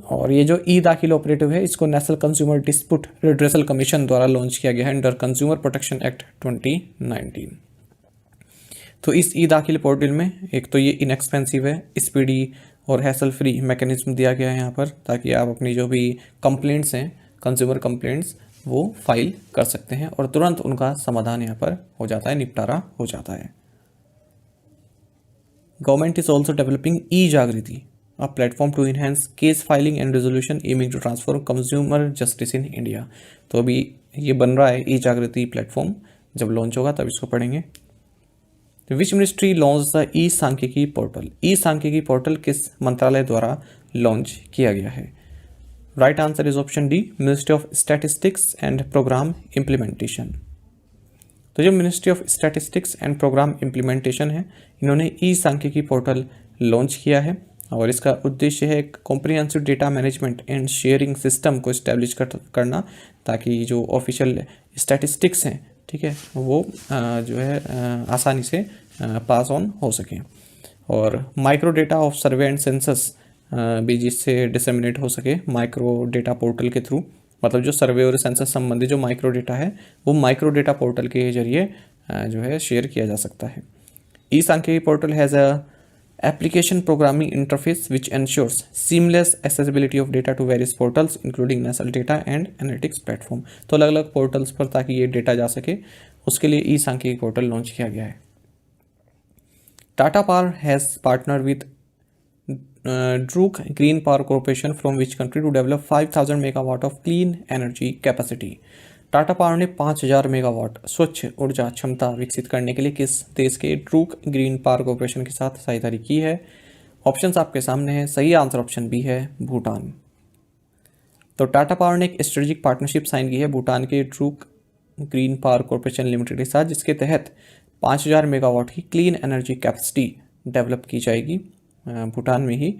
और ये जो ई दाखिल ऑपरेटिव है, इसको national consumer dispute redressal commission द्वारा लॉन्च किया गया है अंडर कंज्यूमर प्रोटेक्शन एक्ट 2019। तो इस ई दाखिल पोर्टल में एक तो ये इनएक्सपेंसिव है, स्पीडी और हैसल फ्री मैकेनिज्म दिया गया है यहाँ पर, ताकि आप अपनी जो भी कंप्लेंट्स हैं, कंज्यूमर कंप्लेंट्स, वो फाइल कर सकते हैं और तुरंत उनका समाधान यहाँ पर हो जाता है, निपटारा हो जाता है। Government is also developing e Jagriti, a platform to enhance case filing and resolution aiming to transform consumer justice in India. तो अभी ये बन रहा है ई जागृति प्लेटफॉर्म, जब लॉन्च होगा तब इसको पढ़ेंगे। विच मिनिस्ट्री लॉन्च द ई सांख्यिकी पोर्टल, ई सांख्यिकी पोर्टल किस मंत्रालय द्वारा लॉन्च किया गया है? Right answer is option D, ministry of statistics and programme implementation. तो जो ministry of statistics and programme implementation है, इन्होंने ई सांख्यिकी पोर्टल लॉन्च किया है और इसका उद्देश्य है एक comprehensive data management and sharing system को इस्टेब्लिश करना, ताकि जो ऑफिशियल स्टैटिस्टिक्स हैं, ठीक है, वो जो है आसानी से पास ऑन हो सकें। और micro data of survey and census भी जिससे डिसेमिनेट हो सके माइक्रो डेटा पोर्टल के थ्रू। मतलब जो सर्वे और सेंसस संबंधी जो माइक्रो डेटा है, वो माइक्रो डेटा पोर्टल के जरिए जो है शेयर किया जा सकता है। ई सांख्यिकी portal has a application programming interface which ensures seamless accessibility of data to various portals including national data and analytics platform। तो अलग अलग पोर्टल्स पर ताकि ये डेटा जा सके, उसके लिए ई सांख्यिकी पोर्टल लॉन्च किया गया है। Tata power has partner with Druk green power corporation from which country to develop 5000 megawatt of clean energy capacity. Tata power ने 5000 मेगावाट स्वच्छ ऊर्जा क्षमता विकसित करने के लिए किस देश के ड्रूक ग्रीन पावर कॉर्पोरेशन के साथ साझेदारी की है? ऑप्शंस आपके सामने हैं, सही आंसर ऑप्शन बी है, भूटान। तो टाटा पावर ने एक स्ट्रेटेजिक पार्टनरशिप साइन की है भूटान के Druk green power corporation limited के साथ, जिसके तहत 5000 मेगावाट की क्लीन एनर्जी कैपेसिटी डेवलप की जाएगी भूटान में ही।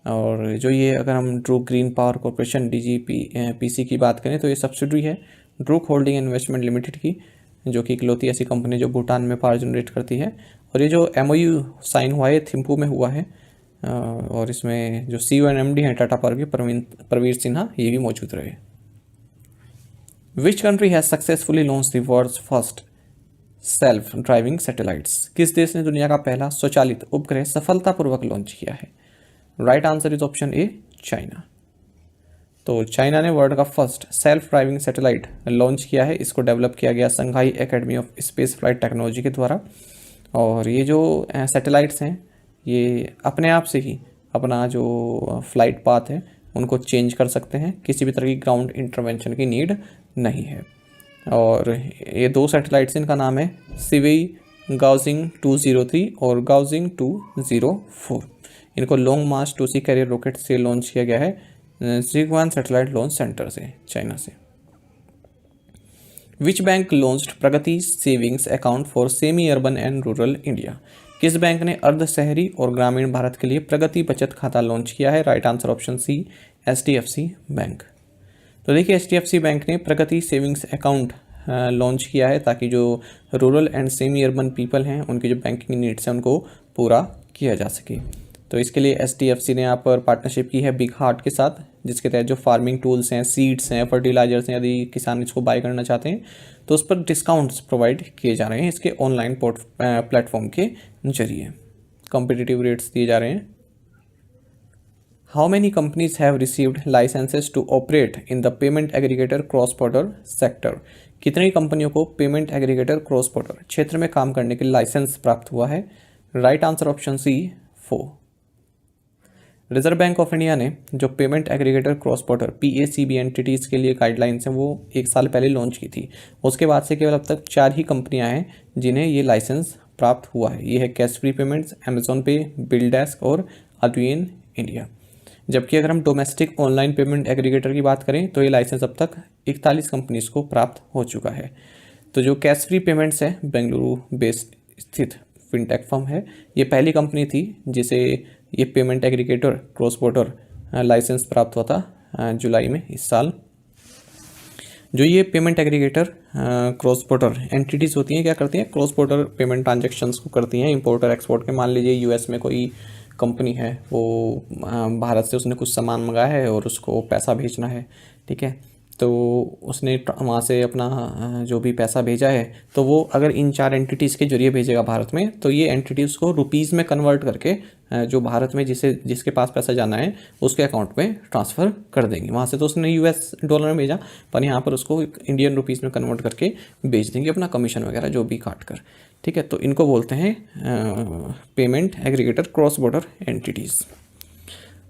और जो ये अगर हम Druk green power corporation DGPC की बात करें, तो ये सब्सिडरी है ड्रूक होल्डिंग इन्वेस्टमेंट लिमिटेड की, जो कि इकलौती ऐसी कंपनी जो भूटान में पावर जनरेट करती है। और ये जो MOU साइन हुआ है थिम्पू में हुआ है, और इसमें जो CEO एंड MD हैं टाटा पावर के प्रवीर सिन्हा, ये भी मौजूद रहे। Which country has successfully launch the world's first self driving satellites, किस देश ने दुनिया का पहला स्वचालित उपग्रह सफलतापूर्वक लॉन्च किया है? Right answer is option A, China. तो चाइना ने वर्ल्ड का first self driving satellite launch किया है। इसको डेवलप किया गया Shanghai Academy of Space Flight Technology के द्वारा। और ये जो सैटेलाइट्स हैं, ये अपने आप से ही अपना जो फ्लाइट पाथ है उनको चेंज कर सकते हैं, किसी भी तरह की ग्राउंड इंटरवेंशन की नीड नहीं है। और ये दो सैटेलाइट्स, इनका नाम है सिवेई गाओजिंग 203 और गाओजिंग 204। इनको लॉन्ग मार्च 2C कैरियर रॉकेट से लॉन्च किया गया है सिगवान सैटेलाइट लॉन्च सेंटर से, चाइना से। Which bank launched Pragati savings account for semi urban and rural India, किस बैंक ने अर्ध शहरी और ग्रामीण भारत के लिए प्रगति बचत खाता लॉन्च किया है? Right answer option C, HDFC bank. तो देखिए HDFC बैंक ने प्रगति सेविंग्स अकाउंट लॉन्च किया है, ताकि जो rural and semi urban people हैं उनकी जो बैंकिंग नीड्स हैं उनको पूरा किया जा सके। तो इसके लिए HDFC ने यहाँ पर पार्टनरशिप की है बिग हार्ट के साथ, जिसके तहत जो फार्मिंग टूल्स हैं, सीड्स हैं, फर्टिलाइजर्स हैं, यदि किसान इसको बाय करना चाहते हैं तो उस पर डिस्काउंट्स प्रोवाइड किए जा रहे हैं इसके ऑनलाइन प्लेटफॉर्म के जरिए, कॉम्पिटिटिव रेट्स दिए जा रहे हैं। How many companies have received licences to operate in the payment aggregator cross border sector, कितनी कंपनियों को पेमेंट एग्रीगेटर क्रॉस बॉर्डर क्षेत्र में काम करने के लिए लाइसेंस प्राप्त हुआ है? Right answer option C, 4। Reserve bank of India ने जो payment aggregator cross border PACB entities के लिए गाइडलाइंस हैं वो 1 साल पहले लॉन्च की थी। उसके बाद से केवल अब तक 4 ही कंपनियां हैं जिन्हें ये लाइसेंस प्राप्त हुआ है। ये है कैश फ्री पेमेंट्स, अमेजोन पे, बिलडेस्क और अड्वियन इंडिया। जबकि अगर हम डोमेस्टिक ऑनलाइन पेमेंट एग्रीगेटर की बात करें तो ये लाइसेंस अब तक 41 कंपनीज को प्राप्त हो चुका है। तो जो कैश फ्री पेमेंट्स है बेंगलुरु बेस्ड स्थित फिनटेक फर्म है, ये पहली कंपनी थी जिसे ये payment aggregator cross border licence प्राप्त हुआ था जुलाई में इस साल। जो ये payment aggregator cross border entities होती हैं, क्या करती हैं, क्रॉस बॉर्डर पेमेंट ट्रांजेक्शन्स को करती हैं इंपोर्ट और एक्सपोर्ट के। मान लीजिए यूएस में कोई कंपनी है, वो भारत से उसने कुछ सामान मंगाया है और उसको पैसा भेजना है, ठीक है, तो उसने वहाँ से अपना जो भी पैसा भेजा है, तो वो अगर इन 4 एंटिटीज़ के जरिए भेजेगा भारत में, तो ये एंटिटीज़ को रुपीज़ में कन्वर्ट करके जो भारत में जिसके पास पैसा जाना है उसके अकाउंट में ट्रांसफ़र कर देंगे। वहाँ से तो उसने यूएस डॉलर में भेजा, पर यहाँ पर उसको इंडियन रुपीज़ में कन्वर्ट करके भेज देंगे अपना कमीशन वगैरह जो भी काट कर, ठीक है। तो इनको बोलते हैं payment aggregator cross border entities.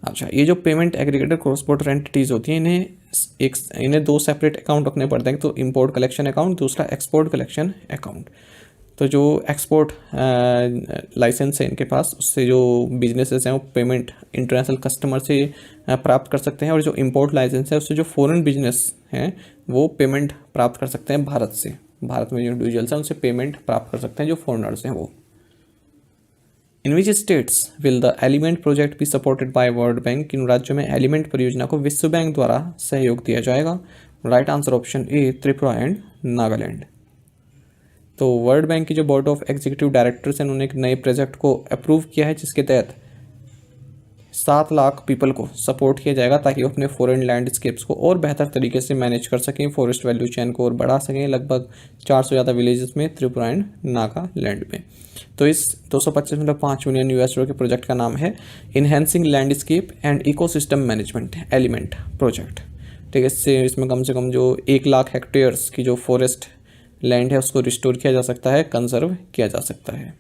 अच्छा, ये जो payment aggregator cross border entities होती हैं, इन्हें 2 सेपरेट अकाउंट रखने पड़ते हैं, तो इंपोर्ट कलेक्शन अकाउंट, दूसरा एक्सपोर्ट कलेक्शन अकाउंट। तो जो एक्सपोर्ट लाइसेंस है इनके पास, उससे जो बिजनेसेस हैं वो पेमेंट इंटरनेशनल कस्टमर से प्राप्त कर सकते हैं, और जो इंपोर्ट लाइसेंस है उससे जो फॉरेन बिजनेस हैं वो पेमेंट प्राप्त कर सकते हैं भारत से। भारत में जो इंडिविजुअल्स हैं उनसे पेमेंट प्राप्त कर सकते हैं जो फॉरेनर्स हैं वो। In which states will the element project be supported by World Bank? किन राज्यों में एलिमेंट परियोजना को विश्व बैंक द्वारा सहयोग दिया जाएगा? Right answer option A, Tripura and Nagaland. तो वर्ल्ड बैंक की जो बोर्ड ऑफ एग्जीक्यूटिव डायरेक्टर्स हैं, उन्होंने एक नए प्रोजेक्ट को अप्रूव किया है जिसके तहत 7 लाख पीपल को सपोर्ट किया जाएगा ताकि वो अपने फॉरेन लैंडस्केप्स को और बेहतर तरीके से मैनेज कर सकें, फॉरेस्ट वैल्यू चेन को और बढ़ा सकें। लगभग 400 ज़्यादा विलेजेस में त्रिपुरा एंड नागालैंड में। तो इस 225.5 मिलियन यूएस के प्रोजेक्ट का नाम है enhancing landscape and ecosystem management element project, ठीक है। इसमें कम से कम जो 1 लाख हेक्टेयर्स की जो फॉरेस्ट लैंड है उसको रिस्टोर किया जा सकता है, कंजर्व किया जा सकता है।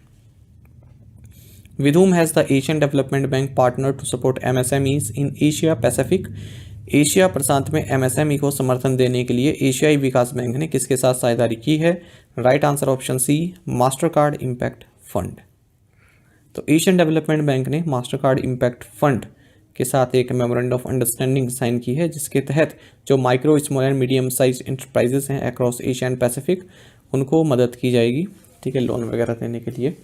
With whom has the Asian Development Bank partnered to support MSMEs in Asia Pacific? Asia प्रशांत में MSME को समर्थन देने के एशियाई विकास बैंक ने किसके साथ साझेदारी की है? Right answer option C, Mastercard impact fund. तो एशियन डेवलपमेंट बैंक ने मास्टर कार्ड इम्पैक्ट फंड के साथ एक मेमोरेंडम ऑफ अंडरस्टैंडिंग साइन की है, जिसके तहत जो micro, small and medium size enterprises हैं अक्रॉस एशिया एंड पैसिफिक, उनको मदद की जाएगी, ठीक है, लोन वगैरह देने के लिए।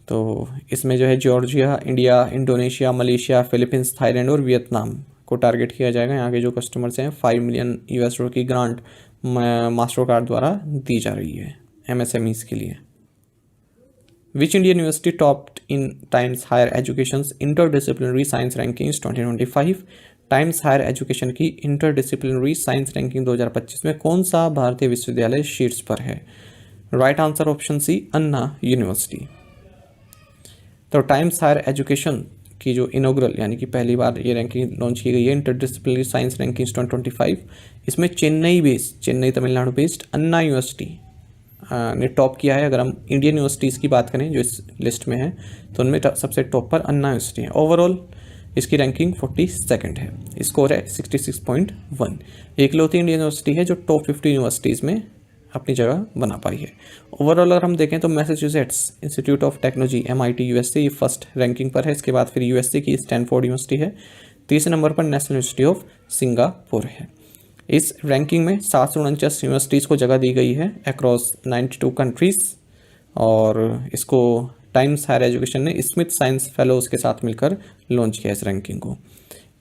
तो इसमें जो है Georgia, India, Indonesia, Malaysia, Philippines, Thailand और वियतनाम को टारगेट किया जाएगा। यहाँ के जो कस्टमर्स हैं 5 मिलियन यूएस डॉलर की ग्रांट मास्टर कार्ड द्वारा दी जा रही है MSMEs के लिए। Which Indian university topped in Times Higher Education interdisciplinary science rankings 2025? Times Higher Education की इंटरडिसिप्लिनरी साइंस रैंकिंग 2025 में कौन सा भारतीय विश्वविद्यालय शीर्ष पर है? राइट आंसर ऑप्शन सी, अन्ना यूनिवर्सिटी। तो टाइम्स हायर एजुकेशन की जो इनॉग्रल यानी कि पहली बार ये रैंकिंग लॉन्च की गई है इंटरडिसिप्लिनरी साइंस रैंकिंग्स 2025, इसमें चेन्नई तमिलनाडु बेस्ड अन्ना यूनिवर्सिटी ने टॉप किया है। अगर हम इंडियन यूनिवर्सिटीज़ की बात करें जो इस लिस्ट में है, तो उनमें सबसे टॉप पर अन्ना यूनिवर्सिटी है। ओवरऑल इसकी रैंकिंग 42nd है, स्कोर है 66.1। एकलौती इंडियन यूनिवर्सिटी है जो टॉप 50 यूनिवर्सिटीज़ में अपनी जगह बना पाई है। ओवरऑल अगर हम देखें तो Massachusetts institute of technology MIT USA ये फर्स्ट रैंकिंग पर है। इसके बाद फिर USA की स्टैनफोर्ड यूनिवर्सिटी है। तीसरे नंबर पर नेशनल यूनिवर्सिटी ऑफ सिंगापुर है। इस रैंकिंग में 749 यूनिवर्सिटीज़ को जगह दी गई है अक्रॉस 92 कंट्रीज़, और इसको टाइम्स हायर एजुकेशन ने स्मिथ साइंस फेलोज़ के साथ मिलकर लॉन्च किया इस रैंकिंग को।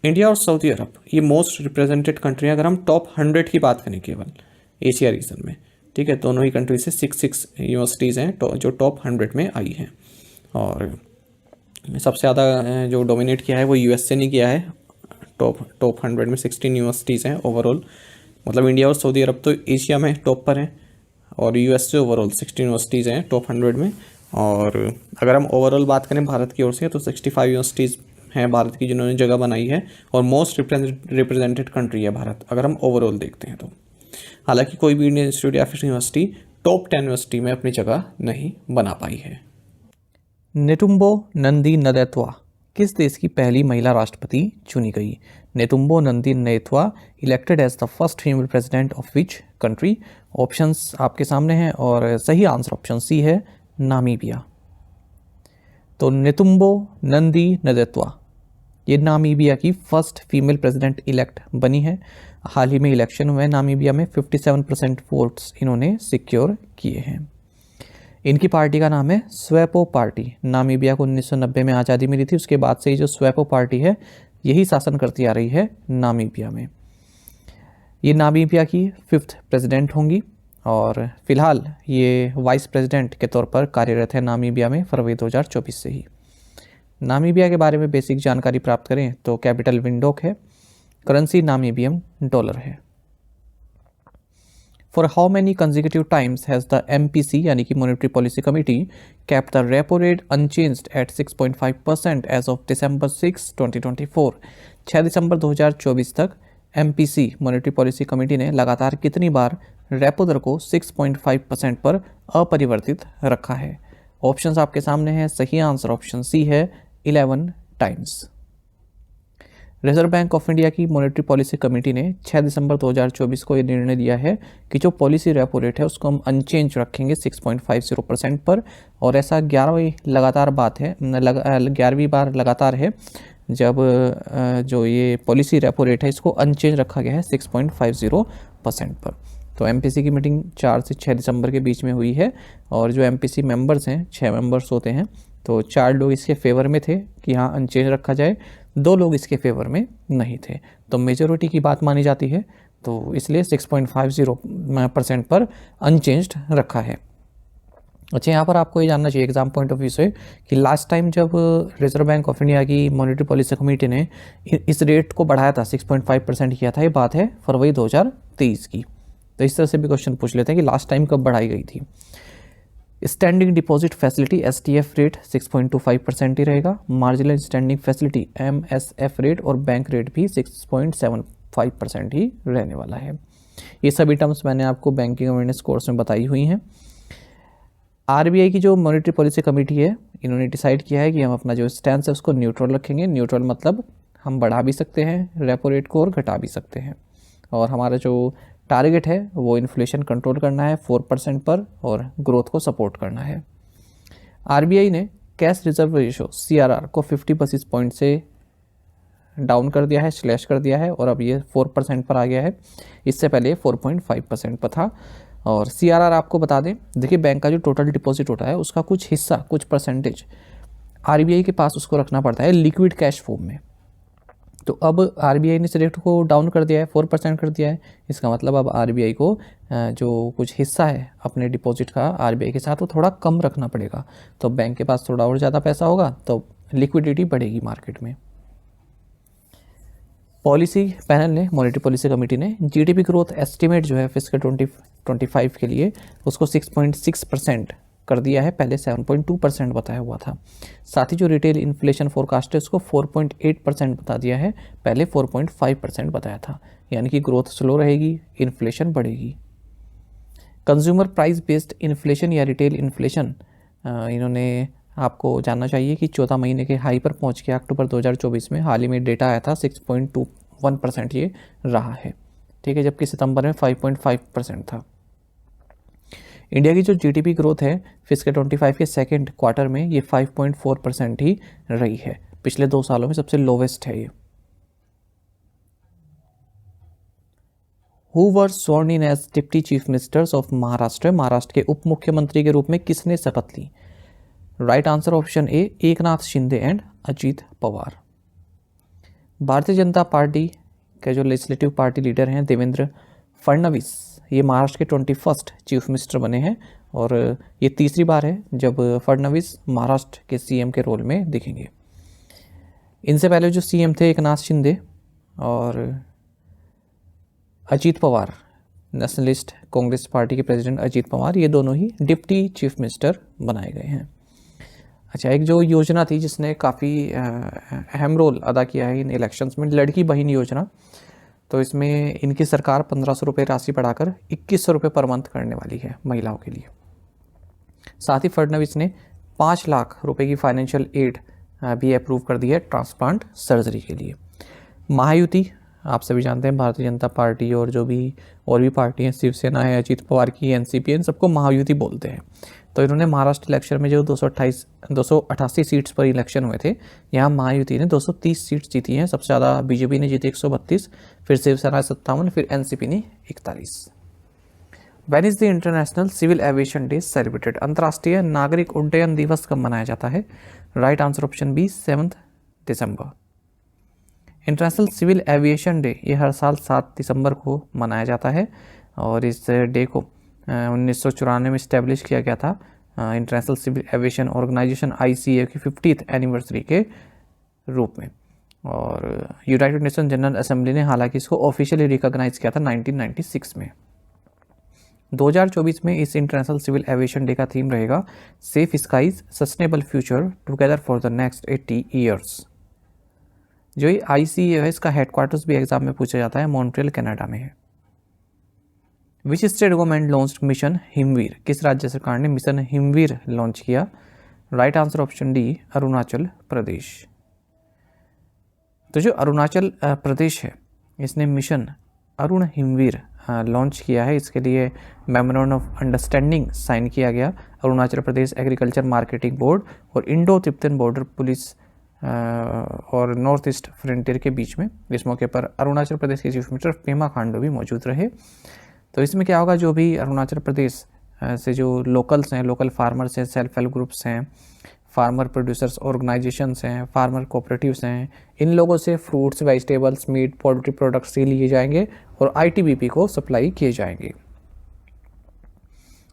इंडिया और सऊदी अरब ये मोस्ट रिप्रेजेंटेड कंट्री है अगर हम टॉप 100 की बात करें केवल एशिया रीजन में, ठीक है। दोनों ही कंट्री से 6 यूनिवर्सिटीज़ हैं जो टॉप 100 में आई हैं, और सबसे ज़्यादा जो डोमिनेट किया है वो USA ने किया है। टॉप 100 में 16 यूनिवर्सिटीज़ हैं ओवरऑल, मतलब इंडिया और सऊदी अरब तो एशिया में टॉप पर हैं, और US से ओवरऑल 16 यूनिवर्सिटीज़ हैं टॉप 100 में। और अगर हम ओवरऑल बात करें भारत की ओर से तो 65 यूनिवर्सिटीज़ हैं भारत की जिन्होंने जगह बनाई है, और मोस्ट रिप्रेजेंटेड कंट्री है भारत अगर हम ओवरऑल देखते हैं तो। हालांकि कोई भी इंडियन इंस्टीट्यूट या फिर यूनिवर्सिटी टॉप 10 यूनिवर्सिटी में अपनी जगह नहीं बना पाई है। नेतुम्बो नंदी नदैत्वा किस देश की पहली महिला राष्ट्रपति चुनी गई? Netumbo Nandi Ndaitwah elected as the first female president of which country? Options आपके सामने हैं और सही आंसर ऑप्शन सी है, नामीबिया। तो नेतुम्बो नंदी नदैत्वा ये नामीबिया की फर्स्ट फीमेल प्रेसिडेंट इलेक्ट बनी है। हाल ही में इलेक्शन हुए नामीबिया में 57% वोट्स इन्होंने सिक्योर किए हैं। इनकी पार्टी का नाम है स्वैपो पार्टी। नामीबिया को 1990 में आज़ादी मिली थी, उसके बाद से ही जो स्वैपो पार्टी है यही शासन करती आ रही है नामीबिया में। ये नामीबिया की 5th प्रेसिडेंट होंगी और फिलहाल ये वाइस प्रेसिडेंट के तौर पर कार्यरत है नामीबिया में फरवरी 2024 से ही। नामीबिया के बारे में बेसिक जानकारी प्राप्त करें तो कैपिटल विंडोक है, करेंसी नामीबियन डॉलर है। For how many consecutive times has the MPC यानी कि monetary policy committee kept the repo rate unchanged at 6.5% as of December 6, 2024। 6 दिसंबर 2024 तक MPC मॉनेटरी पॉलिसी कमेटी ने लगातार कितनी बार रेपो दर को 6.5% पर अपरिवर्तित रखा है? ऑप्शंस आपके सामने हैं। सही आंसर ऑप्शन सी है 11 times. Reserve bank of India की मॉनेटरी पॉलिसी कमेटी ने 6 दिसंबर 2024 को ये निर्णय लिया है कि जो पॉलिसी रेपो रेट है उसको हम अनचेंज रखेंगे 6.50% पर, और ऐसा 11वीं बार लगातार है जब जो ये पॉलिसी रेपो रेट है इसको अनचेंज रखा गया है 6.50% पर। तो MPC की मीटिंग 4 से 6 दिसंबर के बीच में हुई है और जो MPC मेंबर्स हैं 6 मेंबर्स होते हैं, तो 4 लोग इसके फेवर में थे कि हाँ अनचेंज रखा जाए, 2 लोग इसके फेवर में नहीं थे, तो मेजोरिटी की बात मानी जाती है, तो इसलिए 6.50% पर अनचेंज्ड रखा है। अच्छा, यहाँ पर आपको ये जानना चाहिए एग्जाम पॉइंट ऑफ व्यू से कि लास्ट टाइम जब रिजर्व बैंक ऑफ इंडिया की मॉनेटरी पॉलिसी कमेटी ने इस रेट को बढ़ाया था 6.5% किया था, ये बात है फरवरी 2023 की। तो इस तरह से भी क्वेश्चन पूछ लेते हैं कि लास्ट टाइम कब बढ़ाई गई थी। Standing deposit facility STF rate 6.25% ही रहेगा। Marginal standing facility MSF rate और बैंक रेट भी 6.75% ही रहने वाला है। ये सभी टर्म्स मैंने आपको बैंकिंग अवेयरनेस कोर्स में बताई हुई हैं। RBI की जो मॉनेटरी पॉलिसी कमेटी है इन्होंने डिसाइड किया है कि हम अपना जो स्टैंस है उसको न्यूट्रल रखेंगे। न्यूट्रल मतलब हम बढ़ा भी सकते हैं रेपो रेट को और घटा भी सकते हैं, और हमारा जो टारगेट है वो इन्फ्लेशन कंट्रोल करना है 4% पर और ग्रोथ को सपोर्ट करना है। RBI ने कैश रिजर्व रेशो CRR को 50 बेसिस पॉइंट से डाउन कर दिया है, स्लैश कर दिया है, और अब ये 4% पर आ गया है। इससे पहले 4.5% पर था। और CRR आपको बता दें, देखिए बैंक का जो टोटल डिपॉजिट होता है उसका कुछ हिस्सा, कुछ परसेंटेज RBI के पास उसको रखना पड़ता है लिक्विड कैश फॉर्म में। तो अब RBI ने इस रेट को डाउन कर दिया है, 4% कर दिया है। इसका मतलब अब RBI को जो कुछ हिस्सा है अपने डिपॉजिट का RBI के साथ वो थोड़ा कम रखना पड़ेगा। तो बैंक के पास थोड़ा और ज़्यादा पैसा होगा तो लिक्विडिटी बढ़ेगी मार्केट में। पॉलिसी पैनल ने, मॉनेटरी पॉलिसी कमेटी ने GDP ग्रोथ एस्टिमेट जो है फिस्कल 2025 के लिए उसको 6.6% कर दिया है, पहले 7.2% बताया हुआ था। साथ ही जो रिटेल इन्फ्लेशन फोरकास्ट है उसको 4.8% बता दिया है, पहले 4.5% बताया था। यानी कि ग्रोथ स्लो रहेगी, इन्फ्लेशन बढ़ेगी। कंज्यूमर प्राइस बेस्ड इन्फ्लेशन या रिटेल इन्फ्लेशन इन्होंने आपको जानना चाहिए कि 14 महीने के हाई पर पहुंच गया अक्टूबर 2024 में। हाल ही में डेटा आया था 6.21% ये रहा है, ठीक है, जबकि सितंबर में 5.5% था। इंडिया की जो GDP ग्रोथ है फिस्कल 25 के सेकेंड क्वार्टर में ये 5.4% ही रही है। पिछले 2 सालों में सबसे लोवेस्ट है ये। Who were sworn in as deputy chief ministers of Maharashtra. Maharashtra के उप मुख्यमंत्री के रूप में किसने शपथ ली? Right answer option A, Eknath Shinde and Ajit Pawar. Bharatiya Janata party के जो लेजिस्लेटिव पार्टी लीडर हैं देवेंद्र फडणवीस, ये महाराष्ट्र के 21st चीफ मिनिस्टर बने हैं और ये तीसरी बार है जब फडणवीस महाराष्ट्र के CM के रोल में दिखेंगे। इनसे पहले जो CM थे एकनाथ शिंदे और अजीत पवार, नेशनलिस्ट कांग्रेस पार्टी के प्रेसिडेंट अजीत पवार, ये दोनों ही डिप्टी चीफ मिनिस्टर बनाए गए हैं। अच्छा, एक जो योजना थी जिसने काफ़ी अहम रोल अदा किया है इन इलेक्शंस में, लड़की बहन योजना, तो इसमें इनकी सरकार 1500 रुपये राशि बढ़ाकर 2100 रुपये पर मंथ करने वाली है महिलाओं के लिए। साथ ही फडणवीस ने 5 लाख रुपए की फाइनेंशियल एड भी अप्रूव कर दी है ट्रांसप्लांट सर्जरी के लिए। महायुति आप सभी जानते हैं भारतीय जनता पार्टी और जो भी और भी पार्टी हैं, शिवसेना है, अजीत पवार की, एनसीपी, इन सबको महायुति बोलते हैं। तो इन्होंने महाराष्ट्र इलेक्शन में जो 288 सीट्स पर इलेक्शन हुए थे, यहाँ महायुति ने 230 सीट्स जीती हैं। सबसे ज़्यादा बीजेपी ने जीती 132, फिर शिवसेना 57, फिर एनसीपी ने 41। When is the international civil aviation day celebrated? अंतर्राष्ट्रीय नागरिक उड्डयन दिवस कब मनाया जाता है? राइट आंसर ऑप्शन बी 7 दिसंबर। इंटरनेशनल सिविल एविएशन डे ये हर साल 7 दिसंबर को मनाया जाता है और इस डे को 1994 में इस्टेब्लिश किया गया था international civil aviation organisation ICAO की 50th एनिवर्सरी के रूप में। और यूनाइटेड नेशन जनरल असेंबली ने हालांकि इसको ऑफिशियली रिकॉग्नाइज किया था 1996 में। 2024 में इस इंटरनेशनल सिविल एविएशन डे का थीम रहेगा safe skies sustainable future together for the next 80 years. जो ये ICAO है, इसका हेडक्वार्टर्स भी एग्जाम में पूछा जाता है, मॉन्ट्रियल कनाडा में है। Which state government launch mission Himveer? किस राज्य सरकार ने मिशन हिमवीर लॉन्च किया? Right answer option D Arunachal Pradesh. तो जो अरुणाचल प्रदेश है, इसने मिशन अरुण हिमवीर लॉन्च किया है। इसके लिए मेमोरेंडम ऑफ अंडरस्टैंडिंग साइन किया गया Arunachal Pradesh agriculture marketing board और इंडो तिब्बतन बॉर्डर पुलिस और नॉर्थ ईस्ट फ्रंटियर के बीच में। इस मौके पर अरुणाचल प्रदेश के चीफ मिनिस्टर पेमा खांडू भी मौजूद रहे। तो इसमें क्या होगा, जो भी अरुणाचल प्रदेश से जो लोकल्स हैं, लोकल फार्मर्स हैं, सेल्फ हेल्प ग्रुप्स हैं, फार्मर प्रोड्यूसर्स ऑर्गेनाइजेशंस हैं, फार्मर कोऑपरेटिव्स हैं, इन लोगों से fruits, vegetables, meat, poultry products ही लिए जाएंगे और ITBP को सप्लाई किए जाएंगे।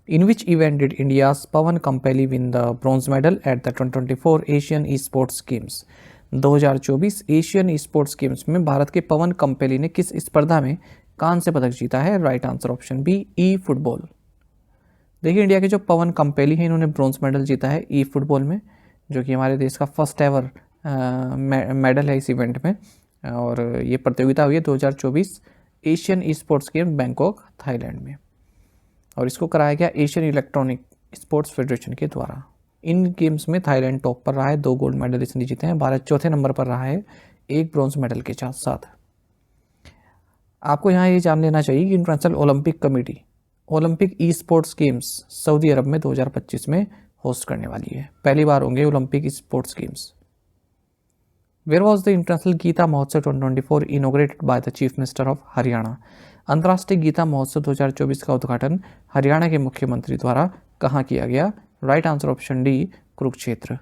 In which event did India's Pawan Kampeli win the bronze medal at the 2024 Asian Esports Games? 2024 Asian sports games में भारत के पवन कंपेली ने किस स्पर्धा में कांस्य पदक जीता है? Right answer option B e football. देखिए, इंडिया के जो पवन कंपेली हैं, इन्होंने ब्रॉन्ज मेडल जीता है ई फुटबॉल में, जो कि हमारे देश का फर्स्ट एवर मेडल है इस इवेंट में। और ये प्रतियोगिता हुई है 2024 Asian sports game Bangkok, Thailand में, और इसको कराया गया एशियन इलेक्ट्रॉनिक स्पोर्ट्स फेडरेशन के द्वारा। इन गेम्स में थाईलैंड टॉप पर रहा है, 2 गोल्ड मेडल इसने जीते हैं। भारत चौथे नंबर पर रहा है, 1 ब्रॉन्ज मेडल के साथ। आपको यहाँ ये जान लेना चाहिए कि International Olympic Committee Olympic e sports games सऊदी अरब में 2025 में होस्ट करने वाली है। पहली बार होंगे Olympic sports games. Where was the international Gita Mahotsav 2024 inaugurated by the chief minister of Haryana? अंतर्राष्ट्रीय गीता महोत्सव 2024 का उद्घाटन हरियाणा के मुख्यमंत्री द्वारा कहाँ किया गया? Right answer option D Kurukshetra.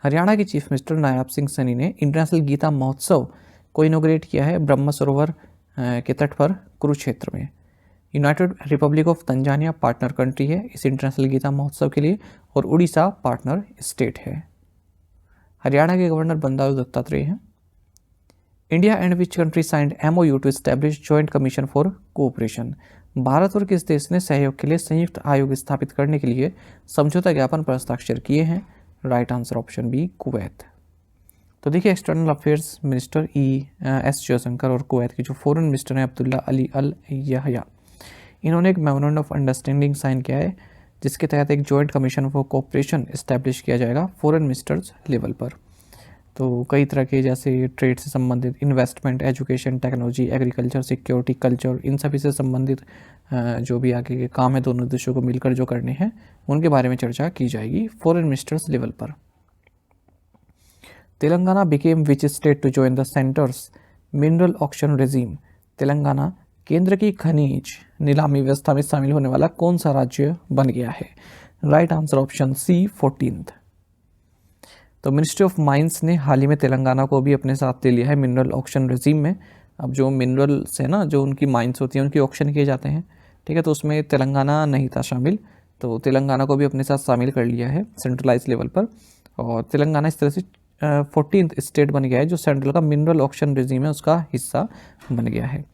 Haryana के चीफ मिनिस्टर नायब सिंह सैनी ने इंटरनेशनल गीता महोत्सव को इनोग्रेट किया है ब्रह्म सरोवर के तट पर कुरुक्षेत्र में। United Republic of Tanzania partner country है इस इंटरनेशनल गीता महोत्सव के लिए, और उड़ीसा पार्टनर स्टेट है। हरियाणा के गवर्नर बंडारू दत्तात्रेय हैं। India and which country signed MOU to establish joint commission for cooperation? Bharat और किस देश ने सहयोग के लिए संयुक्त आयोग स्थापित करने के लिए समझौता ज्ञापन पर हस्ताक्षर किए हैं? Right answer option B Kuwait. तो देखिए, external affairs minister ES Jaishankar और कुवैत के जो फॉरेन मिनिस्टर हैं अब्दुल्ला अली अल यहया, इन्होंने एक मेमोरेंडम ऑफ अंडरस्टैंडिंग साइन किया है, जिसके तहत एक joint commission for cooperation establish किया जाएगा फॉरेन मिनिस्टर्स लेवल पर। तो कई तरह के, जैसे ट्रेड से संबंधित, investment, education, technology, agriculture, security, culture, इन सभी से संबंधित जो भी आगे के काम है दोनों देशों को मिलकर जो करने हैं, उनके बारे में चर्चा की जाएगी फॉरेन मिनिस्टर्स लेवल पर। Telangana became which state to join the centre's mineral auction regime? Telangana केंद्र की खनिज नीलामी व्यवस्था में शामिल होने वाला कौन सा राज्य बन गया है? Right answer option C 14th। तो मिनिस्ट्री ऑफ माइंस ने हाल ही में तेलंगाना को भी अपने साथ ले लिया है मिनरल ऑक्शन रेजिम में। अब जो मिनरल्स है ना, जो उनकी माइंस होती हैं, उनकी ऑक्शन किए जाते हैं, ठीक है, तो उसमें तेलंगाना नहीं था शामिल, तो तेलंगाना को भी अपने साथ शामिल कर लिया है सेंट्रलाइज लेवल पर। और तेलंगाना इस तरह से 14th स्टेट बन गया है जो सेंट्रल का मिनरल ऑक्शन रेजिम है उसका हिस्सा बन गया है।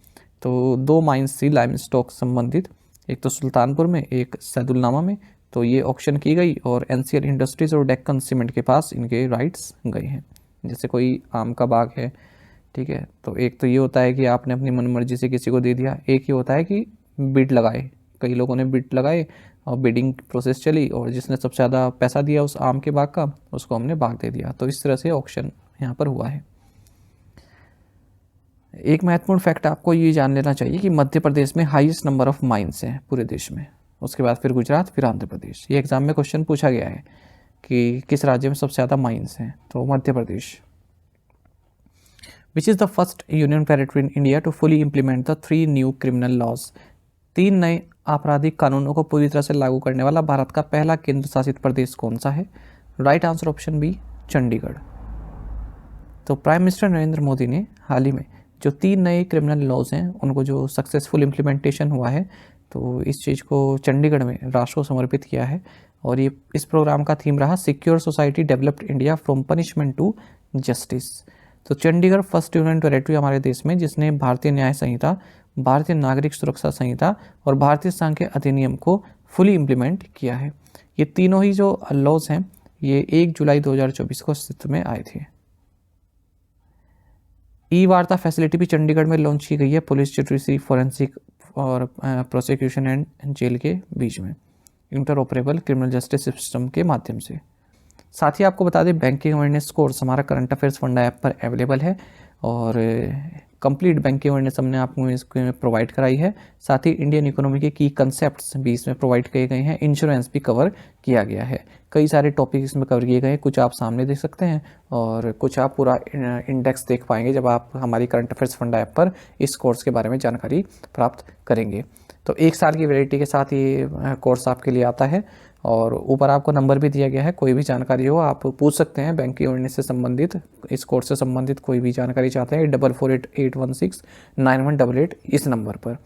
तो 2 माइंस थी लाइम स्टॉक संबंधित, एक तो सुल्तानपुर में, एक सैदुलनामा में, तो ये ऑक्शन की गई और NCL इंडस्ट्रीज़ और डेक्कन सीमेंट के पास इनके राइट्स गए हैं। जैसे कोई आम का बाग है, ठीक है, तो एक तो ये होता है कि आपने अपनी मनमर्जी से किसी को दे दिया, एक ये होता है कि बिड लगाए, कई लोगों ने बिड लगाए और बिडिंग प्रोसेस चली और जिसने सबसे ज़्यादा पैसा दिया उस आम के बाग का, उसको हमने बाग दे दिया। तो इस तरह से ऑक्शन यहाँ पर हुआ है। एक महत्वपूर्ण फैक्ट आपको ये जान लेना चाहिए कि मध्य प्रदेश में हाईएस्ट नंबर ऑफ माइंस हैं पूरे देश में, उसके बाद फिर गुजरात, फिर आंध्र प्रदेश। ये एग्जाम में क्वेश्चन पूछा गया है कि किस राज्य में सबसे ज़्यादा माइंस हैं, तो Madhya Pradesh. Which is the first union territory in India to fully implement the 3 new criminal laws. 3 नए आपराधिक कानूनों को पूरी तरह से लागू करने वाला भारत का पहला केंद्र शासित प्रदेश कौन सा है? Right answer option B, Chandigarh. तो प्राइम मिनिस्टर नरेंद्र मोदी ने हाल ही में जो 3 नए क्रिमिनल लॉज हैं उनको जो सक्सेसफुल इम्प्लीमेंटेशन हुआ है, तो इस चीज़ को चंडीगढ़ में राष्ट्र को समर्पित किया है। और ये इस प्रोग्राम का थीम रहा secure society developed India from punishment to justice. तो चंडीगढ़ फर्स्ट यूनियन टेरिटरी हमारे देश में जिसने भारतीय न्याय संहिता, भारतीय नागरिक सुरक्षा संहिता और भारतीय सांख्यिकी अधिनियम को फुली इम्प्लीमेंट किया है। ये तीनों ही जो लॉज हैं ये 1 जुलाई 2024 को अस्तित्व में आए थे। ई वार्ता फैसिलिटी भी चंडीगढ़ में लॉन्च की गई है पुलिस, जुडिशरी, फोरेंसिक और प्रोसिक्यूशन एंड जेल के बीच में इंटरऑपरेबल क्रिमिनल जस्टिस सिस्टम के माध्यम से। साथ ही आपको बता दें बैंकिंग अवेयरनेस कोर्स हमारा करंट अफेयर्स फंडा ऐप पर अवेलेबल है और कंप्लीट बैंकिंग अवेयरनेस हमने आपको इसमें प्रोवाइड कराई है। साथ ही इंडियन इकोनॉमी के की कंसेप्ट्स भी इसमें प्रोवाइड किए गए हैं, इंश्योरेंस भी कवर किया गया है। कई सारे टॉपिक इसमें कवर किए गए हैं, कुछ आप सामने देख सकते हैं और कुछ आप पूरा इंडेक्स देख पाएंगे जब आप हमारी करंट अफेयर्स फंडा ऐप पर इस कोर्स के बारे में जानकारी प्राप्त करेंगे। तो 1 साल की वैलिडिटी के साथ ये कोर्स आपके लिए आता है और ऊपर आपको नंबर भी दिया गया है। कोई भी जानकारी हो आप पूछ सकते हैं बैंकिंग अवेयरनेस से संबंधित, इस कोर्स से संबंधित कोई भी जानकारी चाहते हैं 4488169188 इस नंबर पर।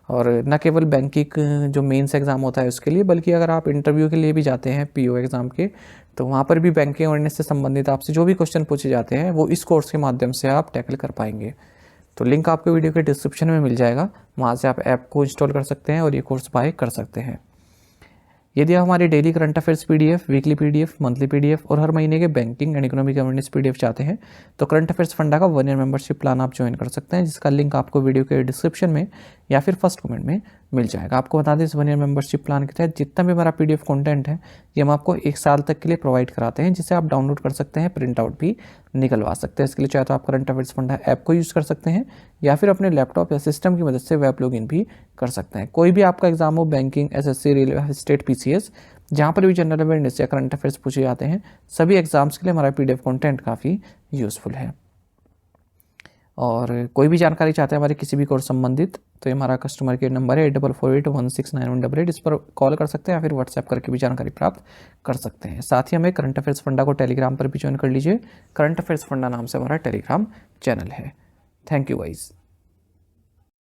और न केवल बैंकिंग जो मेंस एग्ज़ाम होता है उसके लिए, बल्कि अगर आप इंटरव्यू के लिए भी जाते हैं पीओ एग्ज़ाम के, तो वहाँ पर भी बैंकिंग अवेयरनेस से संबंधित आपसे जो भी क्वेश्चन पूछे जाते हैं वो इस कोर्स के माध्यम से आप टैकल कर पाएंगे। तो लिंक आपको वीडियो के डिस्क्रिप्शन में मिल जाएगा, वहाँ से आप ऐप को इंस्टॉल कर सकते हैं और ये कोर्स बाय कर सकते हैं। यदि आप हमारे daily current affairs PDF, weekly PDF, monthly PDF और हर महीने के banking and economic awareness PDF चाहते हैं तो करंट अफेयर्स फंडा का 1 ईयर मेंबरशिप प्लान आप ज्वाइन कर सकते हैं, जिसका लिंक आपको वीडियो के डिस्क्रिप्शन में या फिर फर्स्ट कमेंट में मिल जाएगा। आपको बता दें इस 1 ईयर मेंबरशिप प्लान के तहत जितना भी हमारा पीडीएफ कंटेंट है ये हम आपको 1 साल तक के लिए प्रोवाइड कराते हैं, जिसे आप डाउनलोड कर सकते हैं, प्रिंट आउट भी निकलवा सकते हैं। इसके लिए चाहे तो आप करंट अफेयर्स फंडा ऐप को यूज़ कर सकते हैं या फिर अपने लैपटॉप या सिस्टम की मदद से वेब लॉगिन भी कर सकते हैं। कोई भी आपका एग्जाम हो, banking, SSC, railway, state, PCS, जहाँ पर भी जनरल अवेयरनेस या करंट अफेयर्स पूछे जाते हैं, सभी एग्जाम्स के लिए हमारा पीडीएफ कंटेंट काफ़ी यूज़फुल है। और कोई भी जानकारी चाहते हैं हमारे किसी भी कोर्स संबंधित, तो ये हमारा कस्टमर केयर नंबर है 8448169188, इस पर कॉल कर सकते हैं या फिर व्हाट्सएप करके भी जानकारी प्राप्त कर सकते हैं। साथ ही हमें करंट अफेयर्स फंडा को टेलीग्राम पर भी ज्वाइन कर लीजिए, करंट अफेयर्स फंडा नाम से हमारा टेलीग्राम चैनल है। Thank you guys.